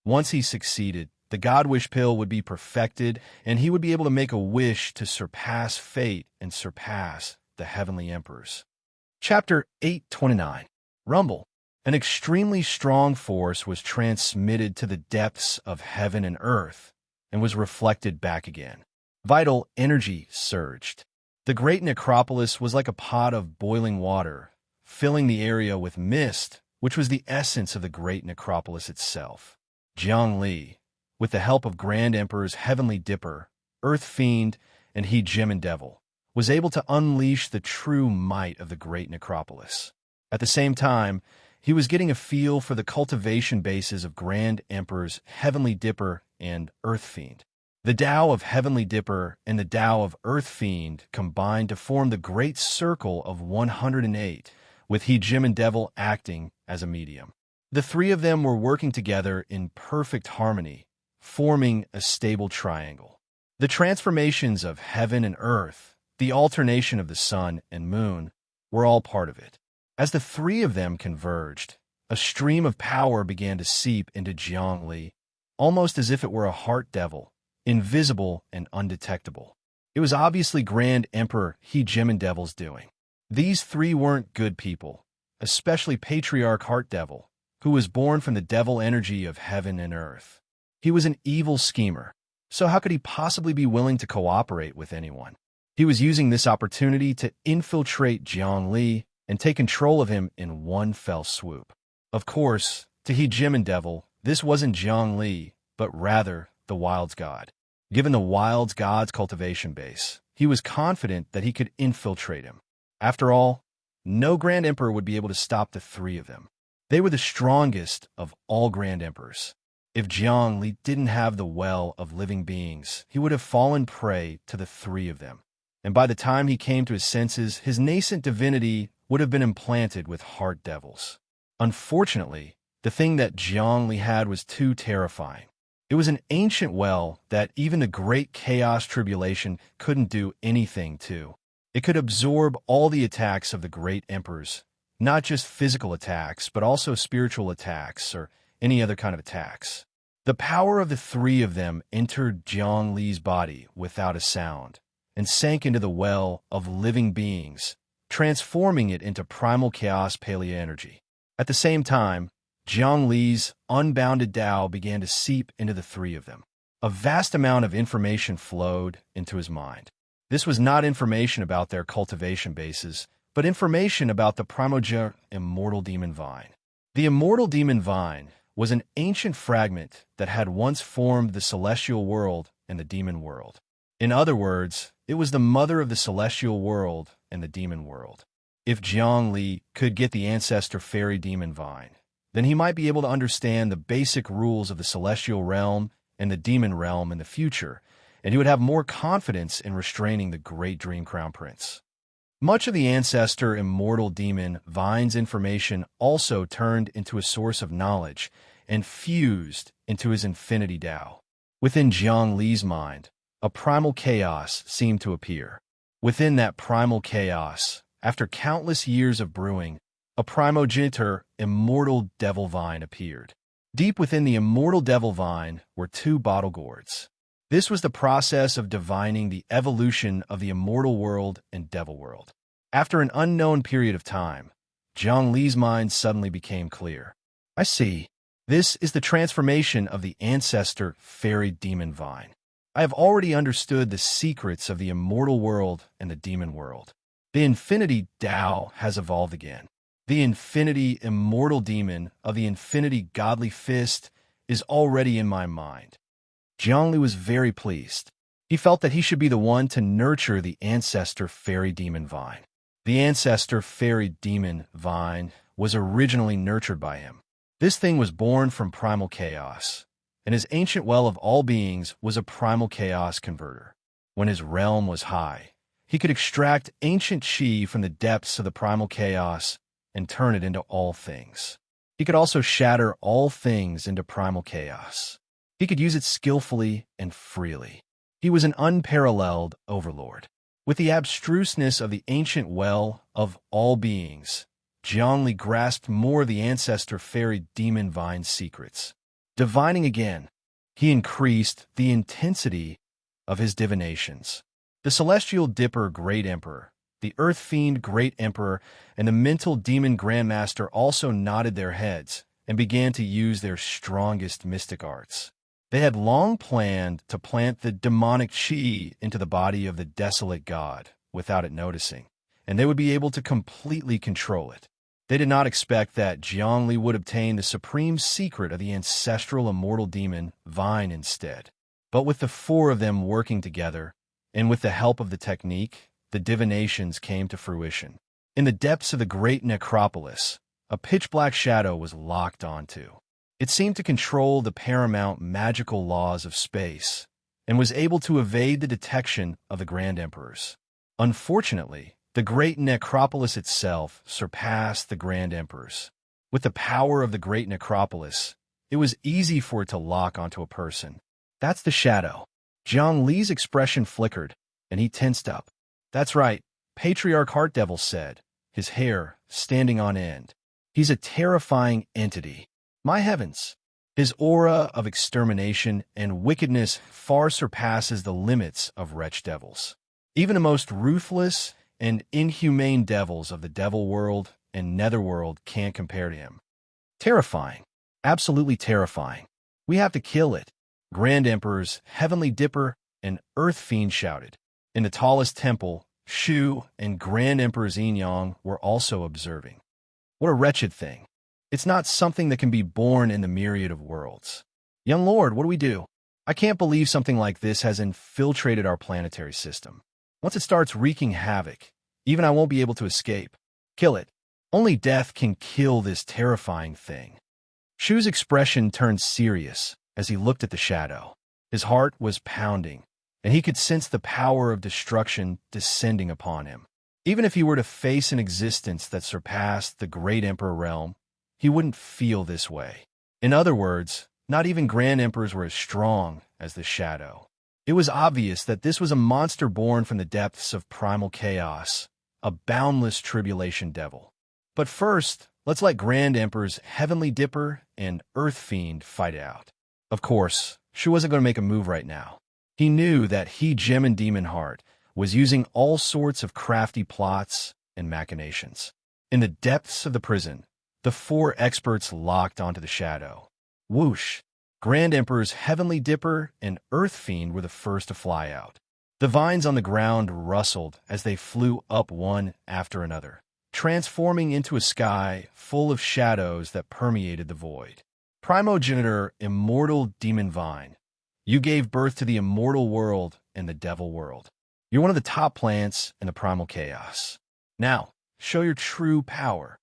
Once he succeeded, the God-Wish Pill would be perfected, and he would be able to make a wish to surpass fate and surpass the Heavenly Emperors. Chapter 829. Rumble. An extremely strong force was transmitted to the depths of heaven and earth and was reflected back again. Vital energy surged. The great necropolis was like a pot of boiling water, filling the area with mist, which was the essence of the great necropolis itself. Zhongli, with the help of Grand Emperor's Heavenly Dipper, Earth Fiend, and He Gemin Devil, was able to unleash the true might of the great necropolis. At the same time, he was getting a feel for the cultivation bases of Grand Emperor's Heavenly Dipper and Earth Fiend. The Tao of Heavenly Dipper and the Tao of Earth Fiend combined to form the Great Circle of 108, with He Gemin Devil acting as a medium. The 3 of them were working together in perfect harmony, forming a stable triangle. The transformations of heaven and earth, the alternation of the sun and moon, were all part of it. As the 3 of them converged, a stream of power began to seep into Zhongli, almost as if it were a heart devil, invisible and undetectable. It was obviously Grand Emperor He Gemin Devil's doing. These 3 weren't good people, especially Patriarch Heart Devil, who was born from the devil energy of heaven and earth. He was an evil schemer, so how could he possibly be willing to cooperate with anyone? He was using this opportunity to infiltrate Zhongli and take control of him in one fell swoop. Of course, to He Gemin Devil, this wasn't Zhongli, but rather the wild's god. Given the wild's god's cultivation base, he was confident that he could infiltrate him. After all, no Grand Emperor would be able to stop the three of them. They were the strongest of all Grand Emperors. If Zhongli didn't have the well of living beings, he would have fallen prey to the three of them. And by the time he came to his senses, his nascent divinity would have been implanted with heart devils. Unfortunately, the thing that Zhongli had was too terrifying. It was an ancient well that even the great chaos tribulation couldn't do anything to. It could absorb all the attacks of the great emperors, not just physical attacks, but also spiritual attacks or any other kind of attacks. The power of the three of them entered Zhongli's body without a sound and sank into the well of living beings, transforming it into primal chaos paleo energy. At the same time, Zhongli's unbounded Tao began to seep into the three of them. A vast amount of information flowed into his mind. This was not information about their cultivation bases, but information about the primordial immortal demon vine. The immortal demon vine was an ancient fragment that had once formed the celestial world and the demon world. In other words, it was the mother of the celestial world and the demon world. If Zhongli could get the ancestor fairy demon vine, then he might be able to understand the basic rules of the celestial realm and the demon realm in the future, and he would have more confidence in restraining the great Dream Crown Prince. Much of the ancestor immortal demon vine's information also turned into a source of knowledge and fused into his infinity Tao. Within Zhongli's mind, a primal chaos seemed to appear. Within that primal chaos, after countless years of brewing, a primogenitor immortal devil vine appeared. Deep within the immortal devil vine were two bottle gourds. This was the process of divining the evolution of the immortal world and devil world. After an unknown period of time, Zhongli's mind suddenly became clear. I see. This is the transformation of the ancestor fairy demon vine. I have already understood the secrets of the immortal world and the demon world. The infinity Tao has evolved again. The infinity immortal demon of the infinity godly fist is already in my mind. Zhongli was very pleased. He felt that he should be the one to nurture the ancestor fairy demon vine. The ancestor fairy demon vine was originally nurtured by him. This thing was born from primal chaos, and his ancient well of all beings was a primal chaos converter. When his realm was high, he could extract ancient chi from the depths of the primal chaos and turn it into all things. He could also shatter all things into primal chaos. He could use it skillfully and freely. He was an unparalleled overlord. With the abstruseness of the ancient well of all beings, Zhongli grasped more of the ancestor fairy demon vine's secrets. Divining again, he increased the intensity of his divinations. The celestial dipper great emperor, the earth fiend great emperor, and the mental demon grandmaster also nodded their heads and began to use their strongest mystic arts. They had long planned to plant the demonic chi into the body of the desolate god without it noticing, and they would be able to completely control it. They did not expect that Zhongli would obtain the supreme secret of the ancestral immortal demon vine instead. But with the four of them working together, and with the help of the technique, the divinations came to fruition. In the depths of the great necropolis, a pitch-black shadow was locked onto. It seemed to control the paramount magical laws of space, and was able to evade the detection of the Grand Emperors. Unfortunately, the great necropolis itself surpassed the Grand Emperors. With the power of the great necropolis, it was easy for it to lock onto a person. That's the shadow. Zhongli's expression flickered, and he tensed up. That's right, Patriarch Heart Devil said, his hair standing on end. He's a terrifying entity. My heavens! His aura of extermination and wickedness far surpasses the limits of wretch devils. Even the most ruthless and inhumane devils of the devil world and netherworld can't compare to him. Terrifying. Absolutely terrifying. We have to kill it. Grand Emperors, Heavenly Dipper, and Earth Fiend shouted. In the tallest temple, Shu and Grand Emperor Xingyang were also observing. What a wretched thing. It's not something that can be born in the myriad of worlds. Young Lord, what do we do? I can't believe something like this has infiltrated our planetary system. Once it starts wreaking havoc, even I won't be able to escape. Kill it. Only death can kill this terrifying thing. Shu's expression turned serious as he looked at the shadow. His heart was pounding, and he could sense the power of destruction descending upon him. Even if he were to face an existence that surpassed the Great Emperor realm, he wouldn't feel this way. In other words, not even Grand Emperors were as strong as the shadow. It was obvious that this was a monster born from the depths of primal chaos, a boundless tribulation devil. But first, let's let Grand Emperor's Heavenly Dipper and Earth Fiend fight out. Of course, Shu wasn't going to make a move right now. He knew that Gem and Demon Heart was using all sorts of crafty plots and machinations. In the depths of the prison, the four experts locked onto the shadow. Whoosh! Grand Emperor's Heavenly Dipper and Earth Fiend were the first to fly out. The vines on the ground rustled as they flew up one after another, transforming into a sky full of shadows that permeated the void. Primogenitor, Immortal Demon Vine, you gave birth to the immortal world and the devil world. You're one of the top plants in the primal chaos. Now, show your true power.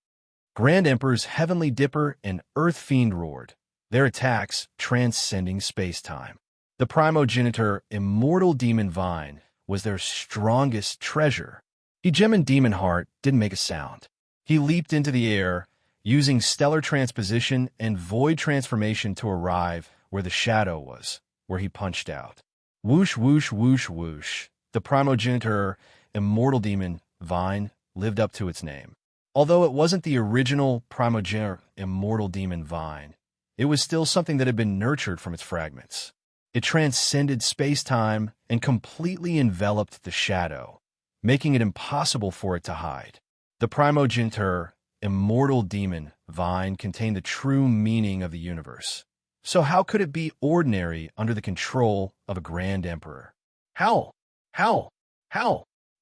Grand Emperor's Heavenly Dipper and Earth Fiend roared, their attacks transcending space-time. The primogenitor, Immortal Demon Vine, was their strongest treasure. Gem and Demon Heart didn't make a sound. He leaped into the air, using stellar transposition and void transformation to arrive where the shadow was, where he punched out. Whoosh, whoosh, whoosh, whoosh. The primogenitor, Immortal Demon Vine, lived up to its name. Although it wasn't the original primogenitor, Immortal Demon Vine, it was still something that had been nurtured from its fragments. It transcended space-time and completely enveloped the shadow, making it impossible for it to hide. The primogenitor, Immortal Demon Vine contained the true meaning of the universe. So how could it be ordinary under the control of a Grand Emperor? How?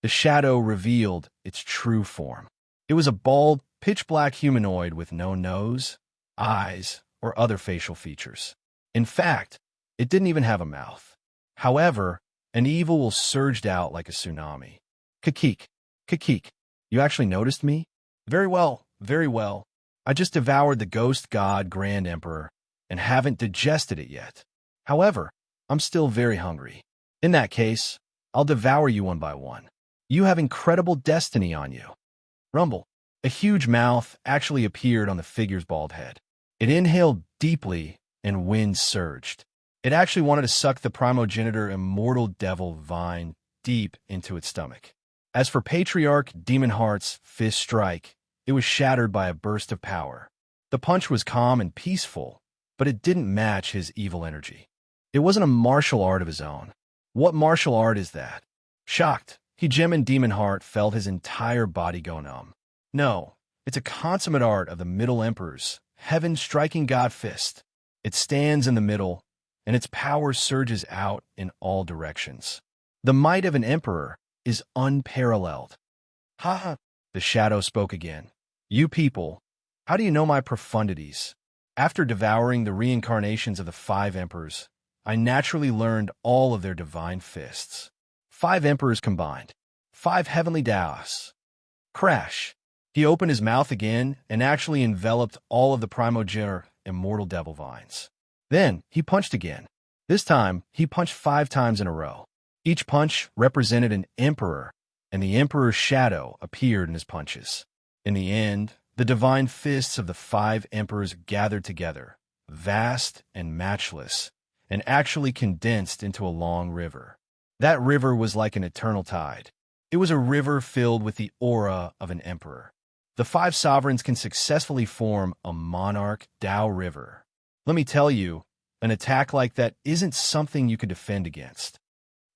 The shadow revealed its true form. It was a bald, pitch-black humanoid with no nose, eyes, or other facial features. In fact, it didn't even have a mouth. However, an evil will surged out like a tsunami. Kakik, Kakik, you actually noticed me? Very well, very well. I just devoured the ghost god Grand Emperor and haven't digested it yet. However, I'm still very hungry. In that case, I'll devour you one by one. You have incredible destiny on you. Rumble. A huge mouth actually appeared on the figure's bald head. It inhaled deeply, and wind surged. It actually wanted to suck the primogenitor Immortal Devil Vine deep into its stomach. As for Patriarch Demon Heart's fist strike, it was shattered by a burst of power. The punch was calm and peaceful, but it didn't match his evil energy. It wasn't a martial art of his own. What martial art is that? Shocked, Gem and Demon Heart felt his entire body go numb. No, it's a consummate art of the Middle Emperor's heaven-striking god fist. It stands in the middle, and its power surges out in all directions. The might of an emperor is unparalleled. Ha ha, the shadow spoke again. You people, how do you know my profundities? After devouring the reincarnations of the 5 emperors, I naturally learned all of their divine fists. 5 emperors combined. 5 heavenly Taoists. Crash. He opened his mouth again and actually enveloped all of the primogenitor Immortal Devil Vines. Then he punched again. This time, he punched 5 times in a row. Each punch represented an emperor, and the emperor's shadow appeared in his punches. In the end, the divine fists of the 5 emperors gathered together, vast and matchless, and actually condensed into a long river. That river was like an eternal tide. It was a river filled with the aura of an emperor. The 5 sovereigns can successfully form a monarch Tao river. Let me tell you, an attack like that isn't something you could defend against.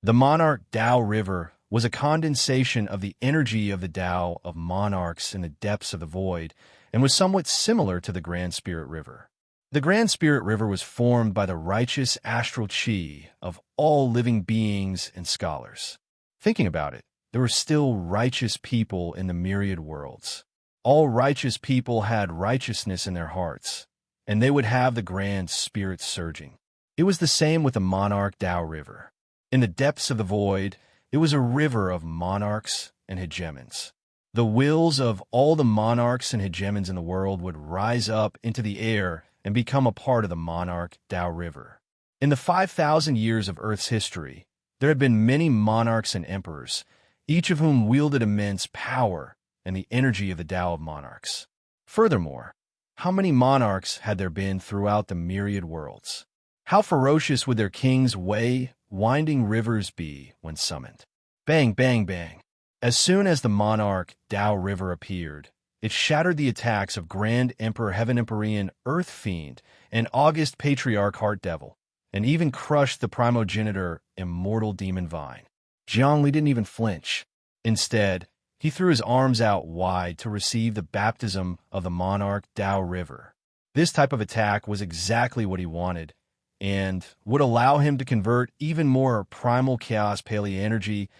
The monarch Tao river was a condensation of the energy of the Tao of monarchs in the depths of the void and was somewhat similar to the Grand Spirit River. The Grand Spirit River was formed by the righteous astral chi of all living beings and scholars. Thinking about it, there were still righteous people in the myriad worlds. All righteous people had righteousness in their hearts, and they would have the Grand Spirit surging. It was the same with the monarch Tao River. In the depths of the void, it was a river of monarchs and hegemons. The wills of all the monarchs and hegemons in the world would rise up into the air and become a part of the monarch Tao River. In the 5,000 years of Earth's history, there had been many monarchs and emperors, each of whom wielded immense power and the energy of the Tao of monarchs. Furthermore, how many monarchs had there been throughout the myriad worlds? How ferocious would their kings' winding rivers be when summoned? Bang, bang, bang. As soon as the monarch Tao River appeared, it shattered the attacks of Grand Emperor Heaven Empyrean Earth Fiend and August Patriarch Heart Devil, and even crushed the primogenitor Immortal Demon Vine. Zhongli didn't even flinch. Instead, he threw his arms out wide to receive the baptism of the monarch Tao River. This type of attack was exactly what he wanted, and would allow him to convert even more primal chaos paleo energy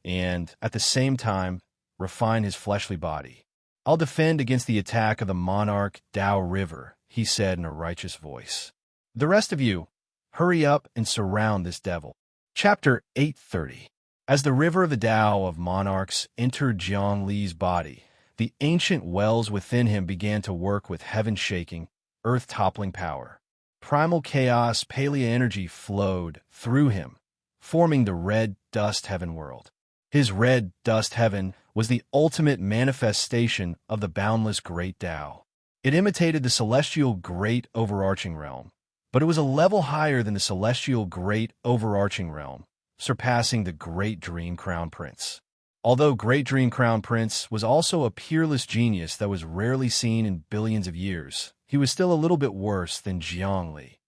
and, at the same time, refine his fleshly body. "I'll defend against the attack of the monarch Tao River," he said in a righteous voice. "The rest of you, hurry up and surround this devil." Chapter 830. As the river of the Tao of monarchs entered Jiang Li's body, the ancient wells within him began to work with heaven-shaking, earth-toppling power. Primal chaos paleo energy flowed through him, forming the red dust heaven world. His red dust heaven was the ultimate manifestation of the boundless great Tao. It imitated the celestial great overarching realm, but it was a level higher than the celestial great overarching realm, surpassing the Great Dream Crown Prince. Although Great Dream Crown Prince was also a peerless genius that was rarely seen in billions of years, he was still a little bit worse than Jiang Li.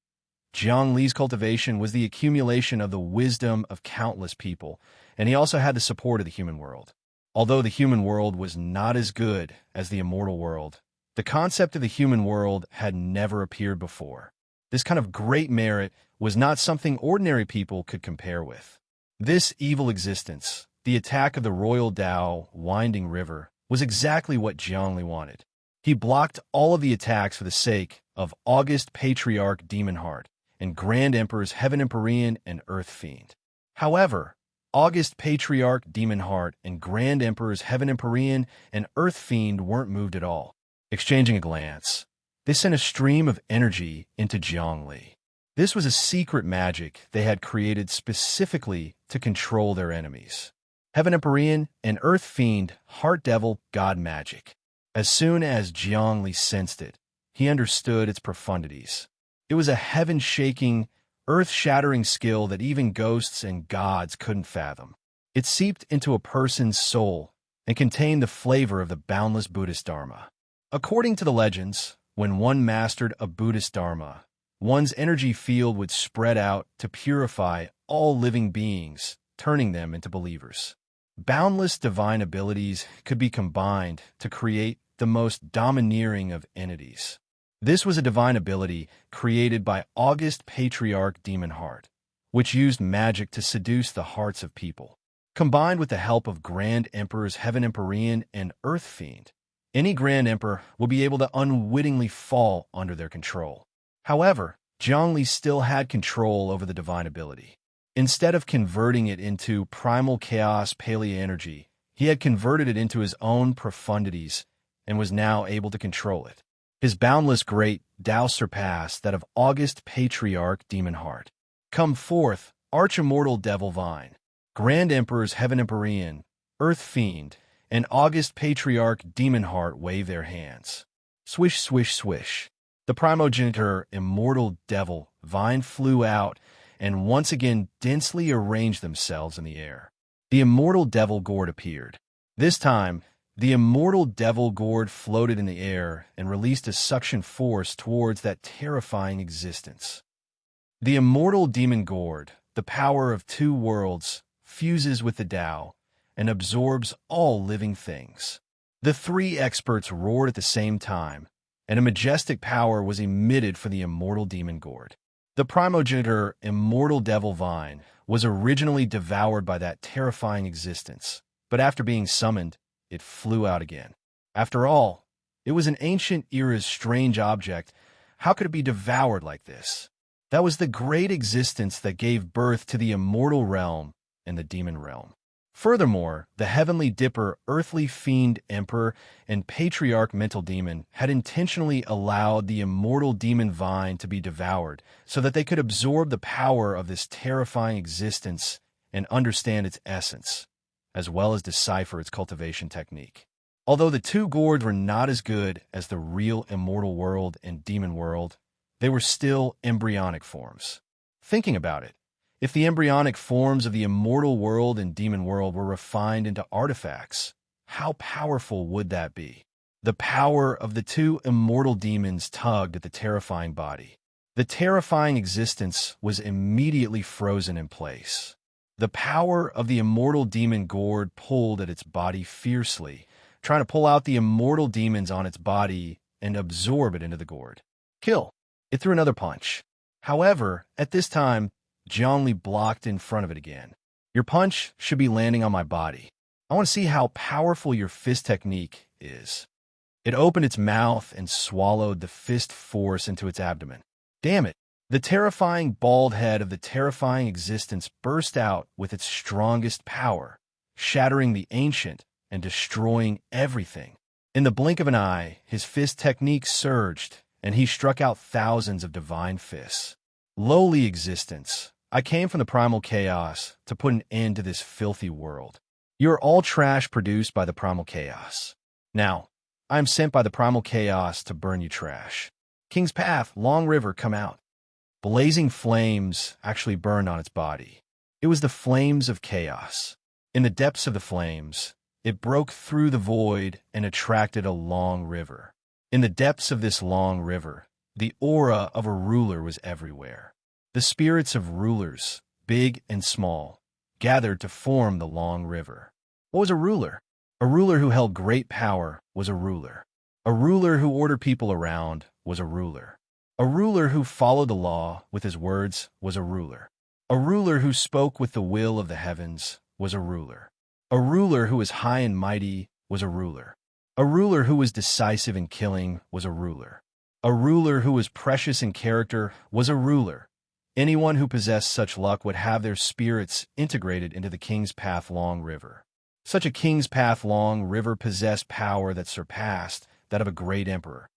Jiang Li's cultivation was the accumulation of the wisdom of countless people, and he also had the support of the human world. Although the human world was not as good as the immortal world, the concept of the human world had never appeared before. This kind of great merit was not something ordinary people could compare with. This evil existence, the attack of the royal Tao winding river, was exactly what Jiang Li wanted. He blocked all of the attacks for the sake of August Patriarch Demon Heart and Grand Emperors Heaven Empyrean and Earth Fiend. However, August Patriarch Demon Heart and Grand Emperors Heaven Empyrean and Earth Fiend weren't moved at all. Exchanging a glance, they sent a stream of energy into Jiang Li. This was a secret magic they had created specifically to control their enemies. Heaven Empyrean and Earth Fiend Heart Devil God Magic. As soon as Jiang Li sensed it, he understood its profundities. It was a heaven-shaking, earth-shattering skill that even ghosts and gods couldn't fathom. It seeped into a person's soul and contained the flavor of the boundless Buddhist Dharma. According to the legends, when one mastered a Buddhist Dharma, one's energy field would spread out to purify all living beings, turning them into believers. Boundless divine abilities could be combined to create the most domineering of entities. This was a divine ability created by August Patriarch Demon Heart, which used magic to seduce the hearts of people. Combined with the help of Grand Emperors Heaven Empyrean and Earth Fiend, any Grand Emperor will be able to unwittingly fall under their control. However, Jiang Li still had control over the divine ability. Instead of converting it into primal chaos paleo energy, he had converted it into his own profundities and was now able to control it. His boundless great Tao surpassed that of August Patriarch Demon Heart. Come forth, Arch-Immortal Devil Vine, Grand Emperors Heaven Empyrean, Earth Fiend, and August Patriarch Demon Heart wave their hands. Swish, swish, swish. The primogenitor Immortal Devil Vine flew out and once again densely arranged themselves in the air. The Immortal Devil Gourd appeared. This time, the Immortal Devil Gourd floated in the air and released a suction force towards that terrifying existence. The Immortal Demon Gourd, the power of two worlds, fuses with the Tao and absorbs all living things. The three experts roared at the same time, and a majestic power was emitted from the Immortal Demon Gourd. The primogenitor Immortal Devil Vine was originally devoured by that terrifying existence, but after being summoned, it flew out again. After all, it was an ancient era's strange object. How could it be devoured like this? That was the great existence that gave birth to the immortal realm and the demon realm. Furthermore, the heavenly dipper, earthly fiend emperor, and patriarch mental demon had intentionally allowed the immortal demon vine to be devoured so that they could absorb the power of this terrifying existence and understand its essence, as well as decipher its cultivation technique. Although the two gourds were not as good as the real immortal world and demon world, they were still embryonic forms. Thinking about it, if the embryonic forms of the immortal world and demon world were refined into artifacts, how powerful would that be? The power of the two immortal demons tugged at the terrifying body. The terrifying existence was immediately frozen in place. The power of the immortal demon gourd pulled at its body fiercely, trying to pull out the immortal demons on its body and absorb it into the gourd. Kill! It threw another punch. However, at this time, Jiangli blocked in front of it again. Your punch should be landing on my body. I want to see how powerful your fist technique is. It opened its mouth and swallowed the fist force into its abdomen. Damn it! The terrifying bald head of the terrifying existence burst out with its strongest power, shattering the ancient and destroying everything. In the blink of an eye, his fist technique surged, and he struck out thousands of divine fists. Lowly existence, I came from the primal chaos to put an end to this filthy world. You are all trash produced by the primal chaos. Now, I am sent by the primal chaos to burn you trash. King's Path, Long River, come out. Blazing flames actually burned on its body. It was the flames of chaos. In the depths of the flames, it broke through the void and attracted a long river. In the depths of this long river, the aura of a ruler was everywhere. The spirits of rulers, big and small, gathered to form the long river. What was a ruler? A ruler who held great power was a ruler. A ruler who ordered people around was a ruler. A ruler who followed the law with his words was a ruler. A ruler who spoke with the will of the heavens was a ruler. A ruler who was high and mighty was a ruler. A ruler who was decisive in killing was a ruler. A ruler who was precious in character was a ruler. Anyone who possessed such luck would have their spirits integrated into the King's Path Long River. Such a King's Path Long River possessed power that surpassed that of a great emperor.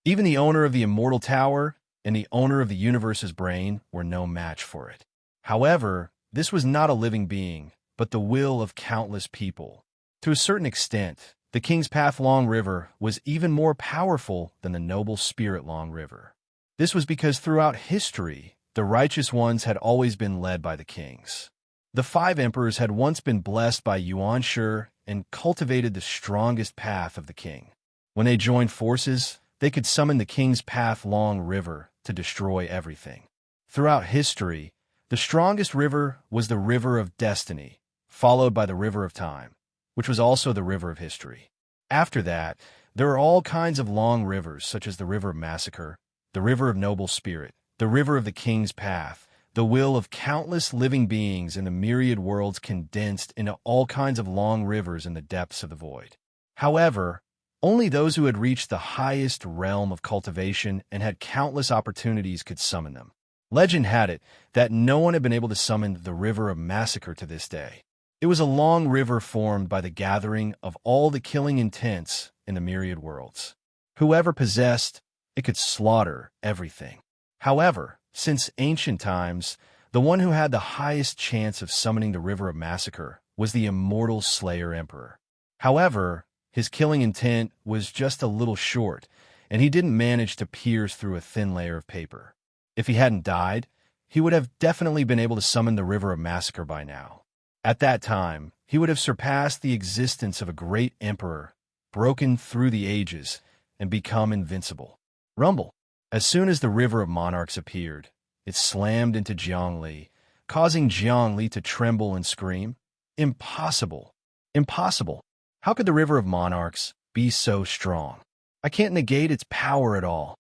Even the owner of the immortal tower and the owner of the universe's brain were no match for it. However, this was not a living being, but the will of countless people. To a certain extent, the King's Path Long River was even more powerful than the noble spirit Long River. This was because throughout history, the righteous ones had always been led by the kings. The five emperors had once been blessed by Yuan Shi and cultivated the strongest path of the king. When they joined forces, they could summon the King's Path Long River to destroy everything. Throughout history, the strongest river was the River of Destiny, followed by the River of Time, which was also the River of History. After that, there are all kinds of long rivers, such as the River of Massacre, the River of Noble Spirit, the River of the King's Path, the will of countless living beings in the myriad worlds condensed into all kinds of long rivers in the depths of the void. However, only those who had reached the highest realm of cultivation and had countless opportunities could summon them. Legend had it that no one had been able to summon the River of Massacre to this day. It was a long river formed by the gathering of all the killing intents in the myriad worlds. Whoever possessed, it could slaughter everything. However, since ancient times, the one who had the highest chance of summoning the River of Massacre was the immortal Slayer Emperor. However, his killing intent was just a little short, and he didn't manage to pierce through a thin layer of paper. If he hadn't died, he would have definitely been able to summon the River of Massacre by now. At that time, he would have surpassed the existence of a great emperor, broken through the ages, and become invincible. Rumble. As soon as the River of Monarchs appeared, it slammed into Jiangli, causing Jiangli to tremble and scream, "Impossible! Impossible! How could the River of Monarchs be so strong? I can't negate its power at all."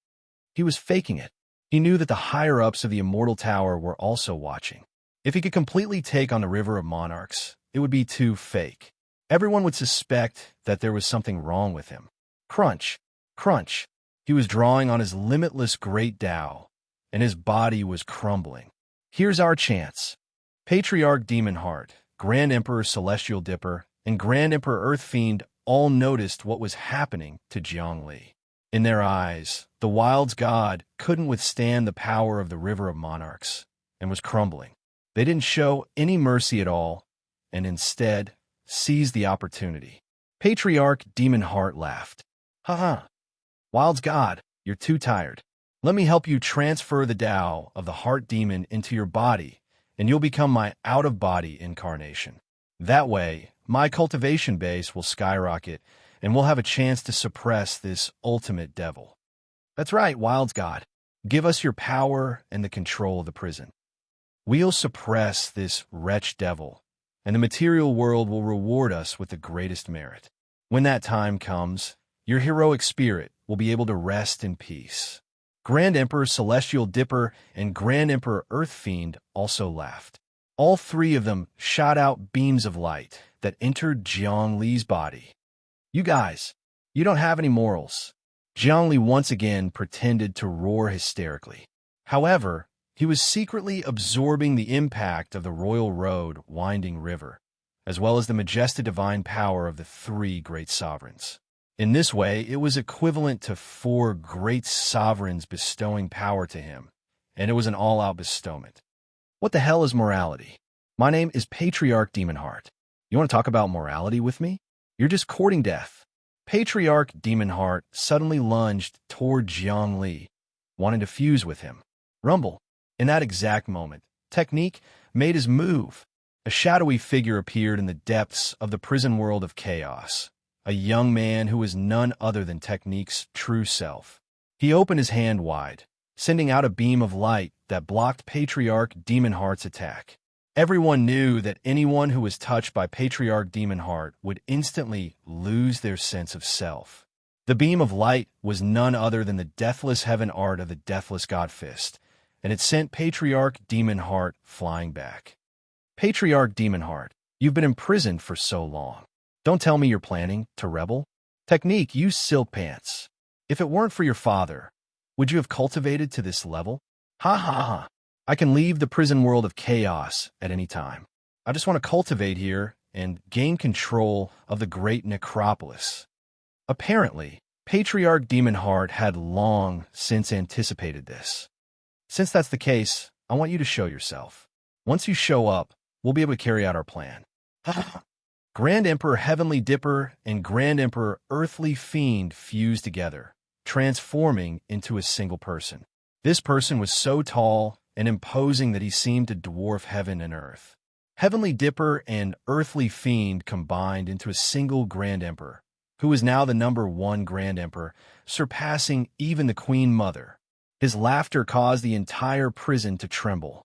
He was faking it. He knew that the higher-ups of the Immortal Tower were also watching. If he could completely take on the River of Monarchs, it would be too fake. Everyone would suspect that there was something wrong with him. Crunch! Crunch! He was drawing on his limitless great Tao. and his body was crumbling. Here's our chance. Patriarch Demon Heart, Grand Emperor Celestial Dipper, and Grand Emperor Earth Fiend all noticed what was happening to Zhongli. In their eyes, the Wild's god couldn't withstand the power of the River of Monarchs and was crumbling. They didn't show any mercy at all and instead seized the opportunity. Patriarch Demon Heart laughed. Ha. Wild's god, you're too tired. Let me help you transfer the Tao of the Heart Demon into your body, and you'll become my out-of-body incarnation. That way, my cultivation base will skyrocket, and we'll have a chance to suppress this ultimate devil. That's right, Wild's god. Give us your power and the control of the prison. We'll suppress this wretch devil, and the material world will reward us with the greatest merit. When that time comes, your heroic spirit will be able to rest in peace. Grand Emperor Celestial Dipper and Grand Emperor Earth Fiend also laughed. All three of them shot out beams of light that entered Zhongli's body. You guys, you don't have any morals. Zhongli once again pretended to roar hysterically. However, he was secretly absorbing the impact of the royal road winding river, as well as the majestic divine power of the three great sovereigns. In this way, it was equivalent to 4 great sovereigns bestowing power to him, and it was an all-out bestowment. What the hell is morality? My name is Patriarch Demon Heart. You want to talk about morality with me? You're just courting death. Patriarch Demon Heart suddenly lunged toward Zhongli, wanting to fuse with him. Rumble. In that exact moment, Technique made his move. A shadowy figure appeared in the depths of the prison world of chaos. A young man who was none other than Technique's true self. He opened his hand wide, sending out a beam of light that blocked Patriarch Demon Heart's attack. Everyone knew that anyone who was touched by Patriarch Demon Heart would instantly lose their sense of self. The beam of light was none other than the deathless heaven art of the deathless God Fist, and it sent Patriarch Demon Heart flying back. Patriarch Demon Heart, you've been imprisoned for so long. Don't tell me you're planning to rebel. Technique, you silk pants. If it weren't for your father, would you have cultivated to this level? Ha. I can leave the prison world of chaos at any time. I just want to cultivate here and gain control of the great necropolis. Apparently, Patriarch Demon Heart had long since anticipated this. Since that's the case, I want you to show yourself. Once you show up, we'll be able to carry out our plan. Grand Emperor Heavenly Dipper and Grand Emperor Earthly Fiend fused together, transforming into a single person. This person was so tall and imposing that he seemed to dwarf heaven and earth. Heavenly Dipper and Earthly Fiend combined into a single Grand Emperor, who is now the #1 Grand Emperor, surpassing even the Queen Mother. His laughter caused the entire prison to tremble.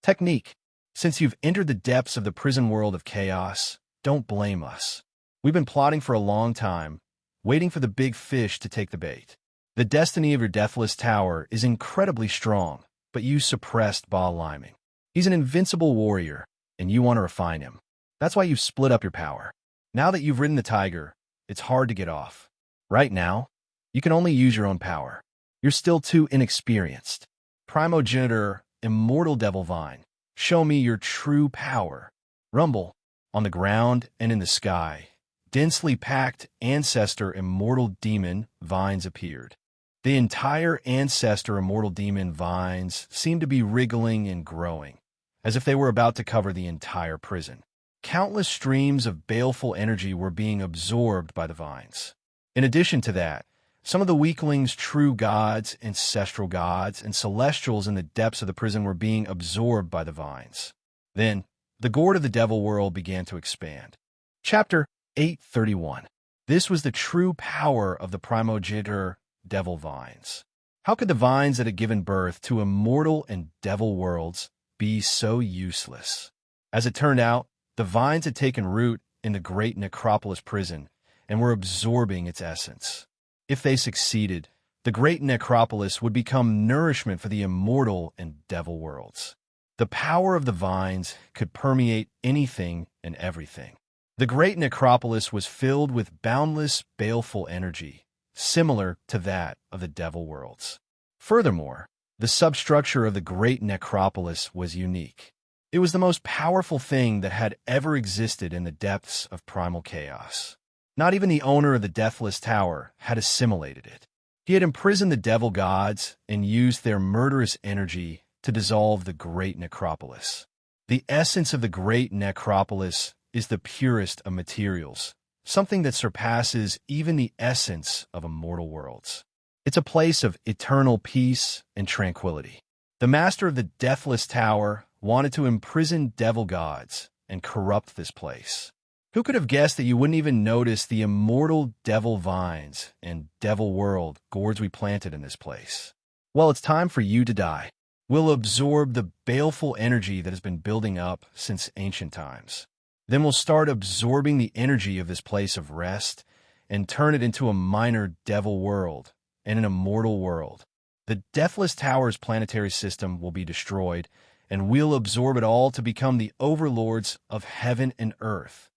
Technique, since you've entered the depths of the prison world of chaos, don't blame us. We've been plotting for a long time, waiting for the big fish to take the bait. The destiny of your deathless tower is incredibly strong, but you suppressed Ba Liming. He's an invincible warrior, and you want to refine him. That's why you've split up your power. Now that you've ridden the tiger, it's hard to get off. Right now, you can only use your own power. You're still too inexperienced. Primogenitor, Immortal Devil Vine, show me your true power. Rumble. On the ground and in the sky, densely packed Ancestor Immortal Demon Vines appeared. The entire Ancestor Immortal Demon Vines seemed to be wriggling and growing, as if they were about to cover the entire prison. Countless streams of baleful energy were being absorbed by the vines. In addition to that, some of the weaklings, true gods, ancestral gods, and celestials in the depths of the prison were being absorbed by the vines. Then, the gourd of the devil world began to expand. Chapter 831. This was the true power of the primogenitor devil vines. How could the vines that had given birth to immortal and devil worlds be so useless? As it turned out, the vines had taken root in the great necropolis prison and were absorbing its essence. If they succeeded, the great necropolis would become nourishment for the immortal and devil worlds. The power of the vines could permeate anything and everything. The great necropolis was filled with boundless, baleful energy, similar to that of the devil worlds. Furthermore, The substructure of the great necropolis was unique. It was the most powerful thing that had ever existed in the depths of primal chaos. Not even the owner of the Deathless Tower had assimilated it. He had imprisoned the devil gods and used their murderous energy to dissolve the great necropolis. The essence of the great necropolis is the purest of materials, something that surpasses even the essence of immortal worlds. It's a place of eternal peace and tranquility. The master of the Deathless Tower wanted to imprison devil gods and corrupt this place. Who could have guessed that you wouldn't even notice the immortal devil vines and devil world gourds we planted in this place? Well, it's time for you to die. We'll absorb the baleful energy that has been building up since ancient times. Then we'll start absorbing the energy of this place of rest and turn it into a minor devil world and an immortal world. The Deathless Tower's planetary system will be destroyed, and we'll absorb it all to become the overlords of heaven and earth.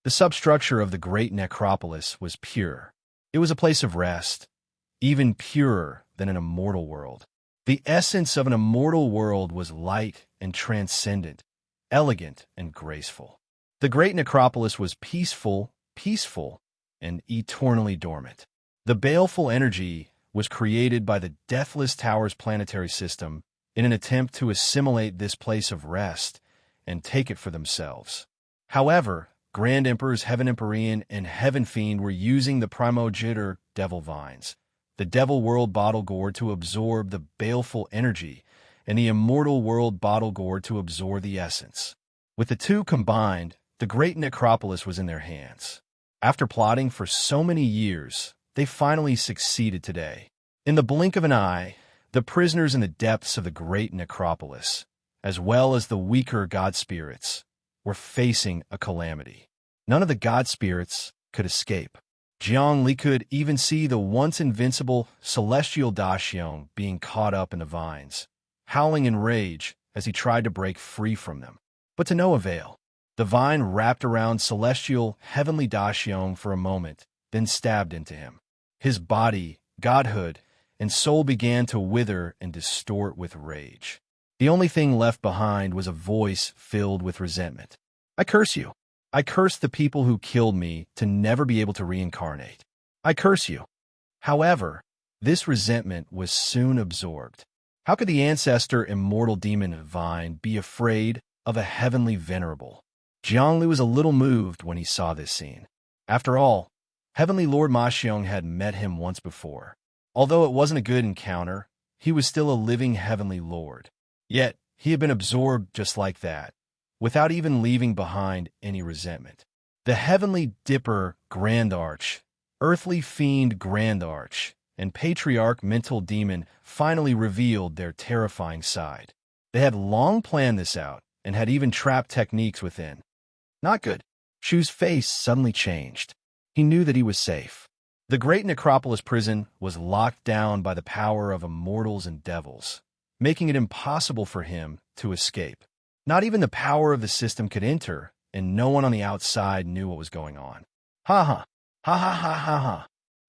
The substructure of the great necropolis was pure. It was a place of rest, even purer than an immortal world. The essence of an immortal world was light and transcendent, elegant and graceful. The great necropolis was peaceful, and eternally dormant. The baleful energy was created by the Deathless Tower's planetary system in an attempt to assimilate this place of rest and take it for themselves. However, Grand Emperors Heaven Empyrean and Heaven Fiend were using the Primojitter Devil Vines, the Devil World Bottle Gourd to absorb the baleful energy, and the Immortal World Bottle Gourd to absorb the essence. With the two combined, the great necropolis was in their hands. After plotting for so many years, they finally succeeded today. In the blink of an eye, the prisoners in the depths of the great necropolis, as well as the weaker god spirits, were facing a calamity. None of the god spirits could escape. Jiang Li could even see the once invincible celestial Daxiong being caught up in the vines, howling in rage as he tried to break free from them. But to no avail. The vine wrapped around celestial heavenly Daxiong for a moment, then stabbed into him. His body, godhood, and soul began to wither and distort with rage. The only thing left behind was a voice filled with resentment. I curse you. I curse the people who killed me to never be able to reincarnate. I curse you. However, this resentment was soon absorbed. How could the ancestor immortal demon Vine be afraid of a heavenly venerable? Jiangli was a little moved when he saw this scene. After all, Heavenly Lord Ma Xiong had met him once before. Although it wasn't a good encounter, he was still a living Heavenly Lord. Yet, he had been absorbed just like that, without even leaving behind any resentment. The Heavenly Dipper Grand Arch, Earthly Fiend Grand Arch, and Patriarch Mental Demon finally revealed their terrifying side. They had long planned this out, and had even trapped techniques within. Not good. Shu's face suddenly changed. He knew that he was safe. The great necropolis prison was locked down by the power of immortals and devils, making it impossible for him to escape. Not even the power of the system could enter, and no one on the outside knew what was going on. Ha ha, ha ha ha ha ha.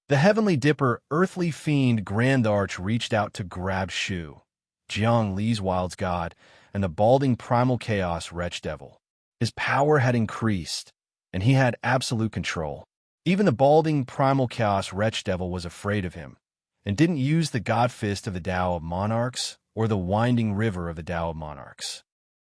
The Heavenly Dipper Earthly Fiend Grand Arch reached out to grab Shu, Jiang Li's Wild's god, and the balding Primal Chaos Wretch Devil. His power had increased, and he had absolute control. Even the balding Primal Chaos Wretch Devil was afraid of him, and didn't use the God Fist of the Tao of Monarchs or the winding river of the Tao of Monarchs.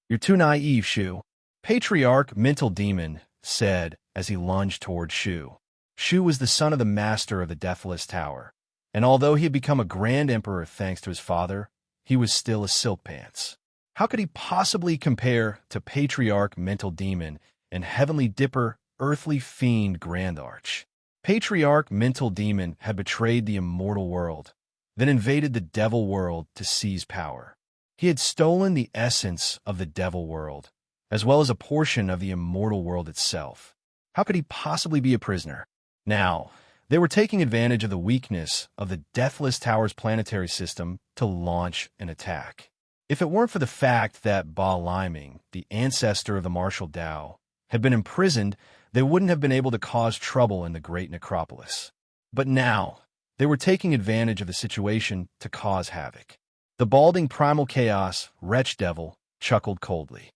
You're too naive, Shu, Patriarch Mental Demon said as he lunged toward Shu. Shu was the son of the master of the Deathless Tower, and although he had become a Grand Emperor thanks to his father, he was still a silk pants. How could he possibly compare to Patriarch Mental Demon and Heavenly Dipper Earthly Fiend Grand Arch? Patriarch Mental Demon had betrayed the immortal world, then invaded the devil world to seize power. He had stolen the essence of the devil world, as well as a portion of the immortal world itself. How could he possibly be a prisoner? Now, they were taking advantage of the weakness of the Deathless Tower's planetary system to launch an attack. If it weren't for the fact that Ba Liming, the ancestor of the martial Tao, had been imprisoned, they wouldn't have been able to cause trouble in the great necropolis. But now, they were taking advantage of the situation to cause havoc. The balding primal chaos, wretch devil, chuckled coldly.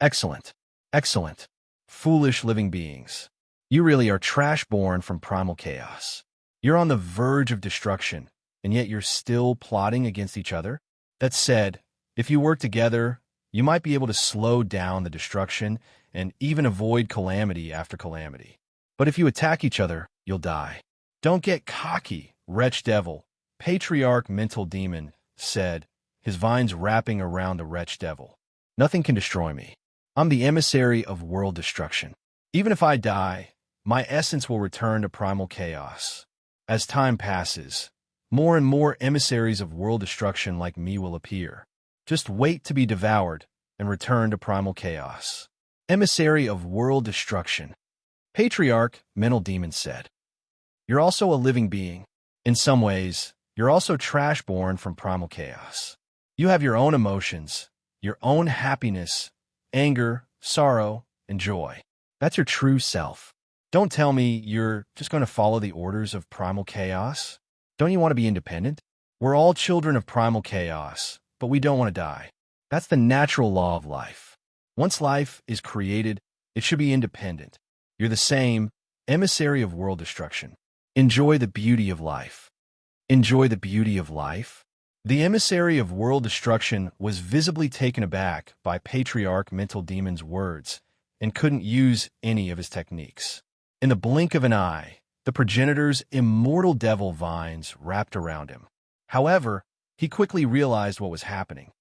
Excellent. Excellent. Foolish living beings. You really are trash born from primal chaos. You're on the verge of destruction, and yet you're still plotting against each other? That said, if you work together, you might be able to slow down the destruction and even avoid calamity after calamity. But if you attack each other, you'll die. Don't get cocky, wretch devil, patriarch mental demon said, his vines wrapping around the wretch devil. Nothing can destroy me. I'm the emissary of world destruction. Even if I die, my essence will return to primal chaos. As time passes, more and more emissaries of world destruction like me will appear. Just wait to be devoured and return to primal chaos. Emissary of world destruction. Patriarch, mental demon said. You're also a living being. In some ways, you're also trash born from primal chaos. You have your own emotions, your own happiness, anger, sorrow, and joy. That's your true self. Don't tell me you're just going to follow the orders of primal chaos. Don't you want to be independent? We're all children of primal chaos, but we don't want to die. That's the natural law of life. Once life is created, it should be independent. You're the same, emissary of world destruction. Enjoy the beauty of life. Enjoy the beauty of life? The emissary of world destruction was visibly taken aback by Patriarch Mental Demon's words and couldn't use any of his techniques. In the blink of an eye, the progenitor's immortal devil vines wrapped around him. However, he quickly realized what was happening.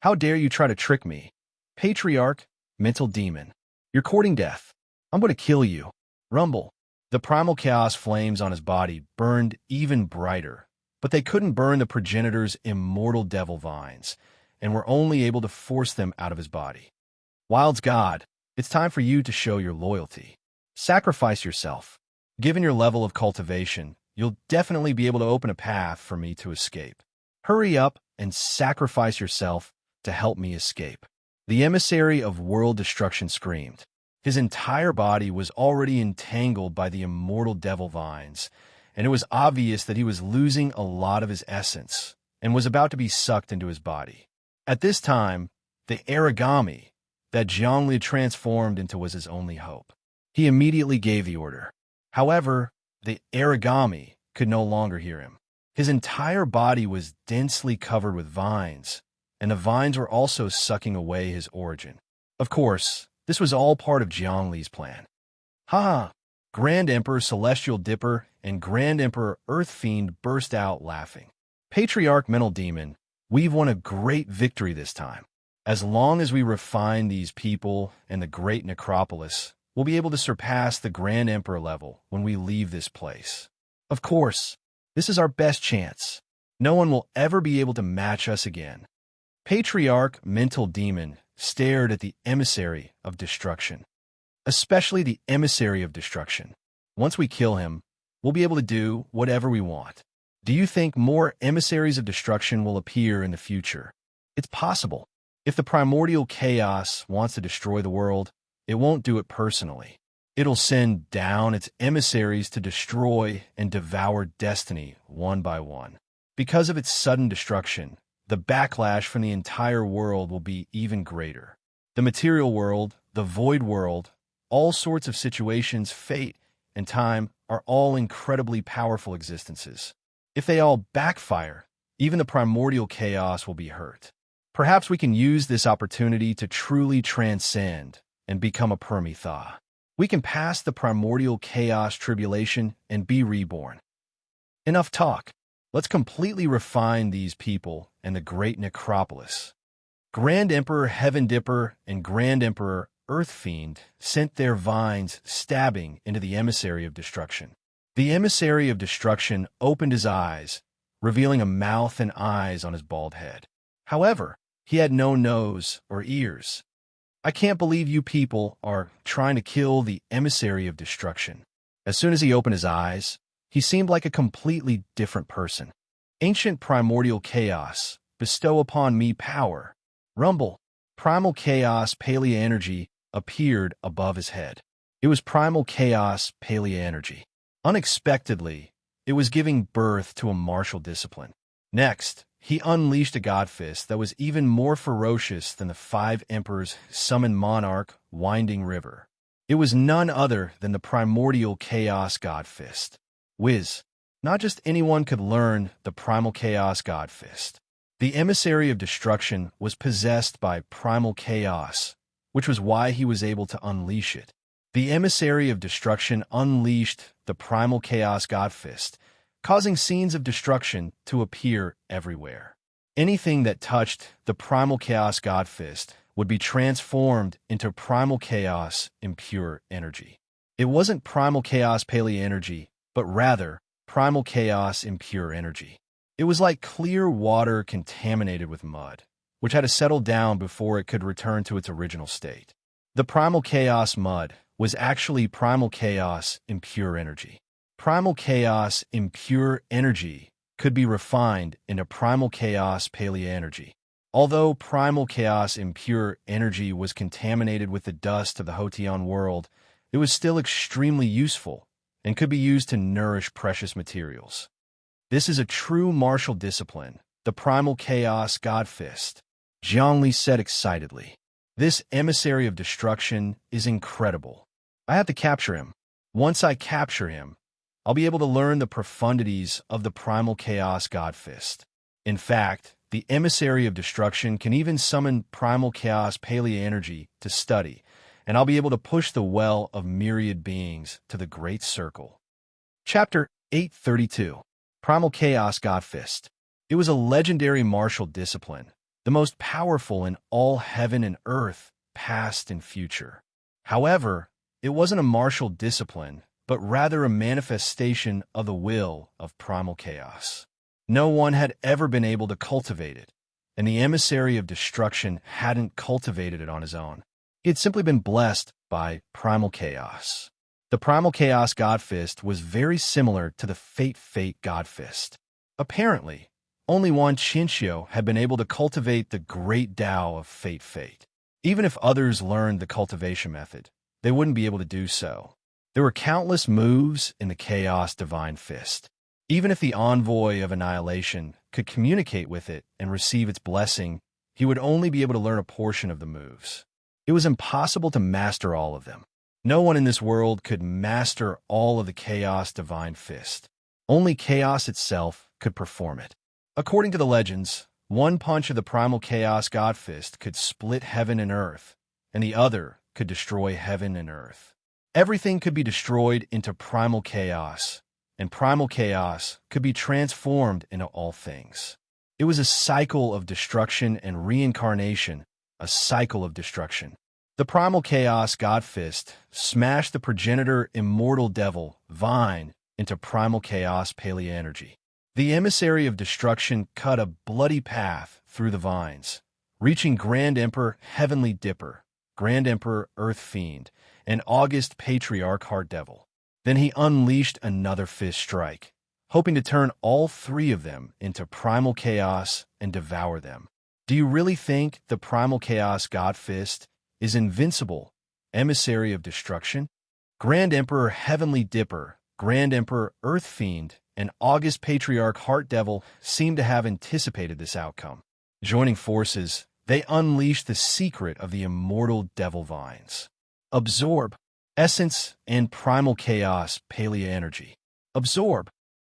How dare you try to trick me? Patriarch, mental demon. You're courting death. I'm going to kill you. Rumble. The primal chaos flames on his body burned even brighter, but they couldn't burn the progenitor's immortal devil vines, and were only able to force them out of his body. Wild's God, it's time for you to show your loyalty. Sacrifice yourself. Given your level of cultivation, you'll definitely be able to open a path for me to escape. Hurry up and sacrifice yourself to help me escape. The emissary of world destruction screamed. His entire body was already entangled by the immortal devil vines, and it was obvious that he was losing a lot of his essence and was about to be sucked into his body. At this time, the origami that Zhongli transformed into was his only hope. He immediately gave the order. However, the origami could no longer hear him. His entire body was densely covered with vines, and the vines were also sucking away his origin. Of course, this was all part of Zhongli's plan. Ha! Grand Emperor Celestial Dipper and Grand Emperor Earth Fiend burst out laughing. Patriarch Mental Demon, we've won a great victory this time. As long as we refine these people and the great necropolis, we'll be able to surpass the Grand Emperor level when we leave this place. Of course, this is our best chance. No one will ever be able to match us again. Patriarch Mental Demon stared at the emissary of destruction, especially the emissary of destruction. Once we kill him, we'll be able to do whatever we want. Do you think more emissaries of destruction will appear in the future? It's possible. If the primordial chaos wants to destroy the world, it won't do it personally. It'll send down its emissaries to destroy and devour destiny one by one. Because of its sudden destruction, the backlash from the entire world will be even greater. The material world, the void world, all sorts of situations, fate, and time are all incredibly powerful existences. If they all backfire, even the primordial chaos will be hurt. Perhaps we can use this opportunity to truly transcend and become a Permitha. We can pass the primordial chaos tribulation and be reborn. Enough talk. Let's completely refine these people and the great necropolis. Grand Emperor Heaven Dipper and Grand Emperor Earth Fiend sent their vines stabbing into the emissary of destruction. The emissary of destruction opened his eyes, revealing a mouth and eyes on his bald head. However, he had no nose or ears. I can't believe you people are trying to kill the emissary of destruction. As soon as he opened his eyes, he seemed like a completely different person. Ancient primordial chaos, bestow upon me power. Rumble. Primal chaos palea energy appeared above his head. It was primal chaos palea energy. Unexpectedly, it was giving birth to a martial discipline. Next, He unleashed a god fist that was even more ferocious than the five emperors' summoned monarch, Winding River. It was none other than the primordial chaos god fist. Whiz. Not just anyone could learn the primal chaos god fist. The emissary of destruction was possessed by primal chaos, which was why he was able to unleash it. The emissary of destruction unleashed the primal chaos god fist, causing scenes of destruction to appear everywhere. Anything that touched the primal chaos god fist would be transformed into primal chaos impure energy. It wasn't primal chaos paleo energy, but rather primal chaos impure energy. It was like clear water contaminated with mud, which had to settle down before it could return to its original state. The primal chaos mud was actually primal chaos impure energy. Primal chaos impure energy could be refined into primal chaos paleo energy. Although primal chaos impure energy was contaminated with the dust of the Hoteon world, it was still extremely useful and could be used to nourish precious materials. This is a true martial discipline, the primal chaos god fist, Zhongli said excitedly. This emissary of destruction is incredible. I have to capture him. Once I capture him, I'll be able to learn the profundities of the primal chaos god fist. In fact, the emissary of destruction can even summon primal chaos paleo energy to study, and I'll be able to push the well of myriad beings to the great circle. Chapter 832. Primal Chaos God Fist. It was a legendary martial discipline, the most powerful in all heaven and earth, past and future. However, it wasn't a martial discipline, but rather a manifestation of the will of primal chaos. No one had ever been able to cultivate it, and the emissary of destruction hadn't cultivated it on his own. He had simply been blessed by primal chaos. The primal chaos god fist was very similar to the fate god fist. Apparently, only one Chinchio had been able to cultivate the great Tao of fate. Even if others learned the cultivation method, they wouldn't be able to do so. There were countless moves in the chaos divine fist. Even if the envoy of annihilation could communicate with it and receive its blessing, he would only be able to learn a portion of the moves. It was impossible to master all of them. No one in this world could master all of the chaos divine fist. Only chaos itself could perform it. According to the legends, one punch of the primal chaos god fist could split heaven and earth, and the other could destroy heaven and earth. Everything could be destroyed into primal chaos, and primal chaos could be transformed into all things. It was a cycle of destruction and reincarnation, a cycle of destruction. The primal chaos god fist smashed the progenitor immortal devil, Vine, into primal chaos paleo energy. The emissary of destruction cut a bloody path through the vines, reaching Grand Emperor Heavenly Dipper, Grand Emperor Earth Fiend, and August Patriarch Heart Devil. Then he unleashed another fist strike, hoping to turn all three of them into primal chaos and devour them. Do you really think the primal chaos god fist is invincible, emissary of destruction? Grand Emperor Heavenly Dipper, Grand Emperor Earth Fiend, and August Patriarch Heart Devil seem to have anticipated this outcome. Joining forces, they unleashed the secret of the immortal devil vines. Absorb. Essence and primal chaos paleo energy. Absorb.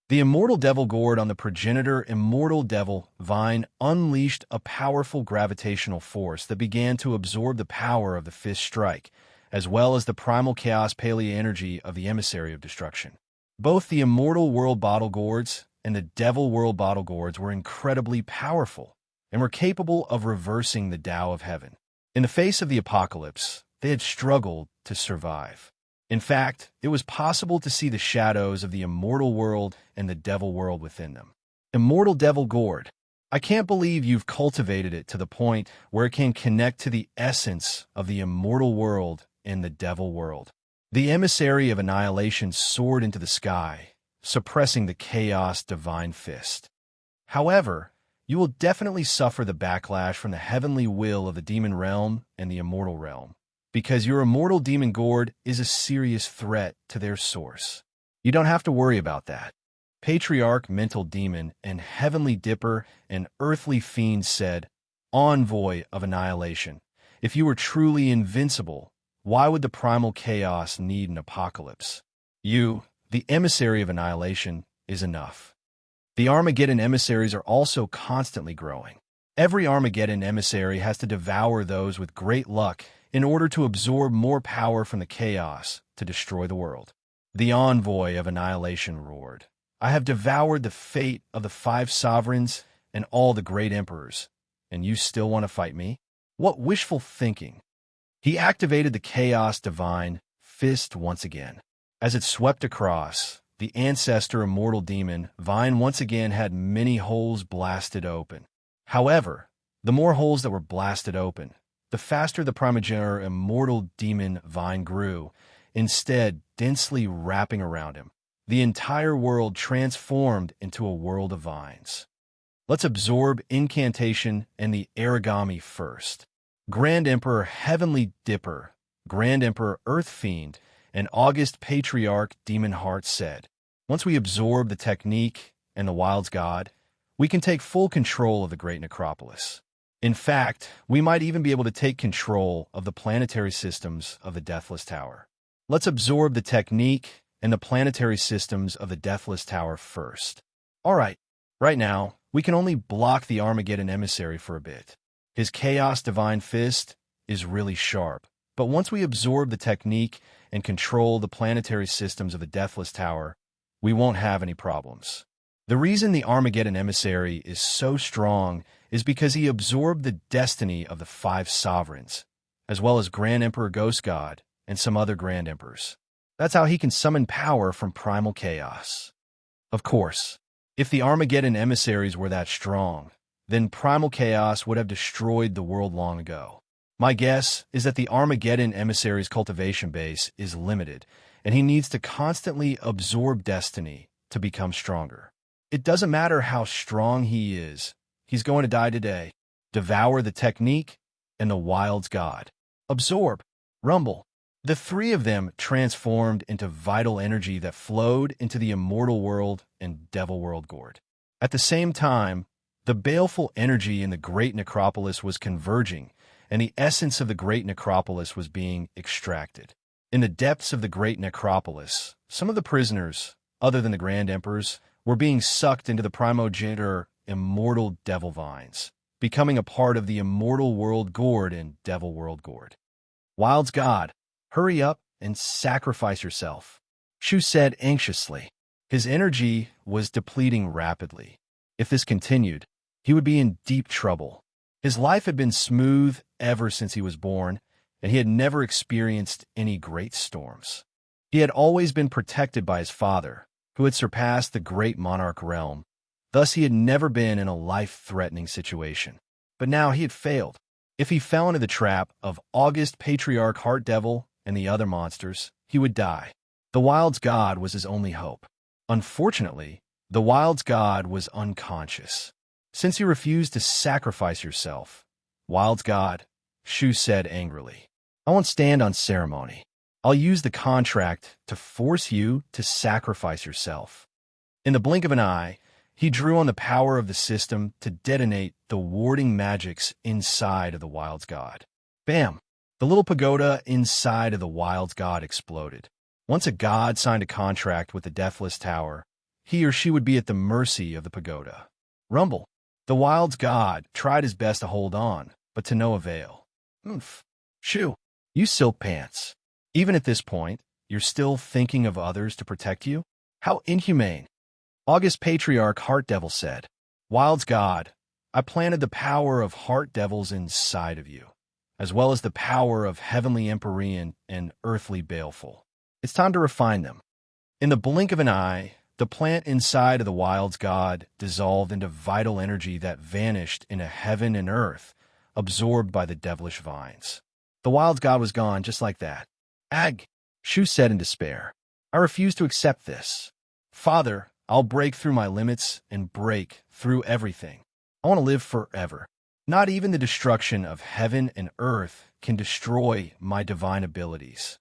The immortal devil gourd on the progenitor immortal devil vine unleashed a powerful gravitational force that began to absorb the power of the fist strike, as well as the primal chaos paleo energy of the emissary of destruction. Both the immortal world bottle gourds and the devil world bottle gourds were incredibly powerful and were capable of reversing the Tao of heaven. In the face of the apocalypse, they had struggled to survive. In fact, it was possible to see the shadows of the immortal world and the devil world within them. Immortal devil gourd. I can't believe you've cultivated it to the point where it can connect to the essence of the immortal world and the devil world. The emissary of annihilation soared into the sky, suppressing the chaos divine fist. However, you will definitely suffer the backlash from the heavenly will of the demon realm and the immortal realm, because your immortal demon gourd is a serious threat to their source. You don't have to worry about that. Patriarch, mental demon, and heavenly dipper and earthly fiend said, Envoy of annihilation, if you were truly invincible, why would the primal chaos need an apocalypse? You, the emissary of annihilation, is enough. The Armageddon emissaries are also constantly growing. Every Armageddon emissary has to devour those with great luck in order to absorb more power from the chaos to destroy the world. The envoy of annihilation roared, I have devoured the fate of the 5 sovereigns and all the great emperors, and you still want to fight me? What wishful thinking! He activated the chaos divine fist once again. As it swept across, the ancestor immortal demon vine once again had many holes blasted open. However, the more holes that were blasted open, the faster the primogenitor immortal demon vine grew, instead densely wrapping around him. The entire world transformed into a world of vines. Let's absorb incantation and the origami first. Grand Emperor Heavenly Dipper, Grand Emperor Earth Fiend, and August Patriarch Demon Heart said, once we absorb the technique and the Wild's God, we can take full control of the Great Necropolis. In fact, we might even be able to take control of the planetary systems of the Deathless Tower. Let's absorb the technique and the planetary systems of the Deathless Tower first. All right, right now, we can only block the Armageddon emissary for a bit. His Chaos Divine Fist is really sharp, but once we absorb the technique and control the planetary systems of the Deathless Tower, we won't have any problems. The reason the Armageddon emissary is so strong is because he absorbed the destiny of the 5 sovereigns, as well as Grand Emperor Ghost God and some other Grand Emperors. That's how he can summon power from primal chaos. Of course, if the Armageddon emissaries were that strong, then primal chaos would have destroyed the world long ago. My guess is that the Armageddon emissary's cultivation base is limited, and he needs to constantly absorb destiny to become stronger. It doesn't matter how strong he is, he's going to die today. Devour the technique and the Wild's God. Absorb. Rumble. The 3 of them transformed into vital energy that flowed into the immortal world and devil world gourd. At the same time, the baleful energy in the Great Necropolis was converging, and the essence of the Great Necropolis was being extracted. In the depths of the Great Necropolis, some of the prisoners, other than the Grand Emperors, were being sucked into the primogenitor immortal devil vines, becoming a part of the immortal world gourd and devil world gourd. Wild's God, hurry up and sacrifice yourself, Shu said anxiously. His energy was depleting rapidly. If this continued, he would be in deep trouble. His life had been smooth ever since he was born, and he had never experienced any great storms. He had always been protected by his father, who had surpassed the great monarch realm. Thus he had never been in a life-threatening situation. But now he had failed. If he fell into the trap of August Patriarch Heart Devil and the other monsters, he would die. The Wild's God was his only hope. Unfortunately, the Wild's God was unconscious. Since you refused to sacrifice yourself, Wild's God, Shu said angrily, I won't stand on ceremony. I'll use the contract to force you to sacrifice yourself. In the blink of an eye, he drew on the power of the system to detonate the warding magics inside of the Wild's God. Bam! The little pagoda inside of the Wild's God exploded. Once a god signed a contract with the Deathless Tower, he or she would be at the mercy of the pagoda. Rumble. The Wild's God tried his best to hold on, but to no avail. Oomph. Shu, you silk pants. Even at this point, you're still thinking of others to protect you? How inhumane. August Patriarch Heart Devil said, Wild's God, I planted the power of Heart Devils inside of you, as well as the power of Heavenly Empyrean and Earthly Baleful. It's time to refine them. In the blink of an eye, the plant inside of the Wild's God dissolved into vital energy that vanished into heaven and earth, absorbed by the devilish vines. The Wild's God was gone just like that. Ag, Shu said in despair. I refuse to accept this. Father, I'll break through my limits and break through everything. I want to live forever. Not even the destruction of heaven and earth can destroy my divine abilities.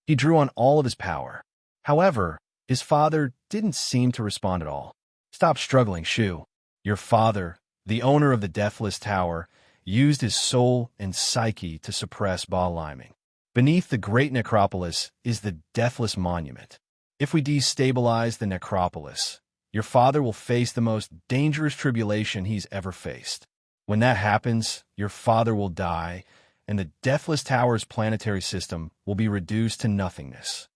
He drew on all of his power. However, His father didn't seem to respond at all. Stop struggling, Shu. Your father, the owner of the Deathless Tower, used his soul and psyche to suppress Ba-liming. Beneath the great necropolis is the Deathless Monument. If we destabilize the necropolis, your father will face the most dangerous tribulation he's ever faced. When that happens, your father will die, and the Deathless Tower's planetary system will be reduced to nothingness.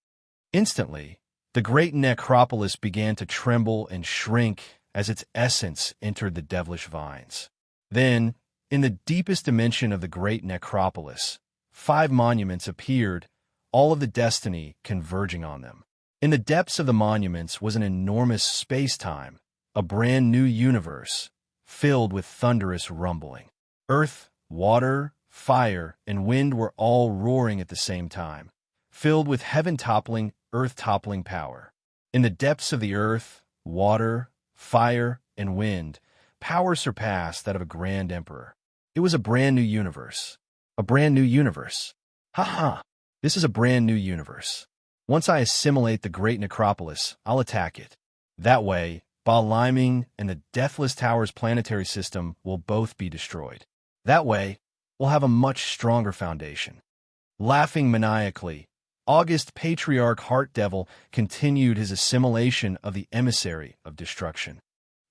Instantly, the great necropolis began to tremble and shrink as its essence entered the devilish vines. Then, in the deepest dimension of the great necropolis, 5 monuments appeared, all of the destiny converging on them. In the depths of the monuments was an enormous space-time, a brand new universe, filled with thunderous rumbling. Earth, water, fire, and wind were all roaring at the same time, filled with heaven-toppling, earth-toppling power. In the depths of the earth, water, fire, and wind, power surpassed that of a grand emperor. It was a brand new universe. A brand new universe. Ha! This is a brand new universe. Once I assimilate the great necropolis, I'll attack it. That way, Ba-liming and the Deathless Tower's planetary system will both be destroyed. That way, we'll have a much stronger foundation. Laughing maniacally, August Patriarch Heart Devil continued his assimilation of the emissary of destruction.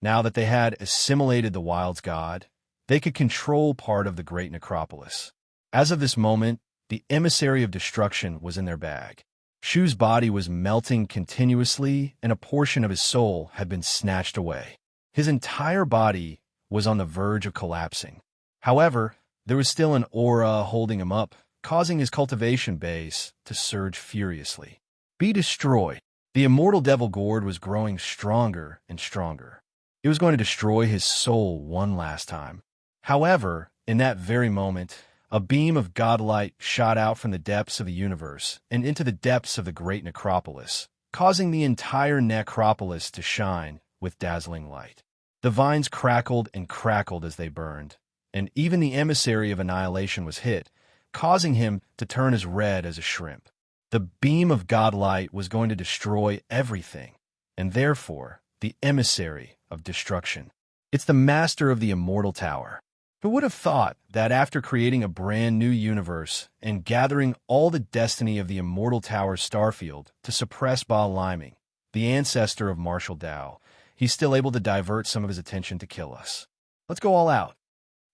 Now that they had assimilated the Wild's god, they could control part of the great necropolis. As of this moment, the emissary of destruction was in their bag. Shu's body was melting continuously, and a portion of his soul had been snatched away. His entire body was on the verge of collapsing. However, there was still an aura holding him up, causing his cultivation base to surge furiously. Be destroyed. The immortal devil gourd was growing stronger and stronger. It was going to destroy his soul one last time. However, in that very moment, a beam of godlight shot out from the depths of the universe and into the depths of the great necropolis, causing the entire necropolis to shine with dazzling light. The vines crackled and crackled as they burned, and even the emissary of annihilation was hit, causing him to turn as red as a shrimp. The beam of godlight was going to destroy everything, and therefore the emissary of destruction. It's the master of the immortal tower. Who would have thought that after creating a brand new universe and gathering all the destiny of the immortal tower's starfield to suppress Ba-liming, the ancestor of martial Tao, he's still able to divert some of his attention to kill us? Let's go all out.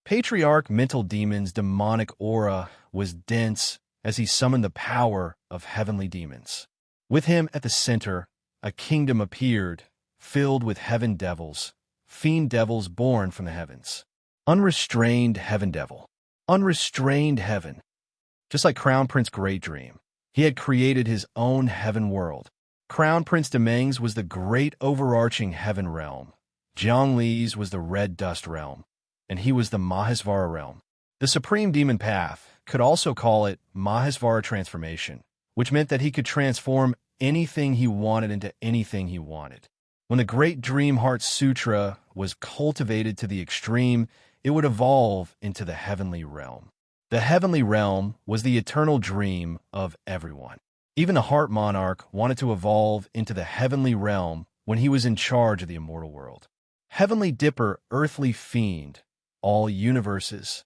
Patriarch Mental Demon's demonic aura was dense as he summoned the power of heavenly demons. With him at the center, a kingdom appeared, filled with heaven devils, fiend devils born from the heavens. Unrestrained heaven devil. Unrestrained heaven. Just like Crown Prince Great Dream, he had created his own heaven world. Crown Prince Demeng's was the great overarching heaven realm. Zhongli's was the red dust realm, and he was the Mahesvara realm. The Supreme Demon Path could also call it Mahesvara Transformation, which meant that he could transform anything he wanted into anything he wanted. When the Great Dream Heart Sutra was cultivated to the extreme, it would evolve into the heavenly realm. The heavenly realm was the eternal dream of everyone. Even the Heart Monarch wanted to evolve into the heavenly realm when he was in charge of the immortal world. Heavenly Dipper, Earthly Fiend, all universes.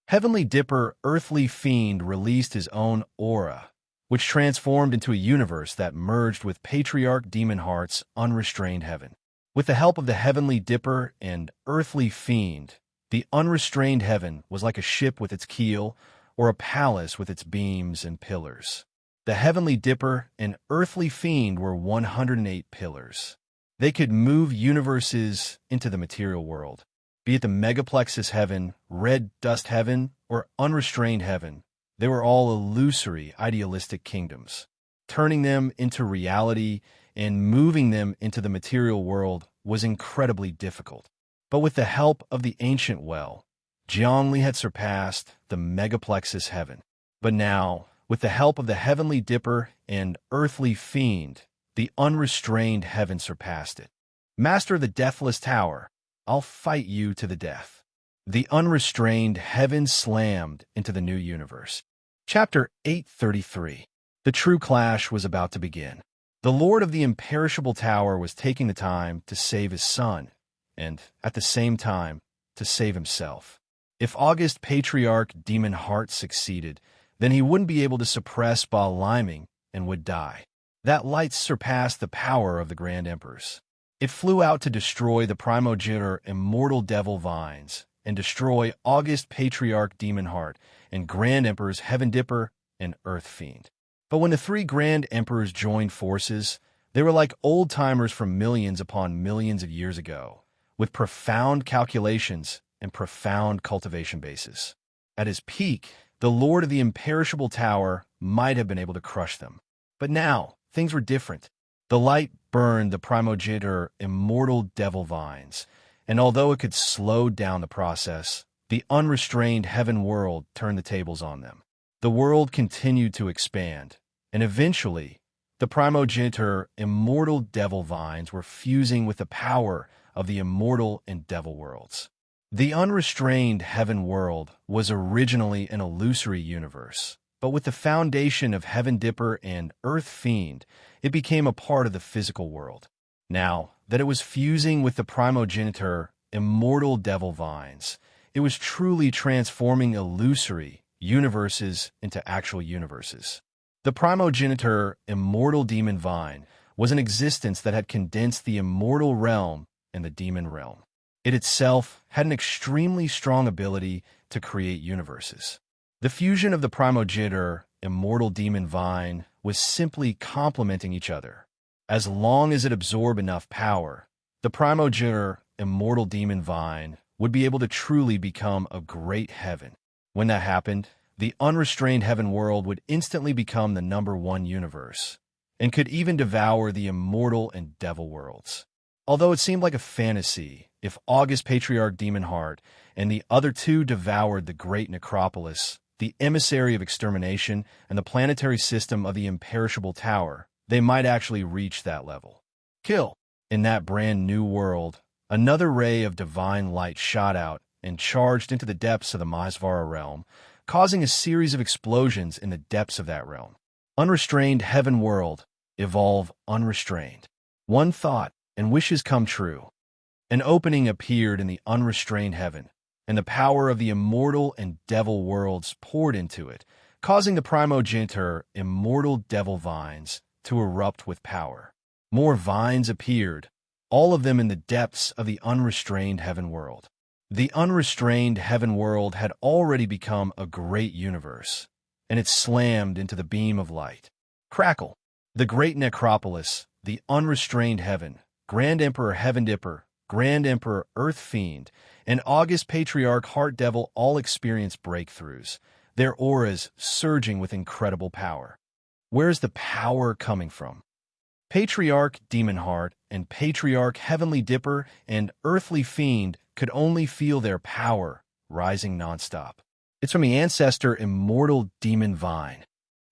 Heavenly Dipper, Earthly Fiend released his own aura, which transformed into a universe that merged with Patriarch Demon Heart's unrestrained heaven. With the help of the Heavenly Dipper and Earthly Fiend, the unrestrained heaven was like a ship with its keel or a palace with its beams and pillars. The Heavenly Dipper and Earthly Fiend were 108 pillars. They could move universes into the material world, be it the Megaplexus heaven, red dust heaven, or unrestrained heaven. They were all illusory, idealistic kingdoms. Turning them into reality and moving them into the material world was incredibly difficult. But with the help of the ancient well, Zhongli had surpassed the Megaplexus heaven. But now, with the help of the Heavenly Dipper and Earthly Fiend, the unrestrained heaven surpassed it. Master of the Deathless Tower, I'll fight you to the death. The unrestrained heaven slammed into the new universe. Chapter 833. The true clash was about to begin. The Lord of the imperishable tower was taking the time to save his son, and, at the same time, to save himself. If August Patriarch Demon Heart succeeded, then he wouldn't be able to suppress Baaliming and would die. That light surpassed the power of the Grand Emperors. It flew out to destroy the primogenitor immortal devil vines and destroy August Patriarch Demon Heart and Grand Emperors Heaven Dipper and Earth Fiend. But when the three Grand Emperors joined forces, they were like old-timers from millions upon millions of years ago, with profound calculations and profound cultivation bases. At his peak, the Lord of the imperishable tower might have been able to crush them. But now, things were different. The light burned the primogenitor immortal devil vines, and although it could slow down the process, the unrestrained heaven world turned the tables on them. The world continued to expand, and eventually, the primogenitor immortal devil vines were fusing with the power of the immortal and devil worlds. The unrestrained heaven world was originally an illusory universe, but with the foundation of Heaven Dipper and Earth Fiend, it became a part of the physical world. Now that it was fusing with the primogenitor immortal devil vines, it was truly transforming illusory universes into actual universes. The primogenitor immortal demon vine was an existence that had condensed the immortal realm and the demon realm. It itself had an extremely strong ability to create universes. The fusion of the primogenitor immortal demon vine was simply complementing each other. As long as it absorbed enough power, the primogenitor immortal demon vine would be able to truly become a great heaven. When that happened, the unrestrained heaven world would instantly become the #1 universe, and could even devour the immortal and devil worlds. Although it seemed like a fantasy, if August Patriarch Demon Heart and the other two devoured the great necropolis, the emissary of extermination, and the planetary system of the imperishable tower, they might actually reach that level. Kill! In that brand new world, another ray of divine light shot out and charged into the depths of the Maisvara realm, causing a series of explosions in the depths of that realm. Unrestrained heaven world, evolve unrestrained. One thought, and wishes come true. An opening appeared in the unrestrained heaven, and the power of the immortal and devil worlds poured into it, causing the primogenitor immortal devil vines to erupt with power. More vines appeared, all of them in the depths of the unrestrained heaven world. The unrestrained heaven world had already become a great universe, and it slammed into the beam of light. Crackle! The great necropolis, the unrestrained heaven, Grand Emperor Heaven Dipper, Grand Emperor Earth Fiend, and August Patriarch Heart Devil all experienced breakthroughs, their auras surging with incredible power. Where's the power coming from? Patriarch Demon Heart and Patriarch Heavenly Dipper and Earthly Fiend could only feel their power rising nonstop. It's from the ancestor Immortal Demon Vine.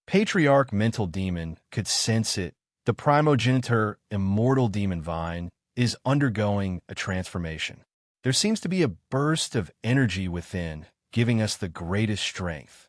Patriarch Mental Demon could sense it. The primogenitor Immortal Demon Vine is undergoing a transformation. There seems to be a burst of energy within, giving us the greatest strength.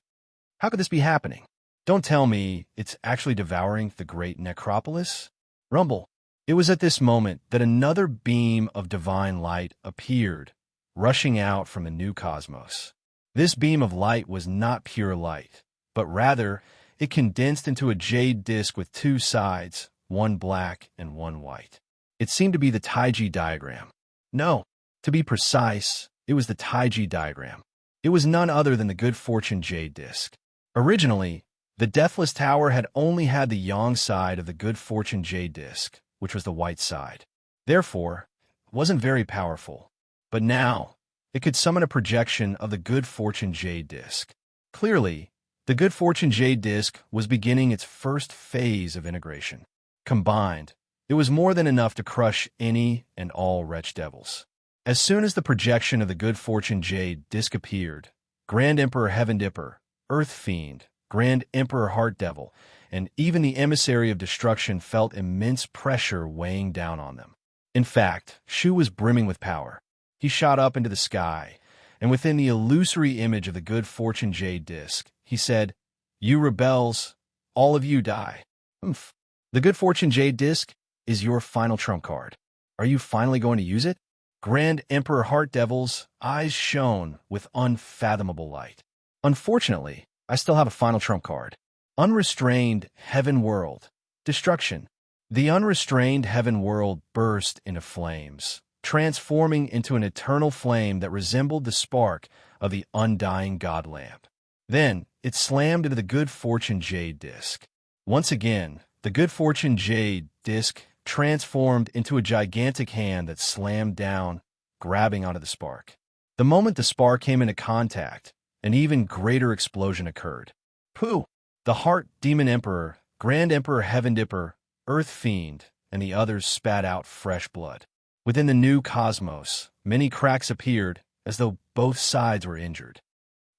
How could this be happening? Don't tell me it's actually devouring the great necropolis? Rumble. It was at this moment that another beam of divine light appeared, rushing out from the new cosmos. This beam of light was not pure light, but rather it condensed into a jade disk with two sides, one black and one white. It seemed to be the Taiji diagram. No, to be precise, it was the Taiji diagram. It was none other than the Good Fortune Jade Disc. Originally, the Deathless Tower had only had the yang side of the Good Fortune Jade Disc, which was the white side. Therefore, it wasn't very powerful. But now, it could summon a projection of the Good Fortune Jade Disc. Clearly, the Good Fortune Jade Disc was beginning its first phase of integration. Combined, it was more than enough to crush any and all wretch devils. As soon as the projection of the Good Fortune Jade Disc appeared, Grand Emperor Heaven Dipper, Earth Fiend, Grand Emperor Heart Devil, and even the Emissary of Destruction felt immense pressure weighing down on them. In fact, Shu was brimming with power. He shot up into the sky, and within the illusory image of the Good Fortune Jade Disc, he said, "You rebels, all of you die." Oomph. The Good Fortune Jade Disc is your final trump card. Are you finally going to use it? Grand Emperor Heart Devil's eyes shone with unfathomable light. Unfortunately, I still have a final trump card. Unrestrained Heaven World. Destruction. The unrestrained Heaven World burst into flames, transforming into an eternal flame that resembled the spark of the undying God lamp. Then, it slammed into the Good Fortune Jade Disc. Once again, the Good Fortune Jade Disc transformed into a gigantic hand that slammed down, grabbing onto the spark. The moment the spark came into contact, an even greater explosion occurred. Pooh! The Heart Demon Emperor, Grand Emperor Heaven Dipper, Earth Fiend, and the others spat out fresh blood. Within the new cosmos, many cracks appeared, as though both sides were injured.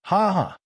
Ha ha!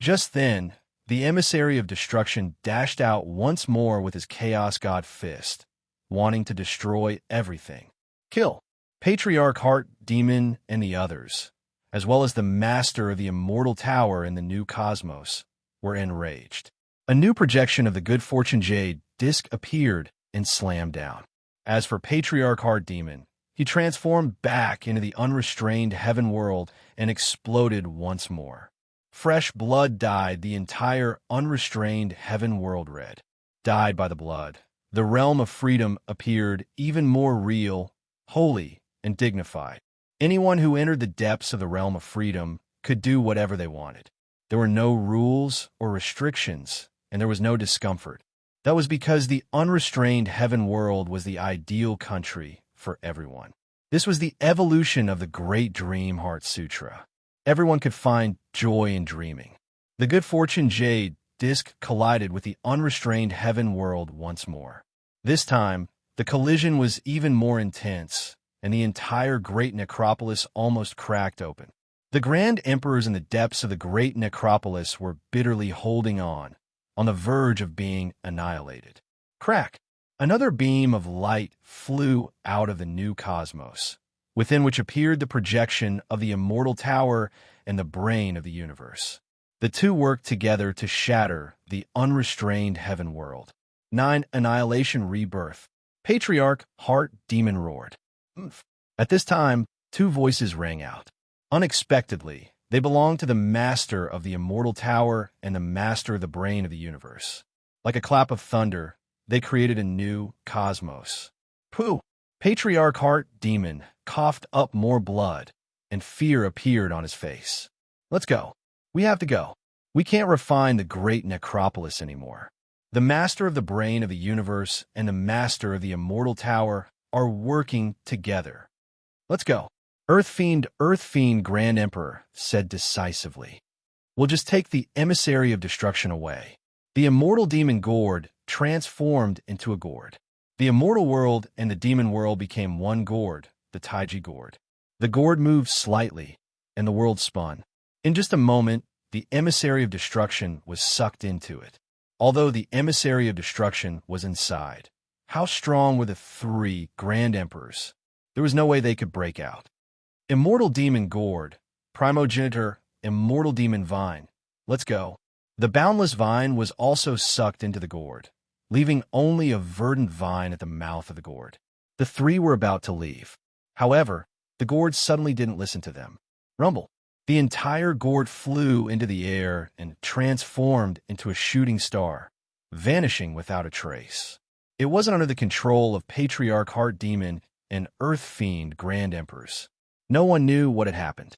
Just then, the emissary of destruction dashed out once more with his Chaos God fist, wanting to destroy everything. Kill! Patriarch Heart Demon and the others, as well as the master of the immortal tower in the new cosmos, were enraged. A new projection of the Good Fortune Jade Disc appeared and slammed down. As for Patriarch Heart Demon, he transformed back into the unrestrained Heaven World and exploded once more. Fresh blood dyed the entire unrestrained Heaven World red. Dyed by the blood, the realm of freedom appeared even more real, holy, and dignified. Anyone who entered the depths of the realm of freedom could do whatever they wanted. There were no rules or restrictions, and there was no discomfort. That was because the unrestrained Heaven World was the ideal country for everyone. This was the evolution of the Great Dream Heart Sutra. Everyone could find joy in dreaming. The Good Fortune Jade Disc collided with the unrestrained Heaven World once more. This time, the collision was even more intense, and the entire Great Necropolis almost cracked open. The Grand Emperors in the depths of the Great Necropolis were bitterly holding on the verge of being annihilated. Crack! Another beam of light flew out of the new cosmos, within which appeared the projection of the immortal tower and the brain of the universe. The two worked together to shatter the unrestrained Heaven World. 9. Annihilation Rebirth. Patriarch Heart Demon roared. At this time, two voices rang out. Unexpectedly, they belonged to the master of the immortal tower and the master of the brain of the universe. Like a clap of thunder, they created a new cosmos. Pooh! Patriarch Heart Demon coughed up more blood, and fear appeared on his face. Let's go. We have to go. We can't refine the Great Necropolis anymore. The master of the brain of the universe and the master of the immortal tower are working together. Let's go. Earth Fiend Grand Emperor said decisively. We'll just take the emissary of destruction away. The immortal demon gourd transformed into a gourd. The immortal world and the demon world became one gourd, the Taiji gourd. The gourd moved slightly, and the world spun. In just a moment, the emissary of destruction was sucked into it. Although the emissary of destruction was inside, how strong were the three Grand Emperors? There was no way they could break out. Immortal Demon Gourd, Primogenitor, Immortal Demon Vine. Let's go. The boundless vine was also sucked into the gourd, leaving only a verdant vine at the mouth of the gourd. The three were about to leave. However, the gourd suddenly didn't listen to them. Rumble. The entire gourd flew into the air and transformed into a shooting star, vanishing without a trace. It wasn't under the control of Patriarch Heart Demon and Earth Fiend Grand Emperors. No one knew what had happened.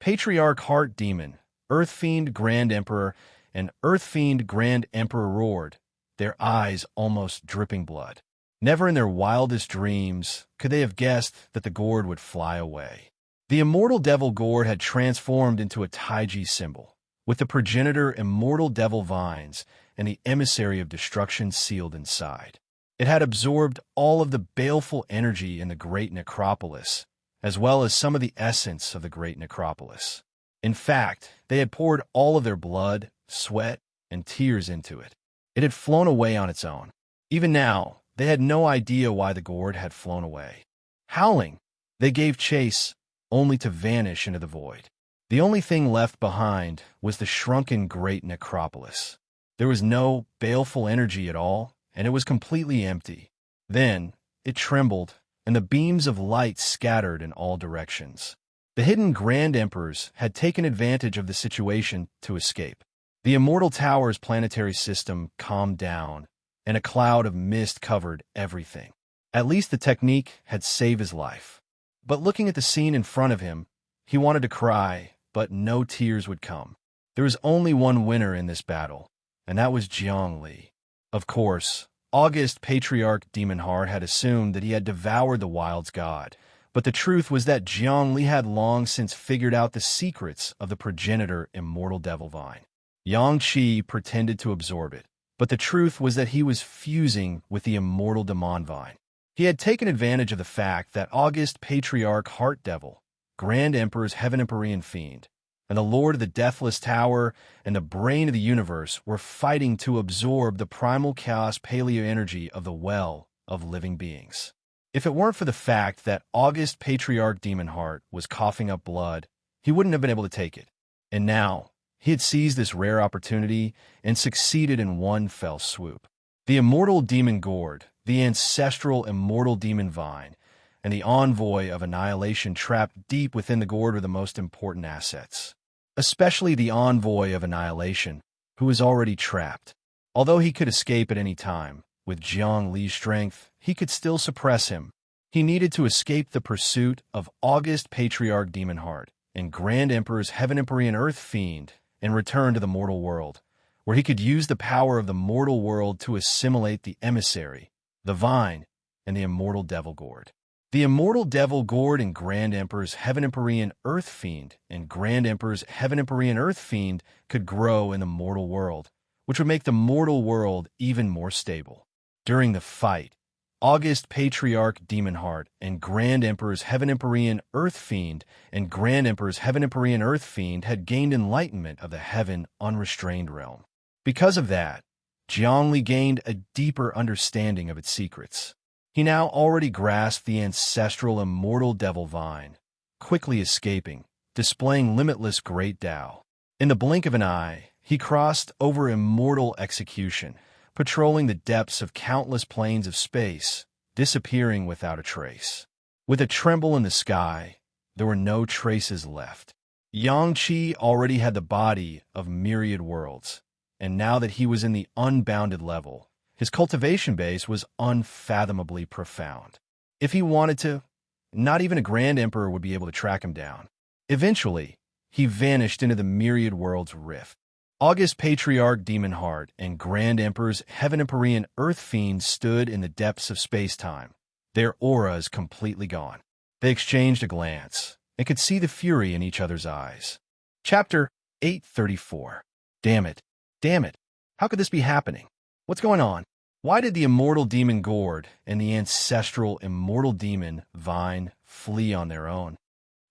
Patriarch Heart Demon, Earth Fiend Grand Emperor, and Earth Fiend Grand Emperor roared, their eyes almost dripping blood. Never in their wildest dreams could they have guessed that the gourd would fly away. The immortal devil gourd had transformed into a Taiji symbol, with the progenitor immortal devil vines and the emissary of destruction sealed inside. It had absorbed all of the baleful energy in the Great Necropolis, as well as some of the essence of the Great Necropolis. In fact, they had poured all of their blood, sweat, and tears into it. It had flown away on its own. Even now, they had no idea why the gourd had flown away. Howling, they gave chase, only to vanish into the void. The only thing left behind was the shrunken Great Necropolis. There was no baleful energy at all, and it was completely empty. Then, it trembled, and the beams of light scattered in all directions. The hidden Grand Emperors had taken advantage of the situation to escape. The Immortal Tower's planetary system calmed down, and a cloud of mist covered everything. At least the technique had saved his life. But looking at the scene in front of him, he wanted to cry, but no tears would come. There was only one winner in this battle, and that was Zhongli. Of course, August Patriarch Demon Heart had assumed that he had devoured the Wild's god, but the truth was that Zhongli had long since figured out the secrets of the progenitor Immortal Devil Vine. Yang Qi pretended to absorb it, but the truth was that he was fusing with the Immortal Demon Vine. He had taken advantage of the fact that August Patriarch Heart Devil, Grand Emperor's Heaven Empyrean Fiend, and the Lord of the Deathless Tower and the Brain of the Universe were fighting to absorb the primal chaos paleo energy of the Well of Living Beings. If it weren't for the fact that August Patriarch Demon Heart was coughing up blood, he wouldn't have been able to take it. And now, he had seized this rare opportunity and succeeded in one fell swoop. The Immortal Demon Gourd, the ancestral Immortal Demon Vine, and the Envoy of Annihilation trapped deep within the gourd were the most important assets. Especially the Envoy of Annihilation, who was already trapped. Although he could escape at any time, with Jiang Li's strength, he could still suppress him. He needed to escape the pursuit of August Patriarch Demon Heart and Grand Emperor's Heaven Empyrean Earth Fiend and return to the mortal world, where he could use the power of the mortal world to assimilate the emissary, the vine, and the Immortal Devil Gourd. The Immortal Devil Gourd and Grand Emperor's Heaven Empyrean Earth Fiend and Grand Emperor's Heaven Empyrean Earth Fiend could grow in the mortal world, which would make the mortal world even more stable. During the fight, August Patriarch Demon Heart and Grand Emperor's Heaven Empyrean Earth Fiend and Grand Emperor's Heaven Empyrean Earth Fiend had gained enlightenment of the Heaven Unrestrained realm. Because of that, Zhongli gained a deeper understanding of its secrets. He now already grasped the ancestral Immortal Devil Vine, quickly escaping, displaying limitless great Tao. In the blink of an eye, he crossed over immortal execution, patrolling the depths of countless planes of space, disappearing without a trace. With a tremble in the sky, there were no traces left. Yang Qi already had the body of myriad worlds, and now that he was in the unbounded level, his cultivation base was unfathomably profound. If he wanted to, not even a Grand Emperor would be able to track him down. Eventually, he vanished into the myriad world's rift. August Patriarch Demon Heart and Grand Emperor's Heaven Empyrean Earth Fiend stood in the depths of space-time, their auras completely gone. They exchanged a glance and could see the fury in each other's eyes. Chapter 834. Damn it. Damn it. How could this be happening? What's going on? Why did the Immortal Demon Gourd and the ancestral Immortal Demon Vine flee on their own?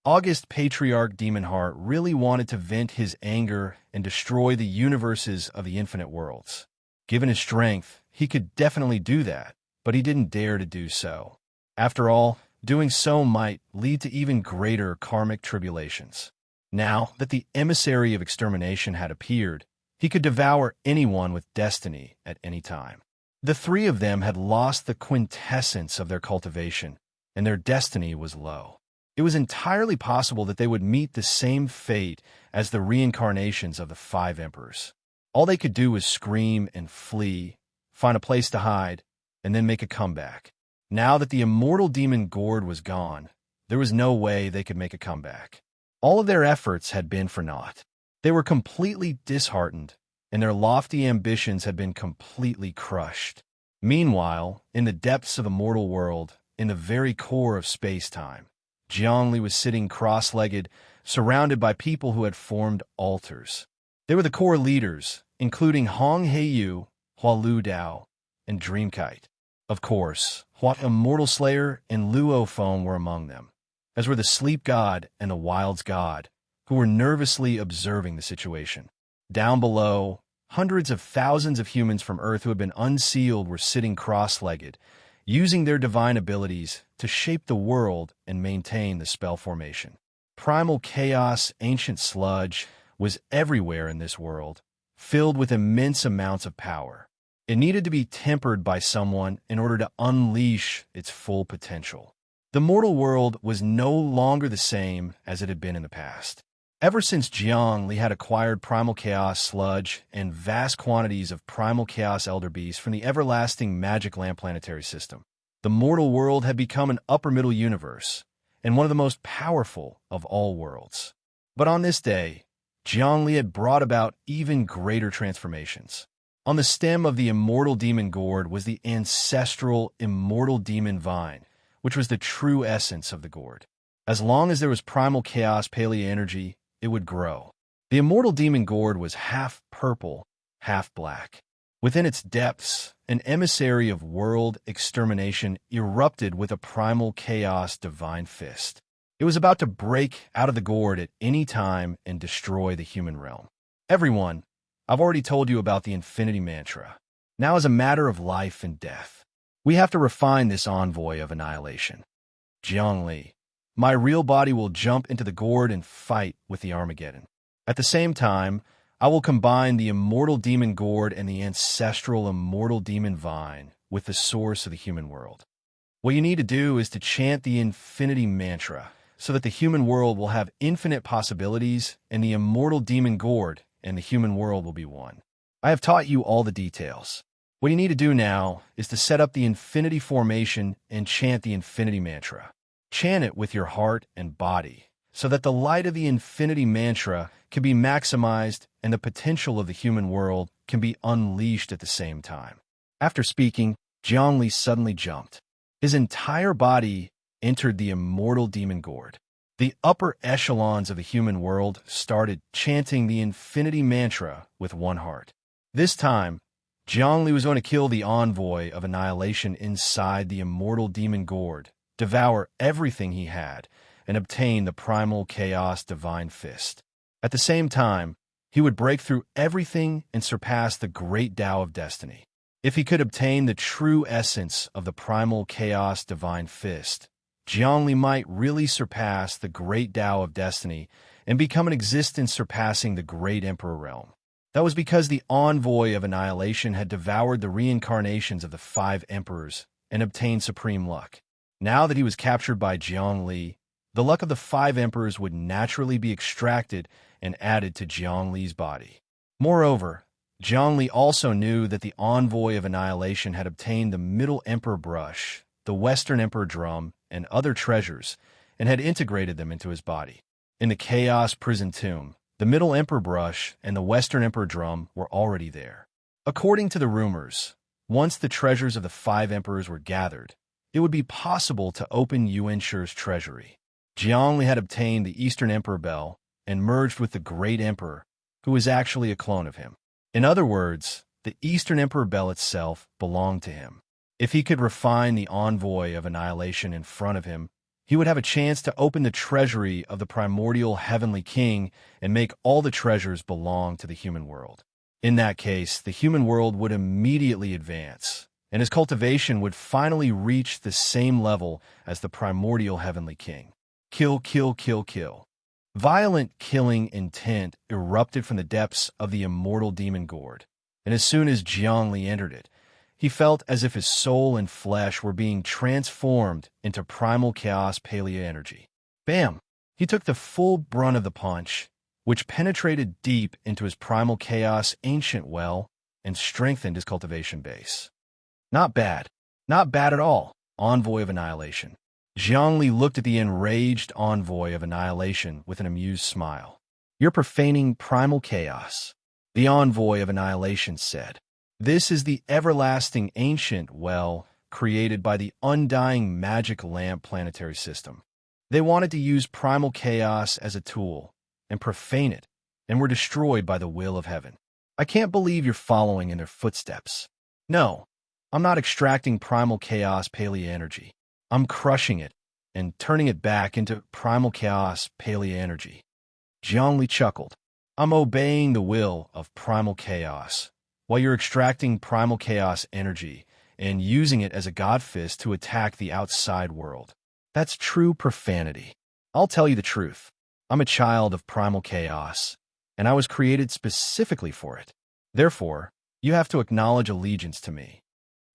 August Patriarch Demon Heart really wanted to vent his anger and destroy the universes of the infinite worlds. Given his strength, he could definitely do that, but he didn't dare to do so. After all, doing so might lead to even greater karmic tribulations. Now that the emissary of extermination had appeared, he could devour anyone with destiny at any time. The three of them had lost the quintessence of their cultivation, and their destiny was low. It was entirely possible that they would meet the same fate as the reincarnations of the five emperors. All they could do was scream and flee, find a place to hide, and then make a comeback. Now that the Immortal Demon Gourd was gone, there was no way they could make a comeback. All of their efforts had been for naught. They were completely disheartened, and their lofty ambitions had been completely crushed. Meanwhile, in the depths of a mortal world, in the very core of space-time, Zhongli was sitting cross-legged, surrounded by people who had formed altars. They were the core leaders, including Hong Heiyu, Hualu Dao, and Dreamkite. Of course, Hua Immortal Slayer and Luo Feng were among them, as were the Sleep God and the Wild's God, who were nervously observing the situation. Down below, hundreds of thousands of humans from Earth who had been unsealed were sitting cross-legged, using their divine abilities to shape the world and maintain the spell formation. Primal chaos, ancient sludge, was everywhere in this world, filled with immense amounts of power. It needed to be tempered by someone in order to unleash its full potential. The mortal world was no longer the same as it had been in the past. Ever since Jiangli had acquired primal chaos sludge and vast quantities of primal chaos elder beasts from the everlasting magic lamp planetary system, the mortal world had become an upper middle universe and one of the most powerful of all worlds. But on this day, Jiangli had brought about even greater transformations. On the stem of the immortal demon gourd was the ancestral immortal demon vine, which was the true essence of the gourd. As long as there was primal chaos paleo energy, it would grow. The immortal demon gourd was half purple, half black. Within its depths, an emissary of world extermination erupted with a primal chaos divine fist. It was about to break out of the gourd at any time and destroy the human realm. Everyone, I've already told you about the infinity mantra. Now is a matter of life and death. We have to refine this envoy of annihilation. Jiangli, my real body will jump into the gourd and fight with the Armageddon. At the same time, I will combine the immortal demon gourd and the ancestral immortal demon vine with the source of the human world. What you need to do is to chant the infinity mantra so that the human world will have infinite possibilities and the immortal demon gourd and the human world will be one. I have taught you all the details. What you need to do now is to set up the infinity formation and chant the infinity mantra. Chant it with your heart and body so that the light of the infinity mantra can be maximized and the potential of the human world can be unleashed at the same time. After speaking, Jiangli suddenly jumped. His entire body entered the immortal demon gourd. The upper echelons of the human world started chanting the infinity mantra with one heart. This time, Jiangli was going to kill the envoy of annihilation inside the immortal demon gourd, devour everything he had, and obtain the primal chaos divine fist. At the same time, he would break through everything and surpass the great Tao of destiny. If he could obtain the true essence of the primal chaos divine fist, Jiangli might really surpass the great Tao of destiny and become an existence surpassing the great emperor realm. That was because the envoy of annihilation had devoured the reincarnations of the 5 emperors and obtained supreme luck. Now that he was captured by Jiangli, the luck of the 5 emperors would naturally be extracted and added to Jiangli's body. Moreover, Jiangli also knew that the envoy of annihilation had obtained the Middle Emperor brush, the Western Emperor drum, and other treasures, and had integrated them into his body. In the Chaos Prison Tomb, the Middle Emperor brush and the Western Emperor drum were already there. According to the rumors, once the treasures of the 5 emperors were gathered, it would be possible to open Yuanshir's treasury. Jiangli had obtained the Eastern Emperor bell and merged with the Great Emperor, who was actually a clone of him. In other words, the Eastern Emperor bell itself belonged to him. If he could refine the envoy of annihilation in front of him, he would have a chance to open the treasury of the primordial heavenly king and make all the treasures belong to the human world. In that case, the human world would immediately advance, and his cultivation would finally reach the same level as the primordial heavenly king. Kill, kill, kill, kill. Violent killing intent erupted from the depths of the immortal demon gourd, and as soon as Jiangli entered it, he felt as if his soul and flesh were being transformed into primal chaos paleo energy. Bam! He took the full brunt of the punch, which penetrated deep into his primal chaos ancient well and strengthened his cultivation base. Not bad. Not bad at all, envoy of annihilation. Jiangli looked at the enraged envoy of annihilation with an amused smile. You're profaning primal chaos, the envoy of annihilation said. This is the everlasting ancient well created by the undying magic lamp planetary system. They wanted to use primal chaos as a tool and profane it, and were destroyed by the will of heaven. I can't believe you're following in their footsteps. No, I'm not extracting primal chaos paleo energy. I'm crushing it and turning it back into primal chaos paleo energy. Jiangli chuckled. I'm obeying the will of primal chaos, while you're extracting primal chaos energy and using it as a god fist to attack the outside world. That's true profanity. I'll tell you the truth. I'm a child of primal chaos, and I was created specifically for it. Therefore, You have to acknowledge allegiance to me.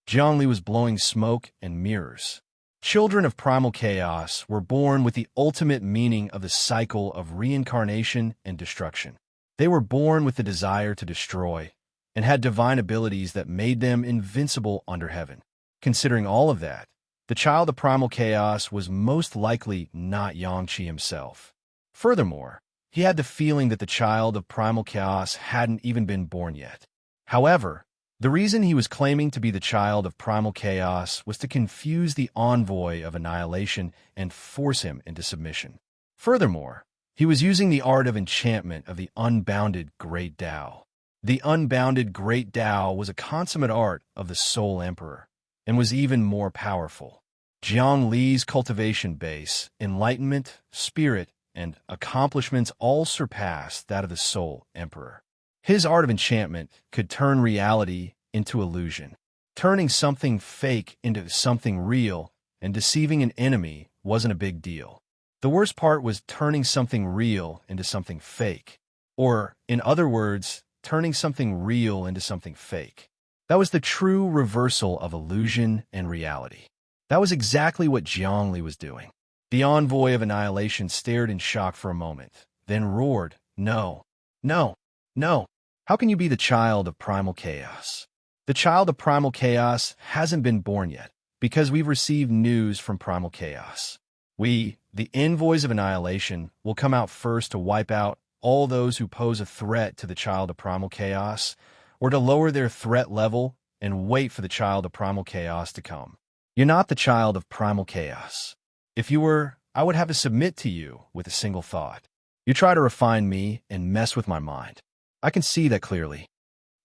Zhongli was blowing smoke and mirrors. Children of primal chaos were born with the ultimate meaning of the cycle of reincarnation and destruction. They were born with the desire to destroy and had divine abilities that made them invincible under heaven. Considering all of that, the child of primal chaos was most likely not Yangqi himself. Furthermore, he had the feeling that the child of primal chaos hadn't even been born yet. However, the reason he was claiming to be the child of primal chaos was to confuse the envoy of annihilation and force him into submission. Furthermore, he was using the art of enchantment of the unbounded Great Tao. The unbounded Great Tao was a consummate art of the Soul Emperor, and was even more powerful. Jiang Li's cultivation base, enlightenment, spirit, and accomplishments all surpassed that of the Soul Emperor. His art of enchantment could turn reality into illusion. Turning something fake into something real and deceiving an enemy wasn't a big deal. The worst part was turning something real into something fake. Or, in other words, turning something real into something fake. That was the true reversal of illusion and reality. That was exactly what Zhongli was doing. The envoy of annihilation stared in shock for a moment, then roared, "No, no, no. How can you be the child of primal chaos? The child of primal chaos hasn't been born yet, because we've received news from primal chaos. We, the envoys of annihilation, will come out first to wipe out all those who pose a threat to the child of primal chaos, or to lower their threat level and wait for the child of primal chaos to come. You're not the child of primal chaos. If you were, I would have to submit to you with a single thought. You try to refine me and mess with my mind. I can see that clearly."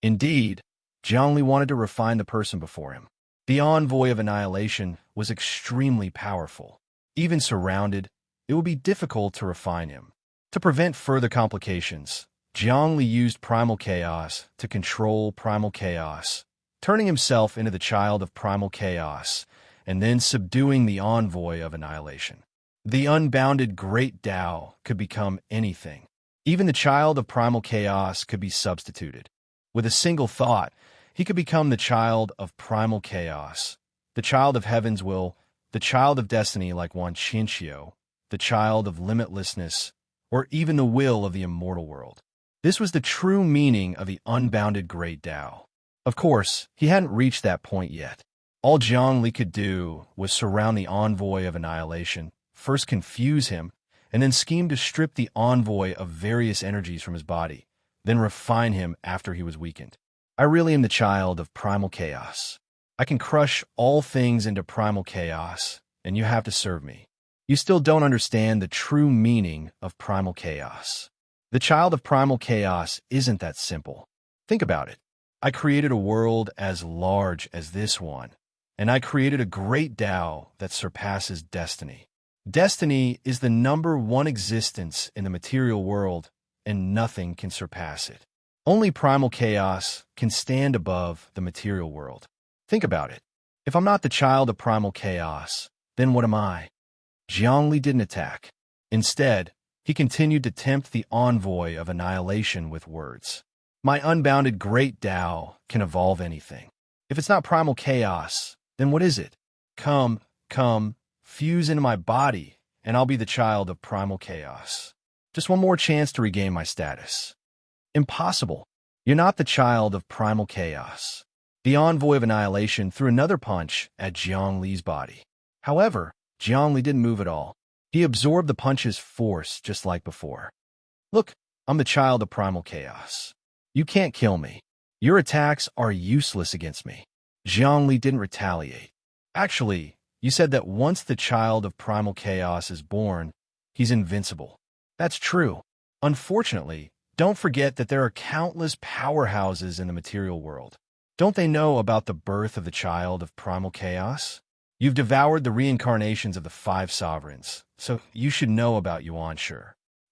Indeed, Zhongli wanted to refine the person before him. The envoy of annihilation was extremely powerful. Even surrounded, it would be difficult to refine him. To prevent further complications, Zhongli used primal chaos to control primal chaos, turning himself into the child of primal chaos, and then subduing the envoy of annihilation. The unbounded Great Tao could become anything. Even the child of primal chaos could be substituted. With a single thought, he could become the child of primal chaos, the child of heaven's will, the child of destiny like Wan Qinxiu, the child of limitlessness, or even the will of the immortal world. This was the true meaning of the unbounded Great Tao. Of course, he hadn't reached that point yet. All Zhongli could do was surround the envoy of annihilation, first confuse him, and then scheme to strip the envoy of various energies from his body, then refine him after he was weakened. I really am the child of primal chaos. I can crush all things into primal chaos, and you have to serve me. You still don't understand the true meaning of primal chaos. The child of primal chaos isn't that simple. Think about it. I created a world as large as this one, and I created a great Tao that surpasses destiny. Destiny is the #1 existence in the material world, and nothing can surpass it. Only primal chaos can stand above the material world. Think about it. If I'm not the child of primal chaos, then what am I? Zhongli didn't attack. Instead, he continued to tempt the envoy of annihilation with words. My unbounded Great Tao can evolve anything. If it's not primal chaos, then what is it? Come, fuse into my body, and I'll be the child of primal chaos. Just one more chance to regain my status. Impossible. You're not the child of primal chaos. The envoy of annihilation threw another punch at Zhongli's body. However, Zhongli didn't move at all. He absorbed the punch's force just like before. Look, I'm the child of primal chaos. You can't kill me. Your attacks are useless against me. Zhongli didn't retaliate. Actually, you said that once the child of primal chaos is born, he's invincible. That's true. Unfortunately, don't forget that there are countless powerhouses in the material world. Don't they know about the birth of the child of primal chaos? You've devoured the reincarnations of the 5 sovereigns, so you should know about Yuan Shi.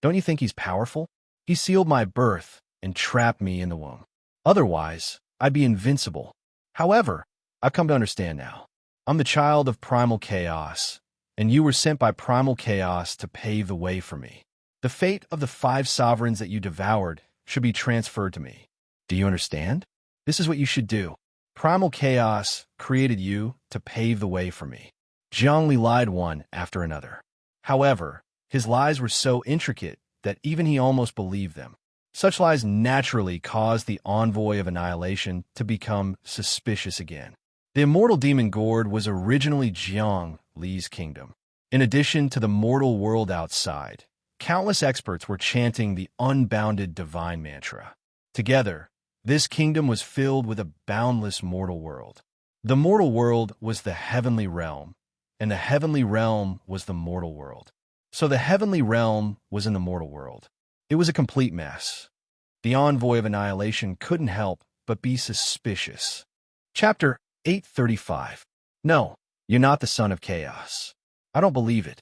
Don't you think he's powerful? He sealed my birth and trapped me in the womb. Otherwise, I'd be invincible. However, I've come to understand now. I'm the child of primal chaos, and you were sent by primal chaos to pave the way for me. The fate of the 5 sovereigns that you devoured should be transferred to me. Do you understand? This is what you should do. Primal chaos created you to pave the way for me. Zhongli lied one after another. However, his lies were so intricate that even he almost believed them. Such lies naturally caused the envoy of annihilation to become suspicious again. The immortal demon gourd was originally Jiang Li's kingdom. In addition to the mortal world outside, countless experts were chanting the unbounded divine mantra. Together, this kingdom was filled with a boundless mortal world. The mortal world was the heavenly realm, and the heavenly realm was the mortal world. So the heavenly realm was in the mortal world. It was a complete mess. The envoy of annihilation couldn't help but be suspicious. Chapter 835. No, you're not the son of chaos. I don't believe it.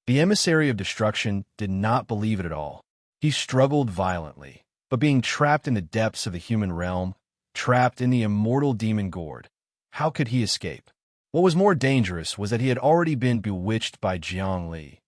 The emissary of destruction did not believe it at all. He struggled violently, but being trapped in the depths of the human realm, trapped in the immortal demon gourd, how could he escape? What was more dangerous was that he had already been bewitched by Jiang Li.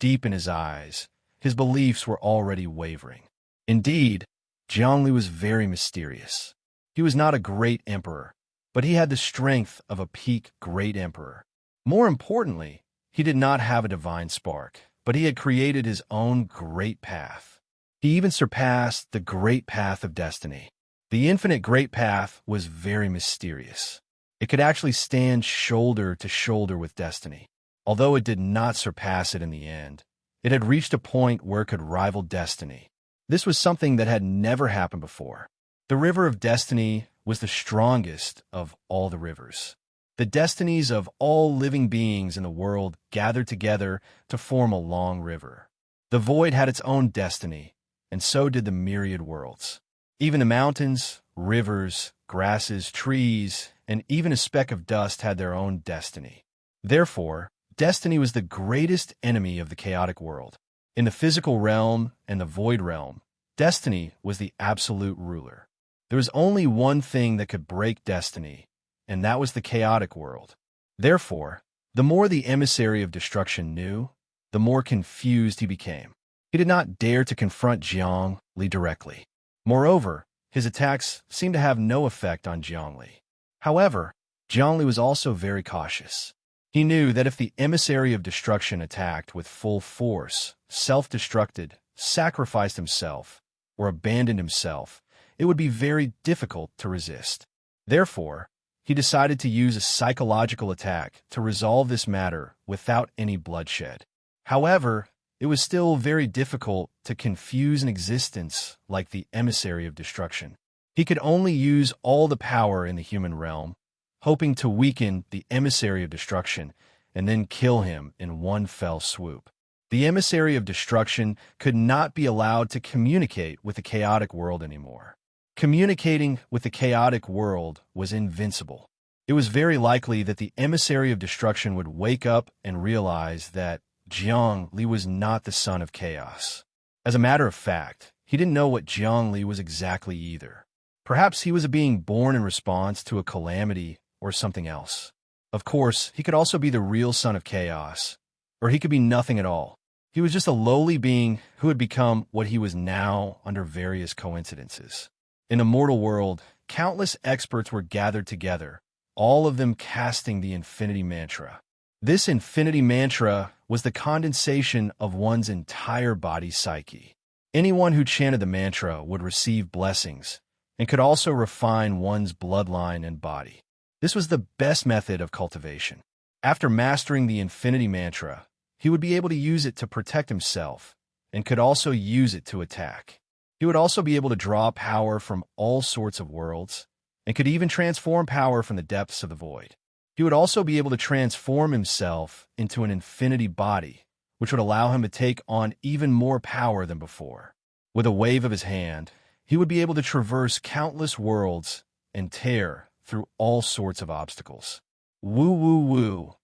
Deep in his eyes, his beliefs were already wavering. Indeed, Jiang Li was very mysterious. He was not a great emperor, but he had the strength of a peak great emperor. More importantly, he did not have a divine spark, but he had created his own great path. He even surpassed the great path of destiny. The infinite great path was very mysterious. It could actually stand shoulder to shoulder with destiny. Although it did not surpass it in the end, it had reached a point where it could rival destiny. This was something that had never happened before. The river of destiny was the strongest of all the rivers. The destinies of all living beings in the world gathered together to form a long river. The void had its own destiny, and so did the myriad worlds. Even the mountains, rivers, grasses, trees, and even a speck of dust had their own destiny. Therefore, destiny was the greatest enemy of the chaotic world. In the physical realm and the void realm, destiny was the absolute ruler. There was only one thing that could break destiny, and that was the chaotic world. Therefore, the more the emissary of destruction knew, the more confused he became. He did not dare to confront Jiang Li directly. Moreover, his attacks seemed to have no effect on Jiang Li. However, Jiang Li was also very cautious. He knew that if the emissary of destruction attacked with full force, self-destructed, sacrificed himself, or abandoned himself, it would be very difficult to resist. Therefore, he decided to use a psychological attack to resolve this matter without any bloodshed. However, it was still very difficult to confuse an existence like the emissary of destruction. He could only use all the power in the human realm, hoping to weaken the emissary of destruction and then kill him in one fell swoop. The emissary of destruction could not be allowed to communicate with the chaotic world anymore. Communicating with the chaotic world was invincible. It was very likely that the emissary of destruction would wake up and realize that Jiang Li was not the son of chaos. As a matter of fact, he didn't know what Jiang Li was exactly either. Perhaps he was a being born in response to a calamity or something else. Of course, he could also be the real son of chaos, or he could be nothing at all. He was just a lowly being who had become what he was now under various coincidences. In a mortal world, countless experts were gathered together, all of them casting the infinity mantra. This infinity mantra was the condensation of one's entire body's psyche. Anyone who chanted the mantra would receive blessings and could also refine one's bloodline and body. This was the best method of cultivation. After mastering the infinity mantra, he would be able to use it to protect himself and could also use it to attack. He would also be able to draw power from all sorts of worlds and could even transform power from the depths of the void. He would also be able to transform himself into an infinity body, which would allow him to take on even more power than before. With a wave of his hand, he would be able to traverse countless worlds and tear through all sorts of obstacles. Woo, woo, woo.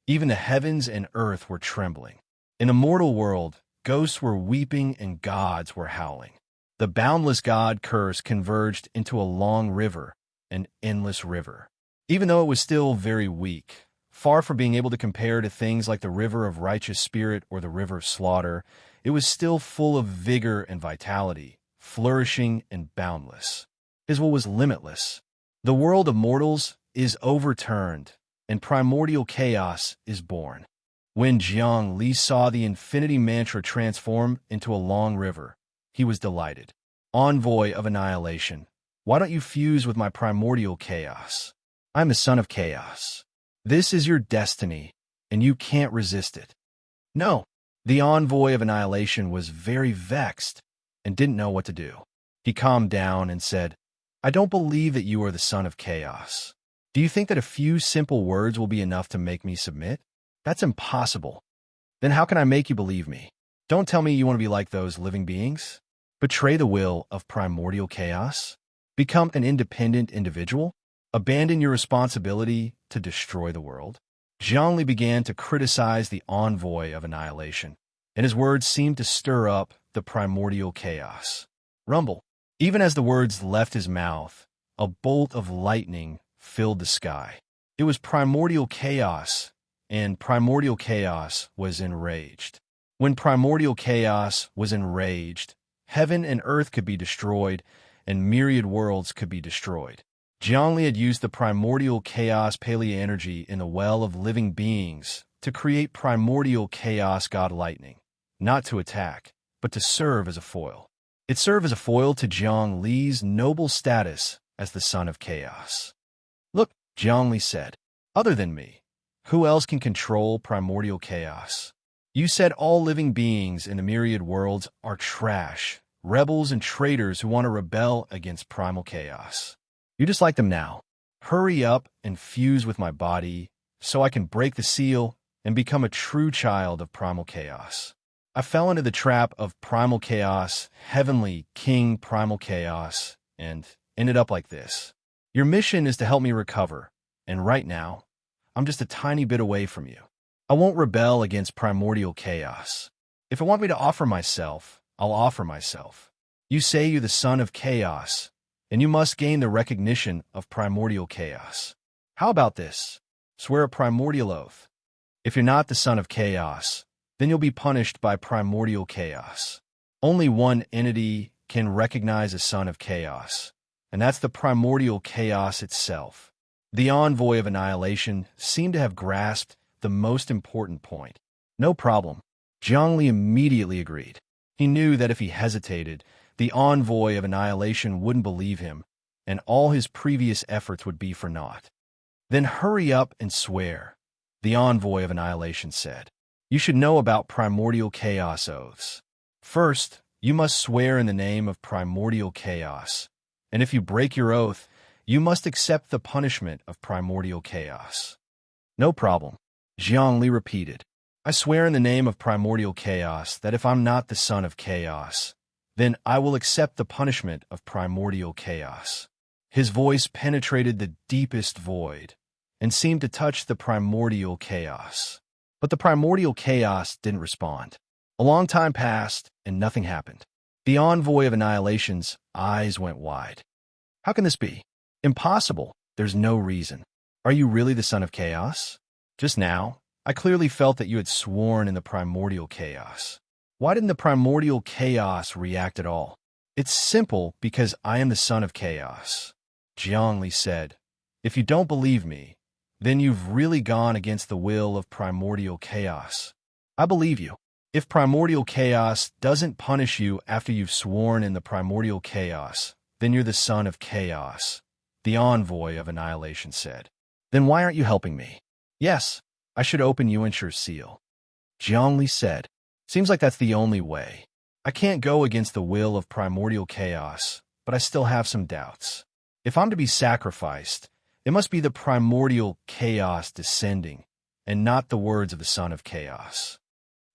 Even the heavens and earth were trembling. In the mortal world, ghosts were weeping and gods were howling. The boundless god curse converged into a long river, an endless river. Even though it was still very weak, far from being able to compare to things like the river of righteous spirit or the river of slaughter, it was still full of vigor and vitality, flourishing and boundless. His will was limitless. The world of mortals is overturned, and primordial chaos is born. When Jiang Li saw the infinity mantra transform into a long river, he was delighted. Envoy of annihilation, why don't you fuse with my primordial chaos? I'm the son of chaos. This is your destiny, and you can't resist it. No, the envoy of annihilation was very vexed and didn't know what to do. He calmed down and said, I don't believe that you are the son of chaos. Do you think that a few simple words will be enough to make me submit? That's impossible. Then how can I make you believe me? Don't tell me you want to be like those living beings. Betray the will of primordial chaos. Become an independent individual. Abandon your responsibility to destroy the world. Zhongli began to criticize the envoy of annihilation, and his words seemed to stir up the primordial chaos. Rumble. Even as the words left his mouth, a bolt of lightning filled the sky. It was primordial chaos, and primordial chaos was enraged. When primordial chaos was enraged, heaven and earth could be destroyed, and myriad worlds could be destroyed. Zhongli had used the primordial chaos paleo energy in the well of living beings to create primordial chaos god lightning, not to attack, but to serve as a foil. It served as a foil to Jiang Li's noble status as the son of chaos. Look, Jiang Li said, other than me, who else can control primordial chaos? You said all living beings in the myriad worlds are trash, rebels and traitors who want to rebel against primal chaos. You just like them now. Hurry up and fuse with my body so I can break the seal and become a true child of primal chaos. I fell into the trap of primal chaos, heavenly king primal chaos, and ended up like this. Your mission is to help me recover, and right now, I'm just a tiny bit away from you. I won't rebel against primordial chaos. If you want me to offer myself, I'll offer myself. You say you're the son of chaos, and you must gain the recognition of primordial chaos. How about this? Swear a primordial oath. If you're not the son of chaos, then you'll be punished by primordial chaos. Only one entity can recognize a son of chaos, and that's the primordial chaos itself. The envoy of annihilation seemed to have grasped the most important point. No problem. Zhongli immediately agreed. He knew that if he hesitated, the envoy of annihilation wouldn't believe him, and all his previous efforts would be for naught. Then hurry up and swear, the envoy of annihilation said. You should know about primordial chaos oaths. First, you must swear in the name of primordial chaos, and if you break your oath, you must accept the punishment of primordial chaos. No problem. Jiang Li repeated. I swear in the name of primordial chaos that if I'm not the son of chaos, then I will accept the punishment of primordial chaos. His voice penetrated the deepest void and seemed to touch the primordial chaos. But the primordial chaos didn't respond. A long time passed, and nothing happened. The envoy of annihilation's eyes went wide. How can this be? Impossible. There's no reason. Are you really the son of chaos? Just now, I clearly felt that you had sworn in the primordial chaos. Why didn't the primordial chaos react at all? It's simple because I am the son of chaos. Jiang Li said, if you don't believe me, then you've really gone against the will of primordial chaos. I believe you. If primordial chaos doesn't punish you after you've sworn in the primordial chaos, then you're the son of chaos, the envoy of annihilation said. Then why aren't you helping me? Yes, I should open Yuanshi's seal. Jiang Li said, seems like that's the only way. I can't go against the will of primordial chaos, but I still have some doubts. If I'm to be sacrificed, it must be the primordial chaos descending, and not the words of the son of chaos.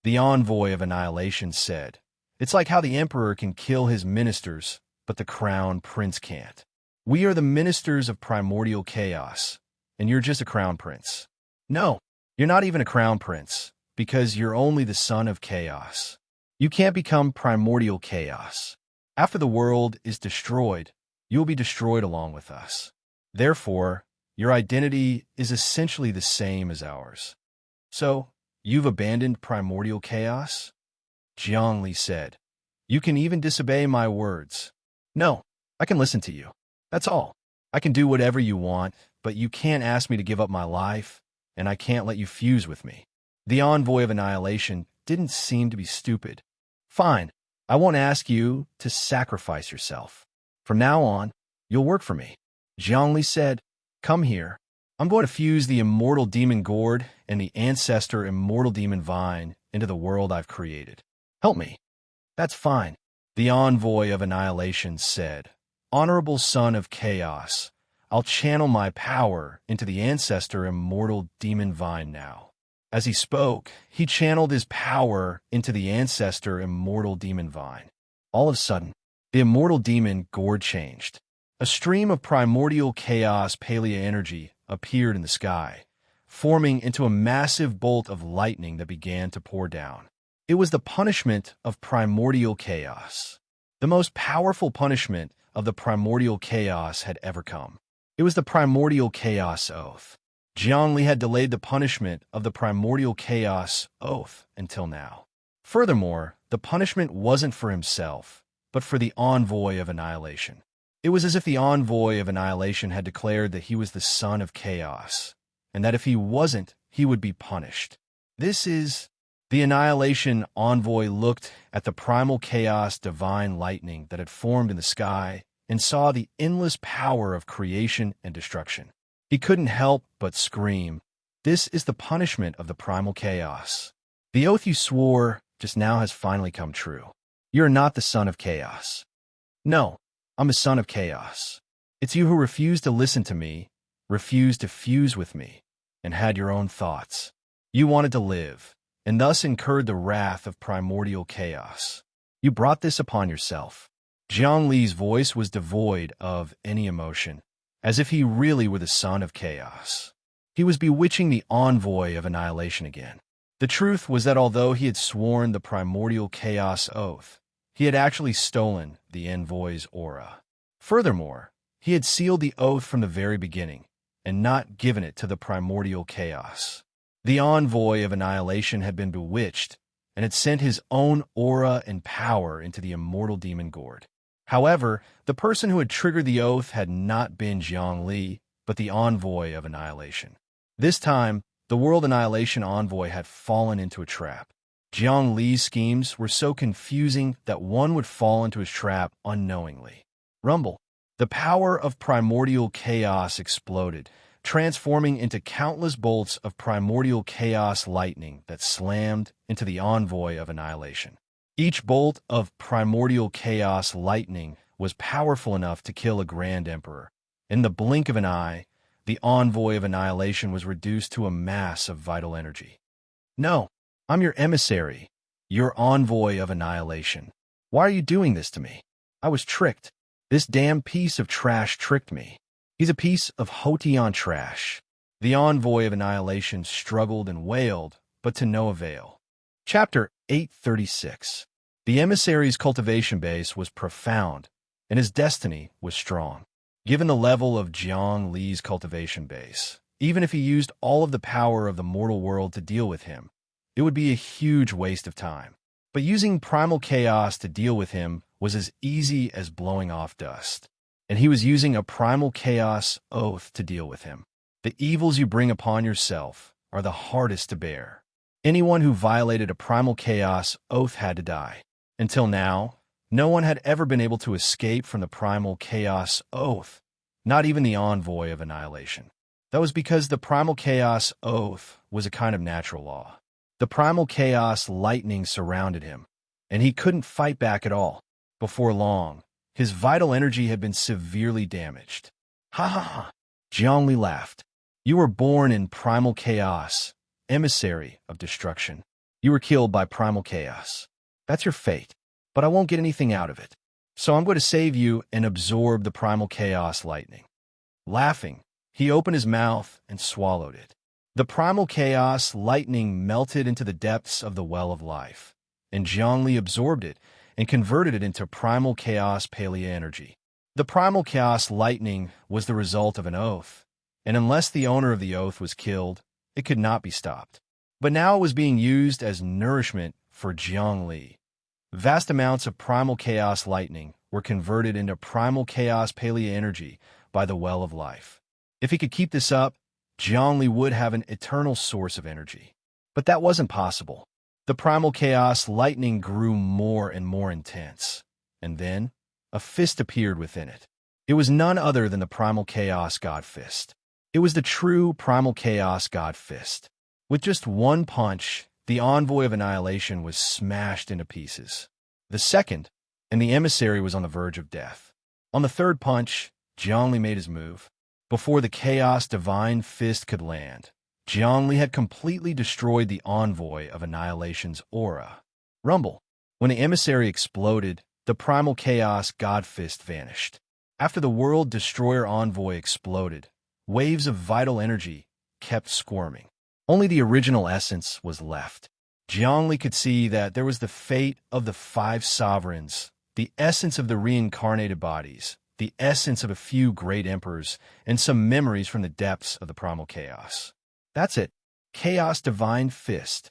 The envoy of annihilation said, it's like how the emperor can kill his ministers, but the crown prince can't. We are the ministers of primordial chaos, and you're just a crown prince. No, you're not even a crown prince, because you're only the son of chaos. You can't become primordial chaos. After the world is destroyed, you'll be destroyed along with us. Therefore, your identity is essentially the same as ours. So, you've abandoned primordial chaos? Jiang Li said, you can even disobey my words. No, I can listen to you. That's all. I can do whatever you want, but you can't ask me to give up my life, and I can't let you fuse with me. The envoy of annihilation didn't seem to be stupid. Fine, I won't ask you to sacrifice yourself. From now on, you'll work for me. Zhongli said, come here. I'm going to fuse the immortal demon gourd and the ancestor immortal demon vine into the world I've created. Help me. That's fine. The envoy of annihilation said, honorable son of chaos, I'll channel my power into the ancestor immortal demon vine now. As he spoke, he channeled his power into the ancestor immortal demon vine. All of a sudden, the immortal demon gourd changed. A stream of primordial chaos palea energy appeared in the sky, forming into a massive bolt of lightning that began to pour down. It was the punishment of primordial chaos. The most powerful punishment of the primordial chaos had ever come. It was the primordial chaos oath. Zhongli had delayed the punishment of the primordial chaos oath until now. Furthermore, the punishment wasn't for himself, but for the envoy of annihilation. It was as if the envoy of annihilation had declared that he was the son of chaos, and that if he wasn't, he would be punished. The annihilation envoy looked at the primal chaos divine lightning that had formed in the sky and saw the endless power of creation and destruction. He couldn't help but scream, this is the punishment of the primal chaos. The oath you swore just now has finally come true. You're not the son of chaos. No, I'm a son of chaos. It's you who refused to listen to me, refused to fuse with me, and had your own thoughts. You wanted to live, and thus incurred the wrath of primordial chaos. You brought this upon yourself. Zhongli's voice was devoid of any emotion, as if he really were the son of chaos. He was bewitching the envoy of annihilation again. The truth was that although he had sworn the primordial chaos oath, he had actually stolen the envoy's aura. Furthermore, he had sealed the oath from the very beginning, and not given it to the primordial chaos. The envoy of annihilation had been bewitched, and had sent his own aura and power into the immortal demon gourd. However, the person who had triggered the oath had not been Zhongli, but the envoy of annihilation. This time, the world annihilation envoy had fallen into a trap. Zhongli's schemes were so confusing that one would fall into his trap unknowingly. Rumble. The power of primordial chaos exploded, transforming into countless bolts of primordial chaos lightning that slammed into the envoy of annihilation. Each bolt of primordial chaos lightning was powerful enough to kill a grand emperor. In the blink of an eye, the envoy of annihilation was reduced to a mass of vital energy. No, I'm your emissary, your envoy of annihilation. Why are you doing this to me? I was tricked. This damn piece of trash tricked me. He's a piece of Hotian trash. The envoy of annihilation struggled and wailed, but to no avail. Chapter 836. The emissary's cultivation base was profound, and his destiny was strong. Given the level of Zhongli's cultivation base, even if he used all of the power of the mortal world to deal with him, it would be a huge waste of time. But using primal chaos to deal with him was as easy as blowing off dust. And he was using a primal chaos oath to deal with him. The evils you bring upon yourself are the hardest to bear. Anyone who violated a primal chaos oath had to die. Until now, no one had ever been able to escape from the primal chaos oath, not even the envoy of annihilation. That was because the primal chaos oath was a kind of natural law. The primal chaos lightning surrounded him, and he couldn't fight back at all. Before long, his vital energy had been severely damaged. Ha ha ha! Zhongli laughed. You were born in primal chaos, emissary of destruction. You were killed by primal chaos. That's your fate, but I won't get anything out of it. So I'm going to save you and absorb the primal chaos lightning. Laughing, he opened his mouth and swallowed it. The primal chaos lightning melted into the depths of the well of life, and Zhongli absorbed it and converted it into primal chaos palea energy. The primal chaos lightning was the result of an oath, and unless the owner of the oath was killed, it could not be stopped. But now it was being used as nourishment for Zhongli. Vast amounts of primal chaos lightning were converted into primal chaos palea energy by the well of life. If he could keep this up, Zhongli would have an eternal source of energy. But that wasn't possible. The primal chaos lightning grew more and more intense, and then a fist appeared within it. It was none other than the primal chaos god fist. It was the true primal chaos god fist. With just one punch, the envoy of annihilation was smashed into pieces. The second, and the emissary was on the verge of death. On the third punch, Zhongli made his move. Before the chaos divine fist could land, Zhongli had completely destroyed the envoy of annihilation's aura. Rumble. When the emissary exploded, the primal chaos god fist vanished. After the world destroyer envoy exploded, waves of vital energy kept squirming. Only the original essence was left. Zhongli could see that there was the fate of the 5 sovereigns, the essence of the reincarnated bodies, the essence of a few great emperors, and some memories from the depths of the primal chaos. That's it. Chaos Divine Fist.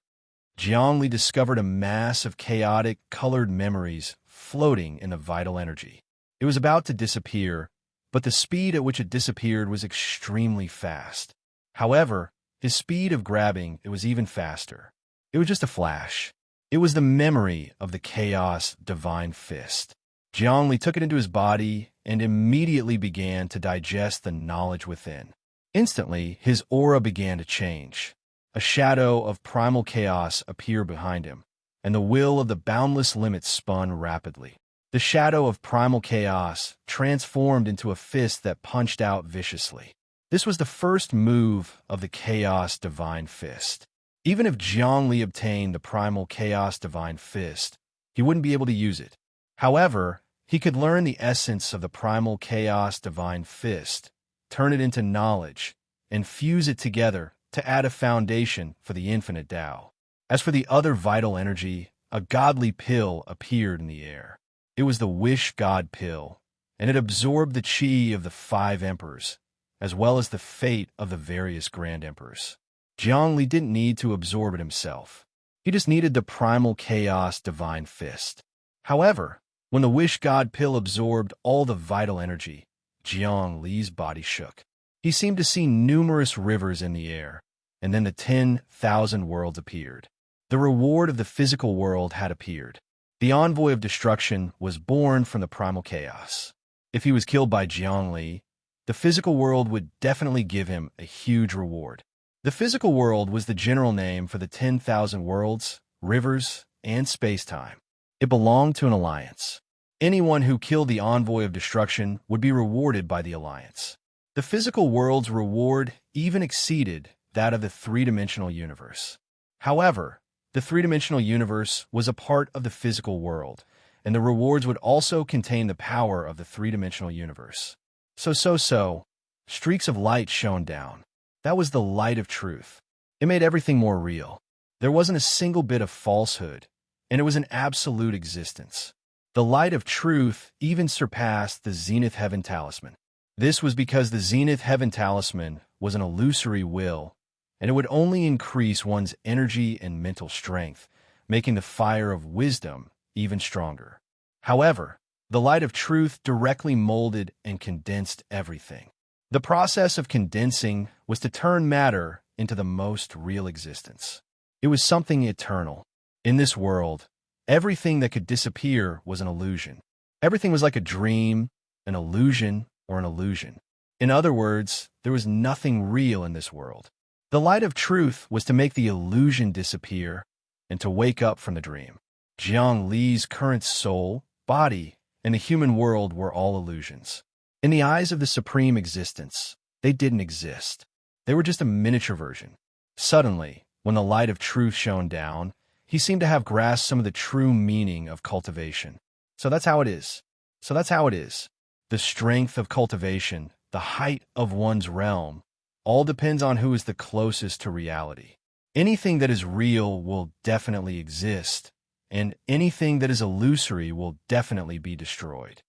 Zhongli discovered a mass of chaotic, colored memories floating in the vital energy. It was about to disappear, but the speed at which it disappeared was extremely fast. However, his speed of grabbing it was even faster. It was just a flash. It was the memory of the Chaos Divine Fist. Zhongli took it into his body and immediately began to digest the knowledge within. Instantly, his aura began to change. A shadow of primal chaos appeared behind him, and the will of the boundless limits spun rapidly. The shadow of primal chaos transformed into a fist that punched out viciously. This was the first move of the Chaos Divine Fist. Even if Zhongli obtained the primal Chaos Divine Fist, he wouldn't be able to use it. However, he could learn the essence of the primal Chaos Divine Fist, turn it into knowledge, and fuse it together to add a foundation for the infinite Tao. As for the other vital energy, a godly pill appeared in the air. It was the Wish God Pill, and it absorbed the chi of the 5 emperors, as well as the fate of the various grand emperors. Zhongli didn't need to absorb it himself. He just needed the primal Chaos Divine Fist. However, when the Wish God Pill absorbed all the vital energy, Zhongli's body shook. He seemed to see numerous rivers in the air, and then the 10,000 worlds appeared. The reward of the physical world had appeared. The envoy of destruction was born from the primal chaos. If he was killed by Zhongli, the physical world would definitely give him a huge reward. The physical world was the general name for the 10,000 worlds, rivers, and space-time. It belonged to an alliance. Anyone who killed the envoy of destruction would be rewarded by the alliance. The physical world's reward even exceeded that of the three-dimensional universe. However, the three-dimensional universe was a part of the physical world, and the rewards would also contain the power of the three-dimensional universe. Streaks of light shone down. That was the light of truth. It made everything more real. There wasn't a single bit of falsehood, and it was an absolute existence. The light of truth even surpassed the Zenith Heaven Talisman. This was because the Zenith Heaven Talisman was an illusory will, and it would only increase one's energy and mental strength, making the fire of wisdom even stronger. However, the light of truth directly molded and condensed everything. The process of condensing was to turn matter into the most real existence. It was something eternal. In this world, everything that could disappear was an illusion. Everything was like a dream, an illusion, or an illusion. In other words, there was nothing real in this world. The light of truth was to make the illusion disappear and to wake up from the dream. Zhongli's current soul, body, and the human world were all illusions. In the eyes of the supreme existence, they didn't exist. They were just a miniature version. Suddenly, when the light of truth shone down, he seemed to have grasped some of the true meaning of cultivation. So that's how it is. The strength of cultivation, the height of one's realm, all depends on who is the closest to reality. Anything that is real will definitely exist, and anything that is illusory will definitely be destroyed.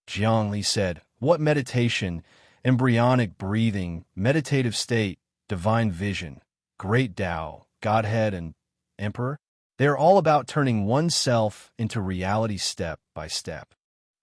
Zhongli said, what meditation, embryonic breathing, meditative state, divine vision, great Tao, Godhead, and Emperor, they are all about turning oneself into reality step by step.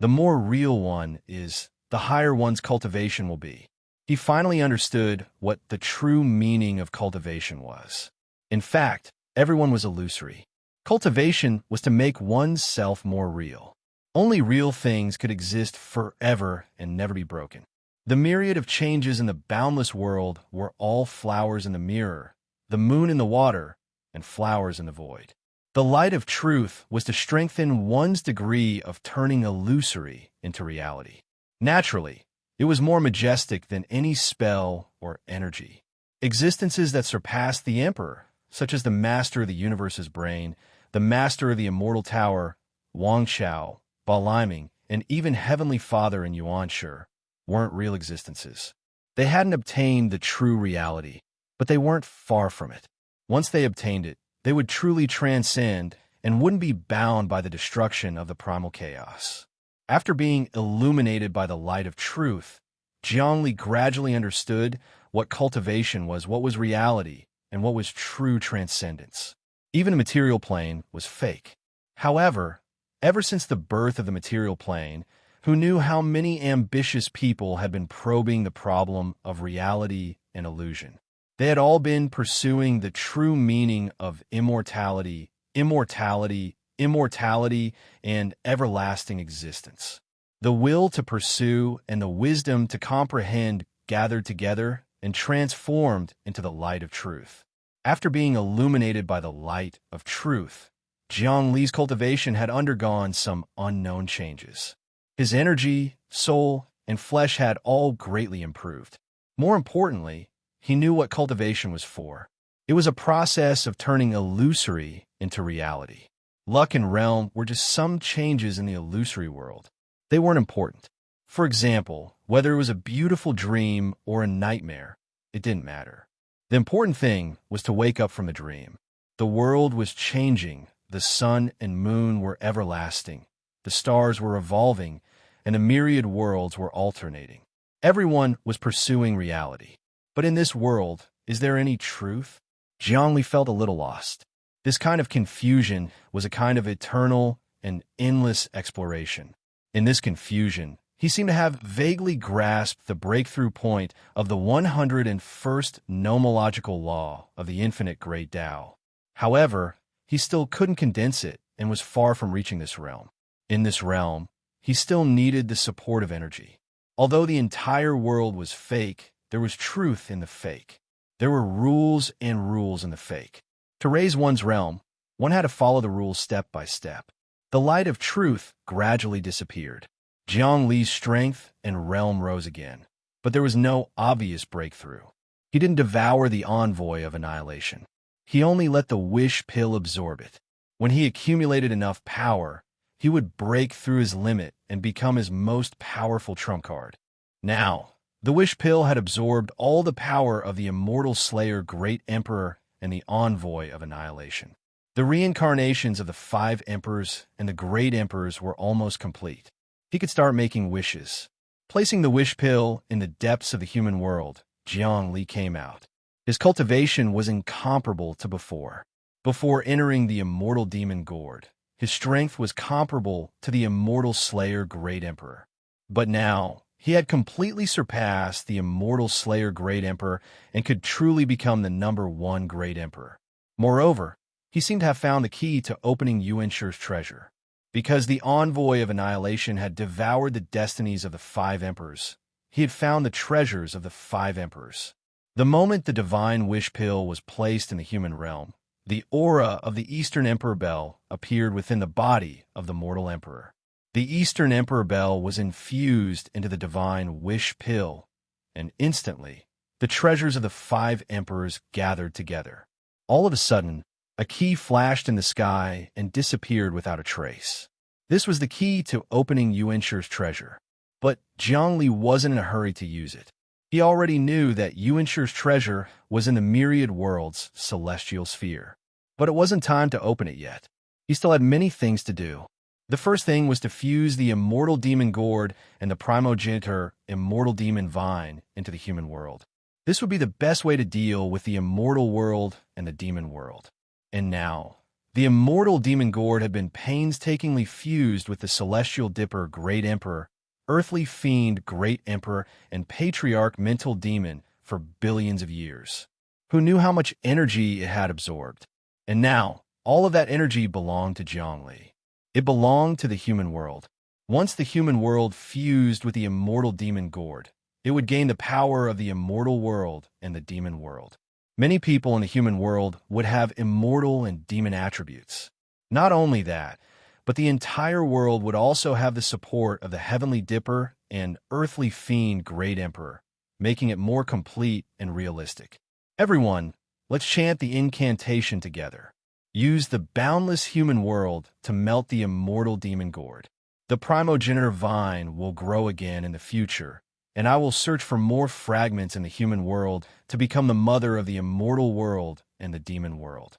The more real one is, the higher one's cultivation will be. He finally understood what the true meaning of cultivation was. In fact, everyone was illusory. Cultivation was to make one's self more real. Only real things could exist forever and never be broken. The myriad of changes in the boundless world were all flowers in the mirror, the moon in the water, and flowers in the void. The light of truth was to strengthen one's degree of turning illusory into reality. Naturally, it was more majestic than any spell or energy. Existences that surpassed the Emperor, such as the master of the universe's brain, the master of the immortal tower, Wang Xiao, Baliming, and even Heavenly Father in Yuanshu, weren't real existences. They hadn't obtained the true reality, but they weren't far from it. Once they obtained it, they would truly transcend and wouldn't be bound by the destruction of the primal chaos. After being illuminated by the light of truth, Zhongli gradually understood what cultivation was, what was reality, and what was true transcendence. Even the material plane was fake. However, ever since the birth of the material plane, who knew how many ambitious people had been probing the problem of reality and illusion? They had all been pursuing the true meaning of immortality, immortality, immortality, and everlasting existence. The will to pursue and the wisdom to comprehend gathered together and transformed into the light of truth. After being illuminated by the light of truth, Jiang Li's cultivation had undergone some unknown changes. His energy, soul, and flesh had all greatly improved. More importantly, he knew what cultivation was for. It was a process of turning illusory into reality. Luck and realm were just some changes in the illusory world. They weren't important. For example, whether it was a beautiful dream or a nightmare, it didn't matter. The important thing was to wake up from the dream. The world was changing, the sun and moon were everlasting, the stars were evolving, and the myriad worlds were alternating. Everyone was pursuing reality. But in this world, is there any truth? Zhongli felt a little lost. This kind of confusion was a kind of eternal and endless exploration. In this confusion, he seemed to have vaguely grasped the breakthrough point of the 101st nomological law of the infinite great Tao. However, he still couldn't condense it and was far from reaching this realm. In this realm, he still needed the support of energy. Although the entire world was fake, there was truth in the fake. There were rules and rules in the fake. To raise one's realm, one had to follow the rules step by step. The light of truth gradually disappeared. Jiang Li's strength and realm rose again, but there was no obvious breakthrough. He didn't devour the envoy of annihilation. He only let the wish pill absorb it. When he accumulated enough power, he would break through his limit and become his most powerful trump card. Now, the wish pill had absorbed all the power of the immortal slayer great emperor and the envoy of annihilation. The reincarnations of the 5 emperors and the great emperors were almost complete. He could start making wishes. Placing the wish pill in the depths of the human world, Jiang Li came out. His cultivation was incomparable to before. Before entering the immortal demon gourd, his strength was comparable to the immortal slayer great emperor. But now, he had completely surpassed the immortal slayer great emperor and could truly become the #1 great emperor. Moreover, he seemed to have found the key to opening Yuanshu's treasure. Because the envoy of annihilation had devoured the destinies of the 5 emperors, he had found the treasures of the 5 emperors. The moment the divine wish pill was placed in the human realm, the aura of the Eastern Emperor Bell appeared within the body of the mortal emperor. The Eastern Emperor Bell was infused into the divine wish pill, and instantly, the treasures of the 5 emperors gathered together. All of a sudden, a key flashed in the sky and disappeared without a trace. This was the key to opening Yuanshu's treasure. But Jiang Li wasn't in a hurry to use it. He already knew that Yuanshu's treasure was in the myriad worlds' celestial sphere. But it wasn't time to open it yet. He still had many things to do. The first thing was to fuse the immortal demon gourd and the primogenitor immortal demon vine into the human world. This would be the best way to deal with the immortal world and the demon world. And now, The immortal demon gourd had been painstakingly fused with the celestial dipper Great Emperor, earthly fiend Great Emperor, and patriarch mental demon for billions of years. Who knew how much energy it had absorbed? And now, all of that energy belonged to Zhongli. It belonged to the human world. Once the human world fused with the immortal demon gourd, it would gain the power of the immortal world and the demon world. Many people in the human world would have immortal and demon attributes. Not only that, but the entire world would also have the support of the heavenly dipper and earthly fiend Great Emperor, making it more complete and realistic. Everyone, let's chant the incantation together. Use the boundless human world to melt the immortal demon gourd. The primogenitor vine will grow again in the future, and I will search for more fragments in the human world to become the mother of the immortal world and the demon world.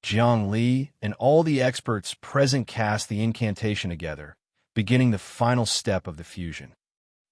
Jiang Li and all the experts present cast the incantation together, beginning the final step of the fusion.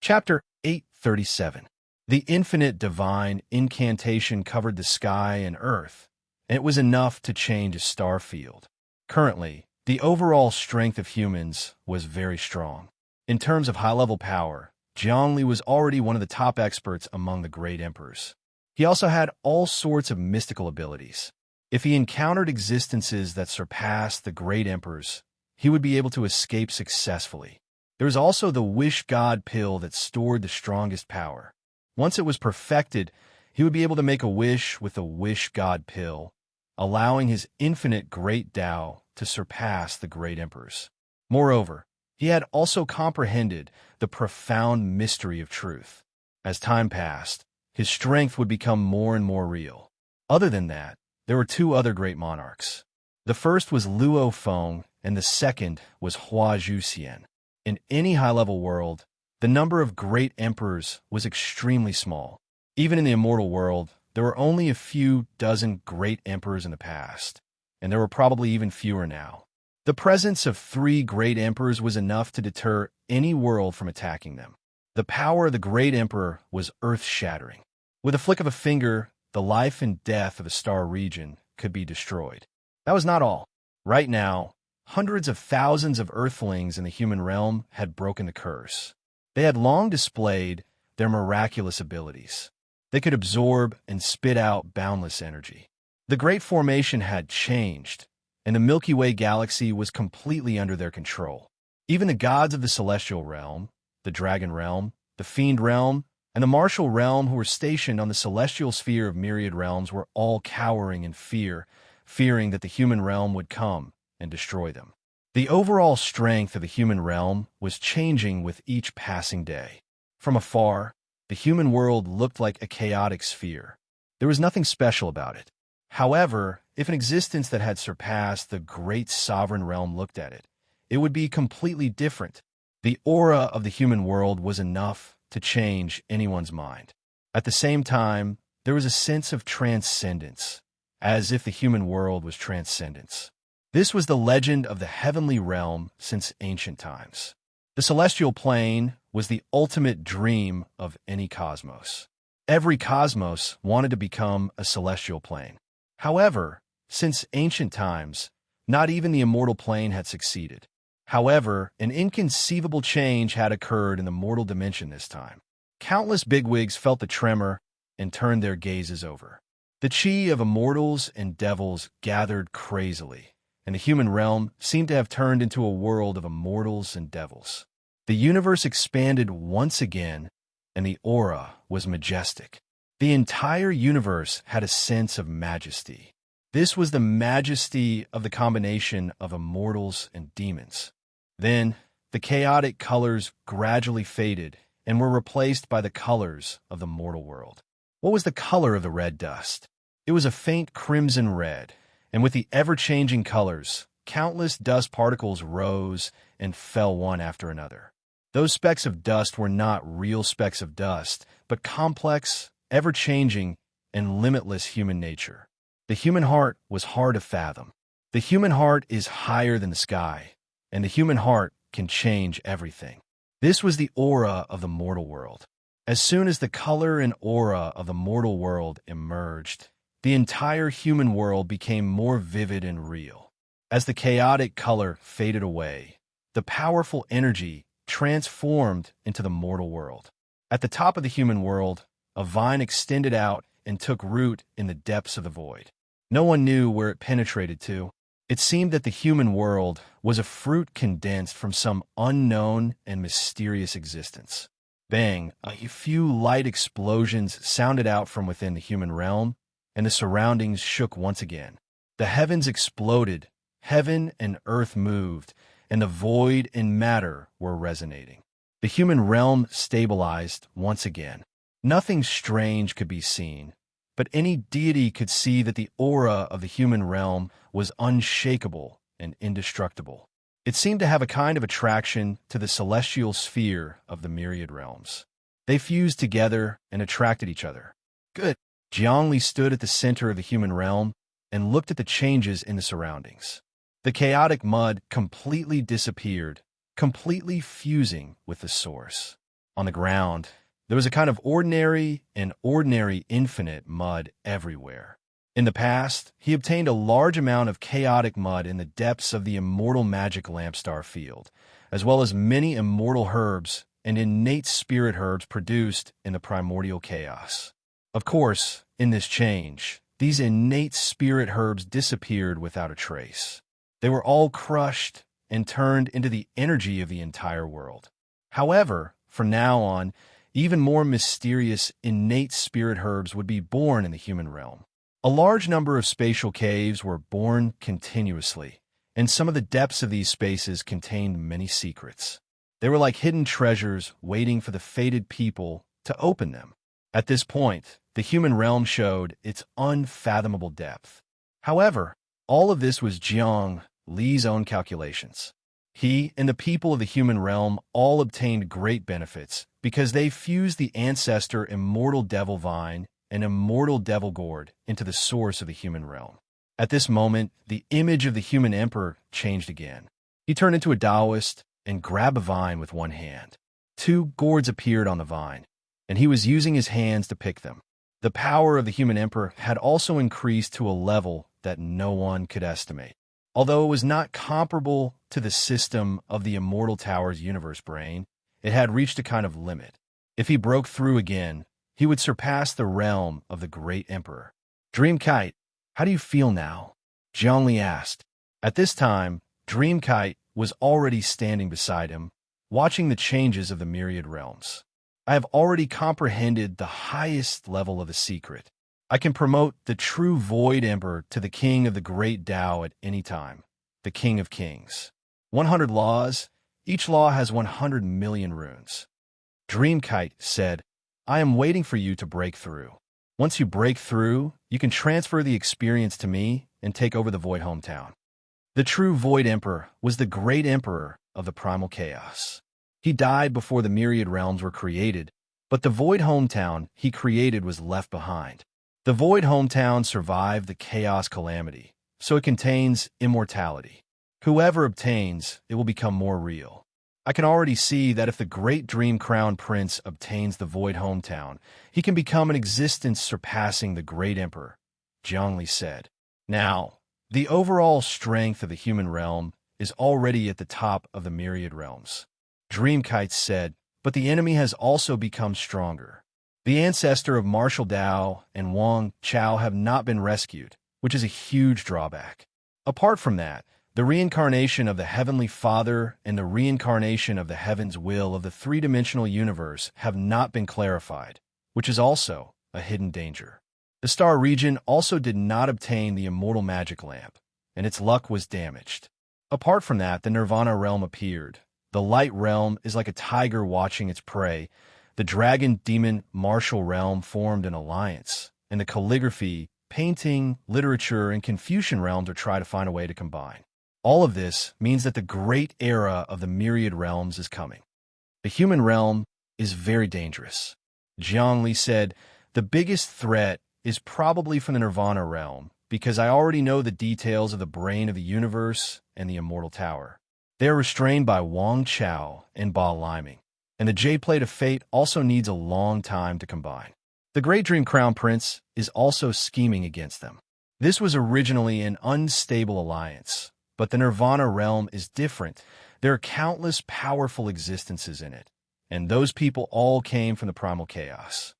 Chapter 837. The infinite divine incantation covered the sky and earth, and it was enough to change a star field. Currently, the overall strength of humans was very strong. In terms of high-level power, Jiang Li was already one of the top experts among the great emperors. He also had all sorts of mystical abilities. If he encountered existences that surpassed the great emperors, he would be able to escape successfully. There was also the Wish God pill that stored the strongest power. Once it was perfected, he would be able to make a wish with the Wish God pill, allowing his infinite great Tao to surpass the great emperors. Moreover, he had also comprehended the profound mystery of truth. As time passed, his strength would become more and more real. Other than that, there were two other great monarchs. The first was Luo Feng, and the second was Hua Zhuxian. In any high-level world, the number of great emperors was extremely small. Even in the immortal world, there were only a few dozen great emperors in the past, and there were probably even fewer now. The presence of 3 great emperors was enough to deter any world from attacking them. The power of the great emperor was earth-shattering. With a flick of a finger, the life and death of a star region could be destroyed. That was not all. Right now, hundreds of thousands of earthlings in the human realm had broken the curse. They had long displayed their miraculous abilities. They could absorb and spit out boundless energy. The Great Formation had changed, and the Milky Way galaxy was completely under their control. Even the gods of the celestial realm, the dragon realm, the fiend realm, and the martial realm who were stationed on the celestial sphere of myriad realms were all cowering in fear, fearing that the human realm would come and destroy them. The overall strength of the human realm was changing with each passing day. From afar, the human world looked like a chaotic sphere. There was nothing special about it. However, if an existence that had surpassed the great sovereign realm looked at it, it would be completely different. The aura of the human world was enough to change anyone's mind. At the same time, there was a sense of transcendence, as if the human world was transcendence. This was the legend of the heavenly realm since ancient times. The celestial plane was the ultimate dream of any cosmos. Every cosmos wanted to become a celestial plane. However, since ancient times, not even the immortal plane had succeeded. However, an inconceivable change had occurred in the mortal dimension this time. Countless bigwigs felt the tremor and turned their gazes over. The chi of immortals and devils gathered crazily, and the human realm seemed to have turned into a world of immortals and devils. The universe expanded once again, and the aura was majestic. The entire universe had a sense of majesty. This was the majesty of the combination of immortals and demons. Then, the chaotic colors gradually faded and were replaced by the colors of the mortal world. What was the color of the red dust? It was a faint crimson red, and with the ever-changing colors, countless dust particles rose and fell one after another. Those specks of dust were not real specks of dust, but complex, ever-changing, and limitless human nature. The human heart was hard to fathom. The human heart is higher than the sky, and the human heart can change everything. This was the aura of the mortal world. As soon as the color and aura of the mortal world emerged, the entire human world became more vivid and real. As the chaotic color faded away, the powerful energy transformed into the mortal world. At the top of the human world, a vine extended out and took root in the depths of the void. No one knew where it penetrated to. It seemed that the human world was a fruit condensed from some unknown and mysterious existence. Bang! A few light explosions sounded out from within the human realm, and the surroundings shook once again. The heavens exploded, heaven and earth moved, and the void and matter were resonating. The human realm stabilized once again. Nothing strange could be seen, but any deity could see that the aura of the human realm was unshakable and indestructible. It seemed to have a kind of attraction to the celestial sphere of the myriad realms. They fused together and attracted each other. Good. Jiangli stood at the center of the human realm and looked at the changes in the surroundings. The chaotic mud completely disappeared, completely fusing with the source. On the ground, there was a kind of ordinary and ordinary infinite mud everywhere. In the past, he obtained a large amount of chaotic mud in the depths of the immortal magic lampstar field, as well as many immortal herbs and innate spirit herbs produced in the primordial chaos. Of course, in this change, these innate spirit herbs disappeared without a trace. They were all crushed and turned into the energy of the entire world. However, from now on, even more mysterious innate spirit herbs would be born in the human realm. A large number of spatial caves were born continuously, and some of the depths of these spaces contained many secrets. They were like hidden treasures waiting for the fated people to open them. At this point, the human realm showed its unfathomable depth. However, all of this was Jiang Li's own calculations. He and the people of the human realm all obtained great benefits because they fused the ancestor immortal devil vine and immortal devil gourd into the source of the human realm. At this moment, the image of the human emperor changed again. He turned into a Taoist and grabbed a vine with one hand. 2 gourds appeared on the vine, and he was using his hands to pick them. The power of the human emperor had also increased to a level that no one could estimate. Although it was not comparable to the system of the Immortal Tower's universe brain, it had reached a kind of limit. If he broke through again, he would surpass the realm of the great emperor. Dreamkite, how do you feel now? Jiangli asked. At this time, Dreamkite was already standing beside him, watching the changes of the myriad realms. I have already comprehended the highest level of the secret. I can promote the true Void Emperor to the King of the Great Tao at any time, the King of Kings. 100 laws, each law has 100 million runes. Dreamkite said, I am waiting for you to break through. Once you break through, you can transfer the experience to me and take over the Void Hometown. The true Void Emperor was the great emperor of the primal chaos. He died before the myriad realms were created, but the Void Hometown he created was left behind. The Void Hometown survived the chaos calamity, so it contains immortality. Whoever obtains, it will become more real. I can already see that if the great Dream Crown Prince obtains the Void Hometown, he can become an existence surpassing the great emperor, Jiangli said. Now, the overall strength of the human realm is already at the top of the myriad realms. Dreamkite said, but the enemy has also become stronger. The ancestor of Martial Dao and Wang Chao have not been rescued, which is a huge drawback. Apart from that, the reincarnation of the Heavenly Father and the reincarnation of the Heaven's Will of the three-dimensional universe have not been clarified, which is also a hidden danger. The Star Region also did not obtain the Immortal Magic Lamp, and its luck was damaged. Apart from that, the Nirvana Realm appeared. The Light Realm is like a tiger watching its prey. The Dragon Demon Martial Realm formed an alliance, and the Calligraphy, Painting, Literature, and Confucian realms are trying to find a way to combine. All of this means that the great era of the myriad realms is coming. The human realm is very dangerous. Jiangli said, the biggest threat is probably from the Nirvana realm, because I already know the details of the brain of the universe and the Immortal Tower. They are restrained by Wang Chao and Ba Liming, and the Jade Plate of Fate also needs a long time to combine. The Great Dream Crown Prince is also scheming against them. This was originally an unstable alliance, But the Nirvana realm is different. There are countless powerful existences in it, and those people all came from the primal chaos.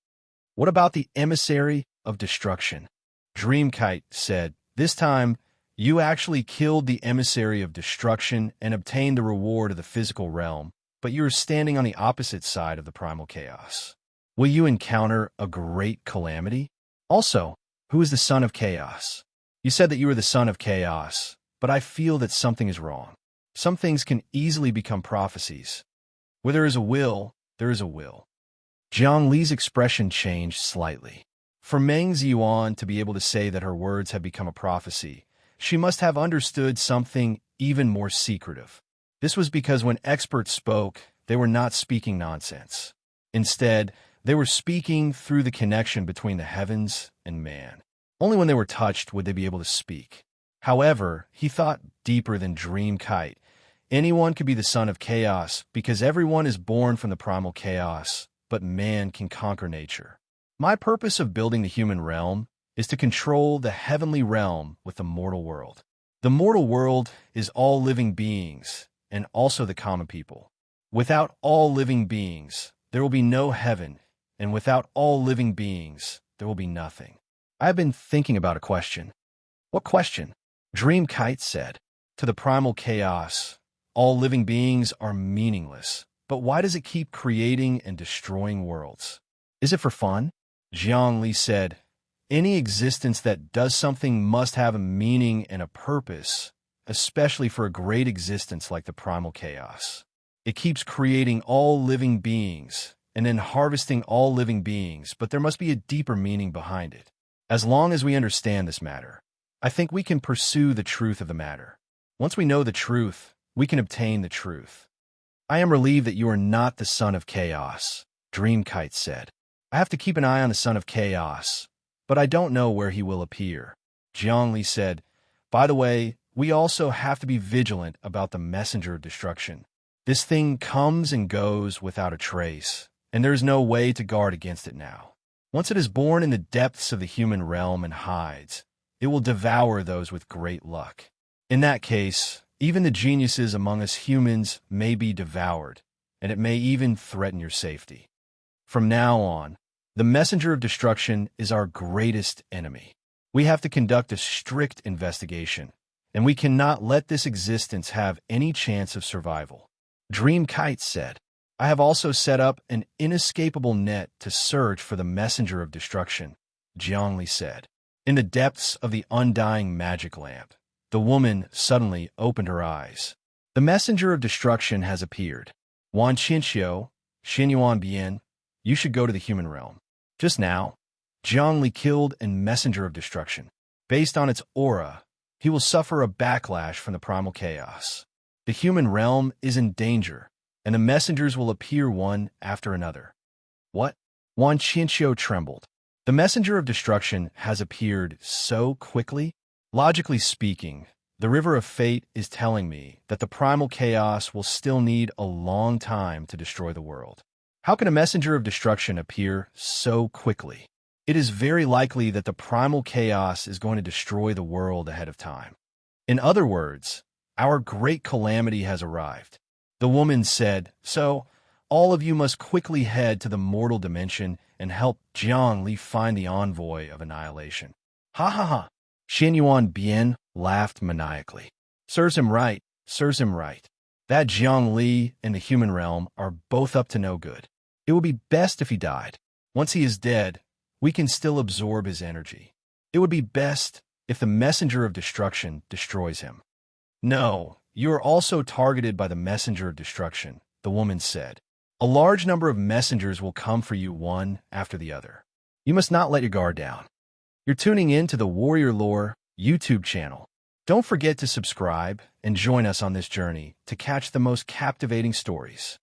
What about the emissary of destruction? Dreamkite said, this time, you actually killed the emissary of destruction and obtained the reward of the physical realm, but you are standing on the opposite side of the primal chaos. Will you encounter a great calamity? Also, who is the son of chaos? You said that you were the son of chaos, but I feel that something is wrong. Some things can easily become prophecies. Where there is a will, there is a will. Jiang Li's expression changed slightly. For Meng Ziyuan to be able to say that her words have become a prophecy, she must have understood something even more secretive. This was because when experts spoke, they were not speaking nonsense. Instead, they were speaking through the connection between the heavens and man. Only when they were touched would they be able to speak. However, he thought deeper than Dreamkite. Anyone could be the son of chaos because everyone is born from the primal chaos, but man can conquer nature. My purpose of building the human realm is to control the heavenly realm with the mortal world. The mortal world is all living beings, and also the common people. Without all living beings, there will be no heaven, and without all living beings, there will be nothing. I have been thinking about a question. What question? Dreamkite said. To the primal chaos, all living beings are meaningless, but why does it keep creating and destroying worlds? Is it for fun? Jiang Li said, any existence that does something must have a meaning and a purpose, especially for a great existence like the primal chaos. It keeps creating all living beings and then harvesting all living beings, but there must be a deeper meaning behind it. As long as we understand this matter, I think we can pursue the truth of the matter. Once we know the truth, we can obtain the truth. I am relieved that you are not the son of chaos, Dreamkite said. I have to keep an eye on the son of chaos, but I don't know where he will appear. Jiang Li said, by the way, we also have to be vigilant about the messenger of destruction. This thing comes and goes without a trace, and there is no way to guard against it now. Once it is born in the depths of the human realm and hides, it will devour those with great luck. In that case, even the geniuses among us humans may be devoured, and it may even threaten your safety. From now on, the messenger of destruction is our greatest enemy. We have to conduct a strict investigation, and we cannot let this existence have any chance of survival. Dreamkite said, I have also set up an inescapable net to search for the messenger of destruction, Jiang Li said. In the depths of the undying magic lamp, the woman suddenly opened her eyes. The messenger of destruction has appeared. Wan Qinxiu, Xinyuan Bian, you should go to the human realm. Just now, Jiang Li killed a messenger of destruction. Based on its aura, he will suffer a backlash from the primal chaos. The human realm is in danger, and the messengers will appear one after another. What? Wan Qinxiu trembled. The messenger of destruction has appeared so quickly? Logically speaking, the river of fate is telling me that the primal chaos will still need a long time to destroy the world. How can a messenger of destruction appear so quickly? It is very likely that the primal chaos is going to destroy the world ahead of time. In other words, our great calamity has arrived. The woman said, so, all of you must quickly head to the mortal dimension and help Jiang Li find the envoy of annihilation. Ha ha ha! Xinyuan Bian laughed maniacally. Serves him right, serves him right. That Jiang Li and the human realm are both up to no good. It would be best if he died. Once he is dead, we can still absorb his energy. It would be best if the messenger of destruction destroys him. No, you are also targeted by the messenger of destruction, the woman said. A large number of messengers will come for you one after the other. You must not let your guard down. You're tuning in to the Warrior Lore YouTube channel. Don't forget to subscribe and join us on this journey to catch the most captivating stories.